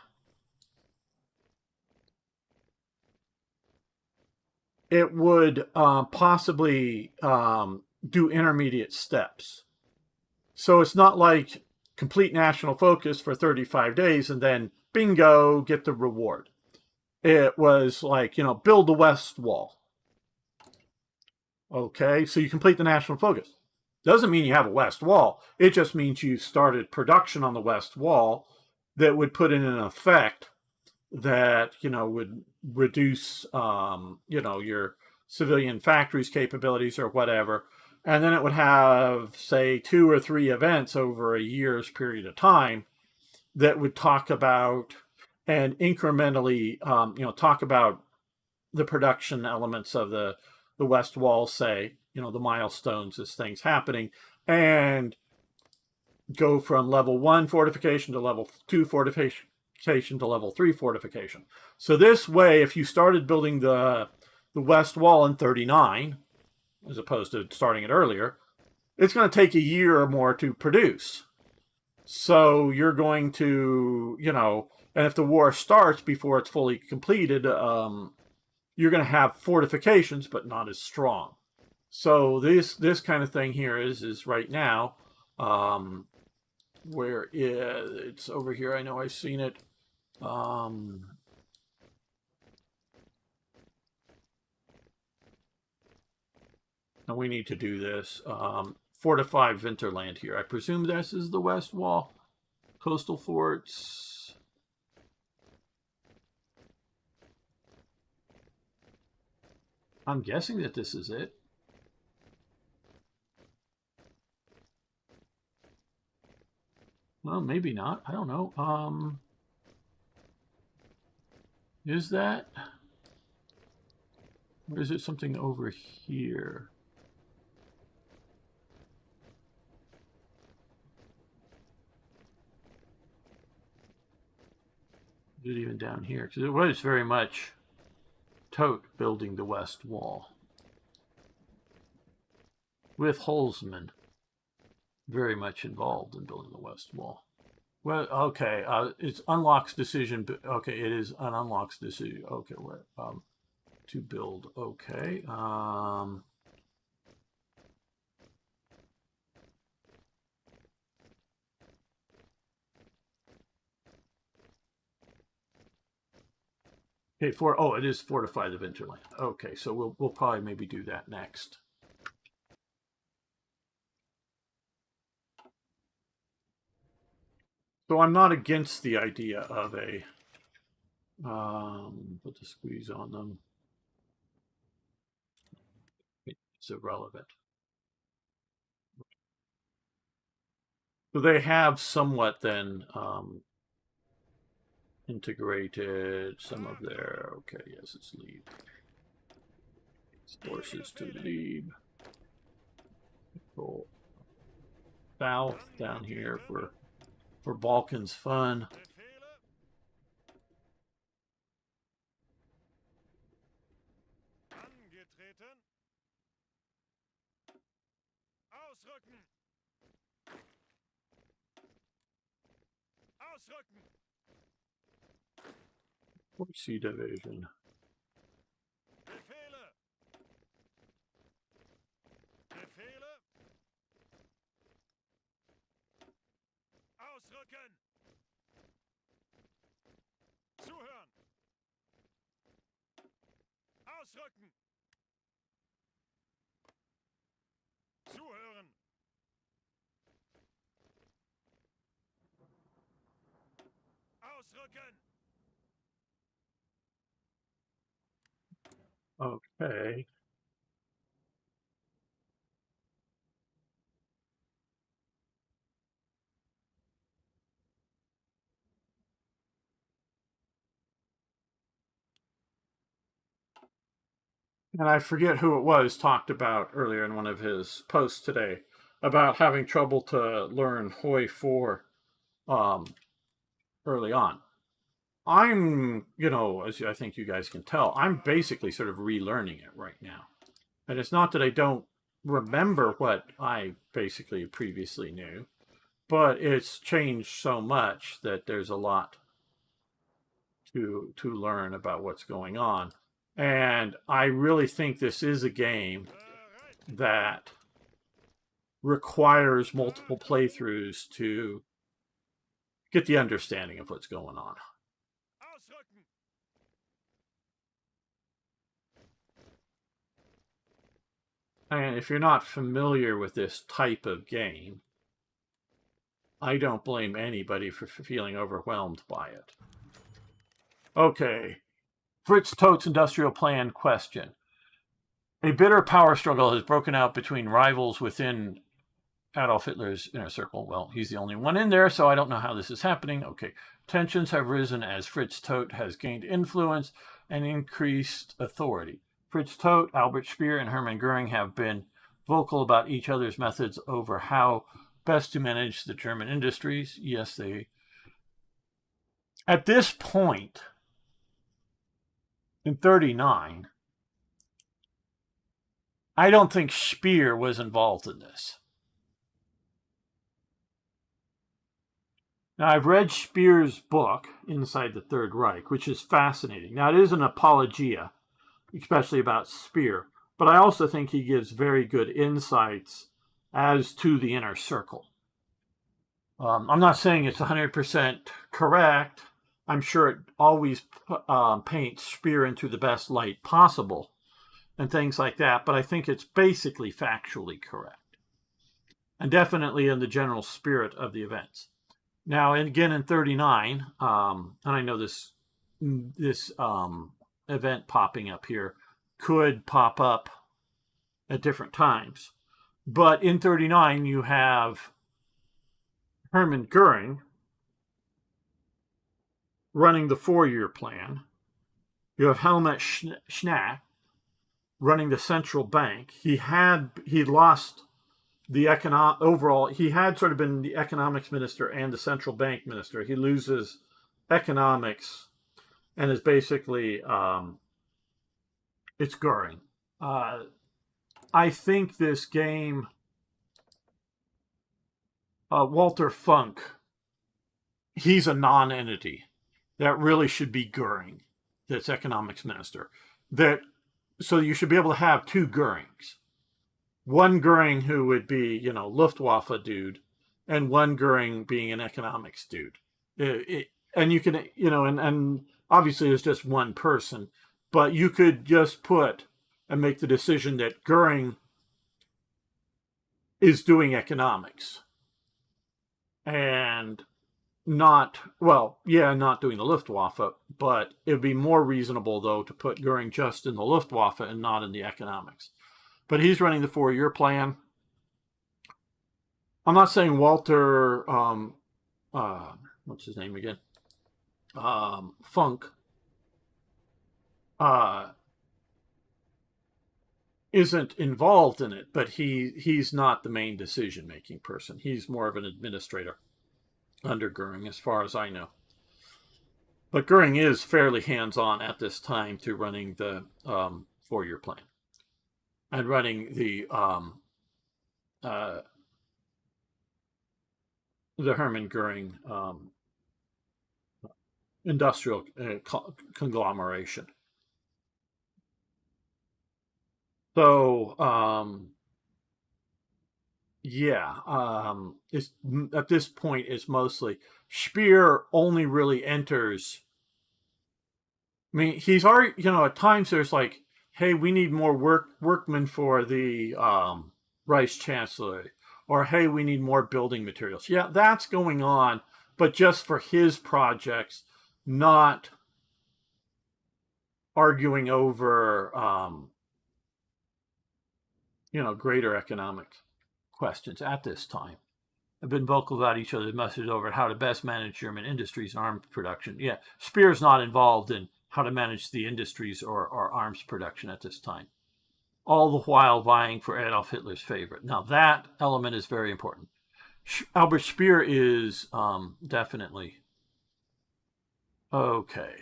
it would possibly do intermediate steps. So it's not like complete national focus for 35 days and then bingo, get the reward. It was like, build the West Wall. Okay, so you complete the national focus. Doesn't mean you have a West Wall. It just means you started production on the West Wall that would put in an effect that, would reduce, your civilian factories capabilities or whatever. And then it would have, say, 2 or 3 events over a year's period of time that would talk about and incrementally, talk about the production elements of the West Wall, say, the milestones as things happening, and go from level 1 fortification to level 2 fortification to level 3 fortification. So this way, if you started building the West Wall in 39, as opposed to starting it earlier, it's going to take a year or more to produce. So you're going to, and if the war starts before it's fully completed, you're going to have fortifications, but not as strong. So this kind of thing here is right now, where it's over here. I know I've seen it. And we need to do this. Fortify Winterland here. I presume this is the West Wall. Coastal forts. I'm guessing that this is it. Well, maybe not. I don't know. Is that? Or is it something over here? Is it even down here? Because it was very much Tote building the West Wall. With Holzman very much involved in building the West Wall. Well, okay, it's unlocks decision. Okay, it is an unlocks decision. Okay, where to build? Okay. Okay, it is fortify the Winterland. Okay, so we'll probably maybe do that next. So I'm not against the idea of a put the squeeze on them. It's irrelevant. So they have somewhat then integrated some of their, okay, yes, it's lead. It's forces to lead. Control south down here for Balkans fun. Befehle. Angetreten. Ausrücken. Ausrücken. Sea division. Befehle. Befehle. Ausrücken. Zuhören. Ausrücken. Zuhören. Ausrücken. Okay. And I forget who it was talked about earlier in one of his posts today about having trouble to learn Hoi 4 early on. I'm, as I think you guys can tell, I'm basically sort of relearning it right now. And it's not that I don't remember what I basically previously knew, but it's changed so much that there's a lot to learn about what's going on. And I really think this is a game Bereit. that requires multiple playthroughs to get the understanding of what's going on. Ausrücken. And if you're not familiar with this type of game, I don't blame anybody for feeling overwhelmed by it. Okay. Fritz Tote's industrial plan question. A bitter power struggle has broken out between rivals within Adolf Hitler's inner circle. Well, he's the only one in there, so I don't know how this is happening. Okay. Tensions have risen as Fritz Todt has gained influence and increased authority. Fritz Todt, Albert Speer, and Hermann Goering have been vocal about each other's methods over how best to manage the German industries. Yes, they... At this point, in 1939, I don't think Speer was involved in this. Now, I've read Speer's book, Inside the Third Reich, which is fascinating. Now, it is an apologia, especially about Speer, but I also think he gives very good insights as to the inner circle. I'm not saying it's 100% correct. I'm sure it always paints Speer into the best light possible and things like that, but I think it's basically factually correct and definitely in the general spirit of the events. Now, again, in 1939, and I know this event popping up here could pop up at different times, but in 1939 you have Hermann Goering running the 4-year plan. You have Helmut Schnack running the central bank. He lost the overall. He had sort of been the economics minister and the central bank minister. He loses economics and is basically it's Goering. I think this game, Walter Funk, he's a non-entity. That really should be Goering, that's economics minister. So you should be able to have two Goerings. One Goering who would be, Luftwaffe dude, and one Goering being an economics dude. And you can, and obviously it's just one person, but you could just put and make the decision that Goering is doing economics. And not doing the Luftwaffe, but it would be more reasonable, though, to put Goering just in the Luftwaffe and not in the economics. But he's running the 4-year plan. I'm not saying Walter, what's his name again? Funk, isn't involved in it, but he's not the main decision-making person. He's more of an administrator under Goering, as far as I know. But Goering is fairly hands-on at this time to running the 4-year plan and running the Hermann Goering industrial conglomeration. So, it's, at this point, it's mostly Speer only really enters. I mean, he's already, at times there's like, hey, we need more workmen for the Vice Chancellor, or hey, we need more building materials. Yeah, that's going on, but just for his projects, not arguing over, greater economic questions at this time. Have been vocal about each other's message over how to best manage German industries and arms production. Yeah, Speer's not involved in how to manage the industries or arms production at this time, all the while vying for Adolf Hitler's favorite. Now, that element is very important. Albert Speer is definitely okay.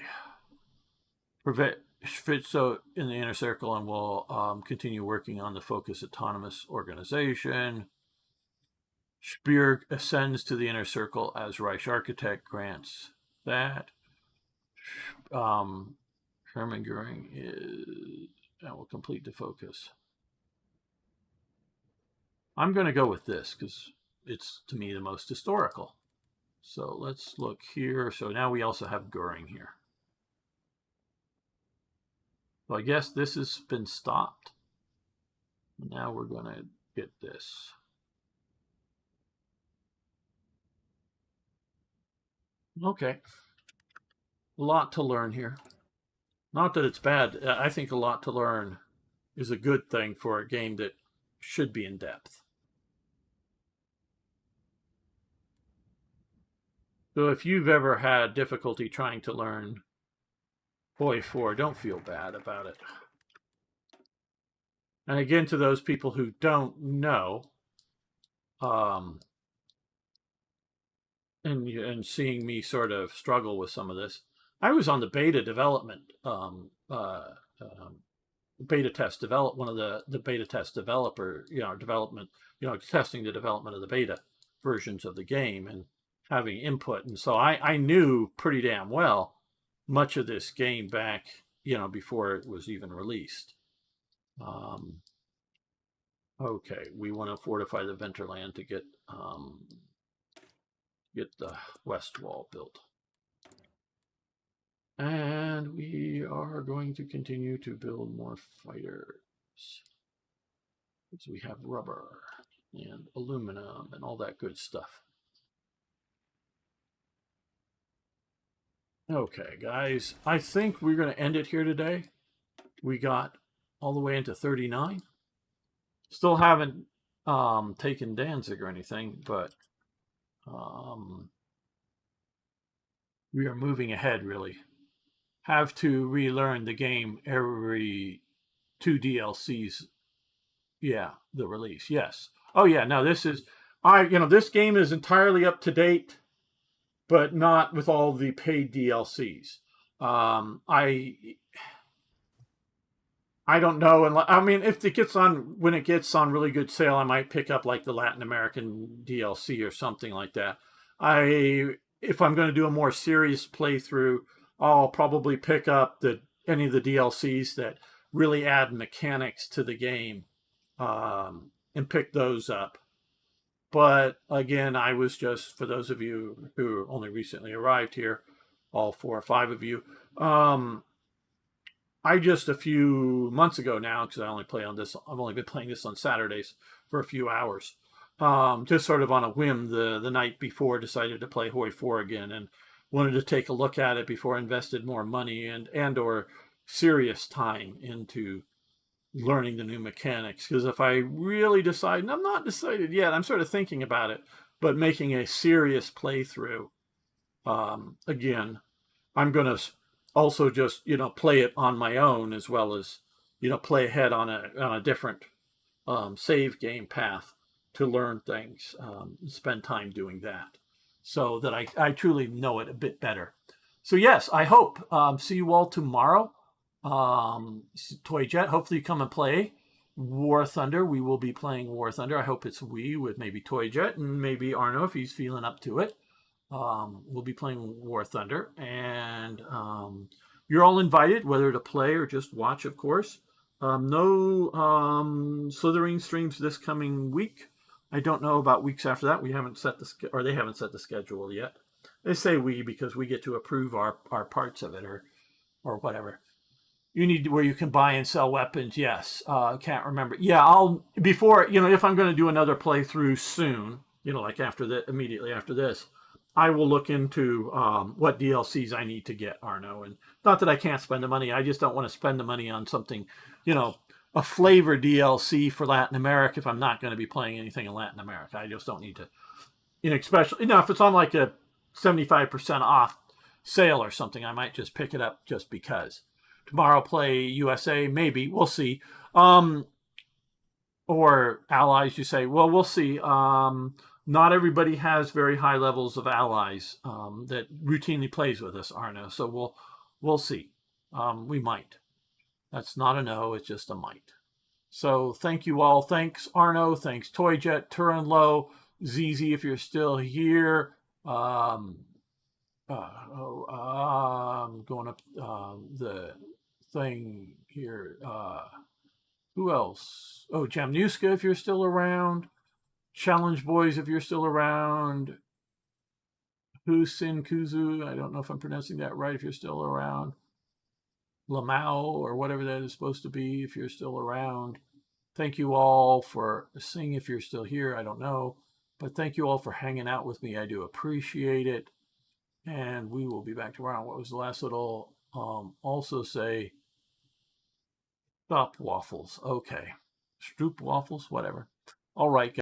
So in the inner circle, and we'll continue working on the focus autonomous organization. Speer ascends to the inner circle as Reich architect, grants that. Hermann Goering will complete the focus. I'm going to go with this because it's, to me, the most historical. So let's look here. So now we also have Goering here. So I guess this has been stopped. Now we're going to get this. Okay. A lot to learn here. Not that it's bad. I think a lot to learn is a good thing for a game that should be in depth. So if you've ever had difficulty trying to learn Boy 4, don't feel bad about it. And again, to those people who don't know, and seeing me sort of struggle with some of this, I was on the beta development, beta test one of the beta test developer, testing the development of the beta versions of the game and having input. And so I knew pretty damn well much of this game back, before it was even released. Okay, we want to fortify the Venterland to get the west wall built. And we are going to continue to build more fighters. So we have rubber and aluminum and all that good stuff. Okay, guys, I think we're going to end it here today. We got all the way into 39. Still haven't taken Danzig or anything, but we are moving ahead, really. Have to relearn the game every 2 DLCs. Yeah, the release. Yes. Oh yeah. Now this is this game is entirely up to date, but not with all the paid DLCs. I don't know, and I mean, when it gets on really good sale, I might pick up like the Latin American DLC or something like that. If I'm going to do a more serious playthrough, I'll probably pick up any of the DLCs that really add mechanics to the game, and pick those up. But again, I was just, for those of you who only recently arrived here, all 4 or 5 of you, I just a few months ago now, because I've only been playing this on Saturdays for a few hours. just sort of on a whim the night before, decided to play Hoi 4 again and wanted to take a look at it before I invested more money and or serious time into learning the new mechanics. Because if I really decide, and I'm not decided yet, I'm sort of thinking about it, but making a serious playthrough, again, I'm going to also just, play it on my own as well as, play ahead on a different save game path to learn things, spend time doing that so that I truly know it a bit better. So yes, I hope, see you all tomorrow. Toy Jet, hopefully you come and play War Thunder. We will be playing War Thunder. I hope it's we with maybe Toy Jet and maybe Arno if he's feeling up to it. We'll be playing War Thunder, and you're all invited, whether to play or just watch, of course. No Slitherine streams this coming week. I don't know about weeks after that. We haven't set or they haven't set the schedule yet. They say we because we get to approve our parts of it or whatever. You need where you can buy and sell weapons. Yes, can't remember. Yeah, I'll before if I'm going to do another playthrough soon, like immediately after this, I will look into what DLCs I need to get, Arno. And not that I can't spend the money. I just don't want to spend the money on something, a flavor DLC for Latin America if I'm not going to be playing anything in Latin America. I just don't need to, especially, if it's on like a 75% off sale or something, I might just pick it up just because. Tomorrow play USA, maybe. We'll see. Or allies, you say. Well, we'll see. Not everybody has very high levels of allies that routinely plays with us, Arno. So we'll see. We might. That's not a no, it's just a might. So thank you all. Thanks, Arno. Thanks, Toyjet, Turin Low, ZZ, if you're still here. I'm going up the thing here. Who else? Oh, Jamnuska, if you're still around. Challenge Boys, if you're still around. Husin Kuzu, I don't know if I'm pronouncing that right, if you're still around. Lamau, or whatever that is supposed to be, if you're still around. Thank you all for seeing if you're still here. I don't know. But thank you all for hanging out with me. I do appreciate it. And we will be back tomorrow. What was the last little? Also say, stop waffles. Okay. Stroop waffles, whatever. All right, guys.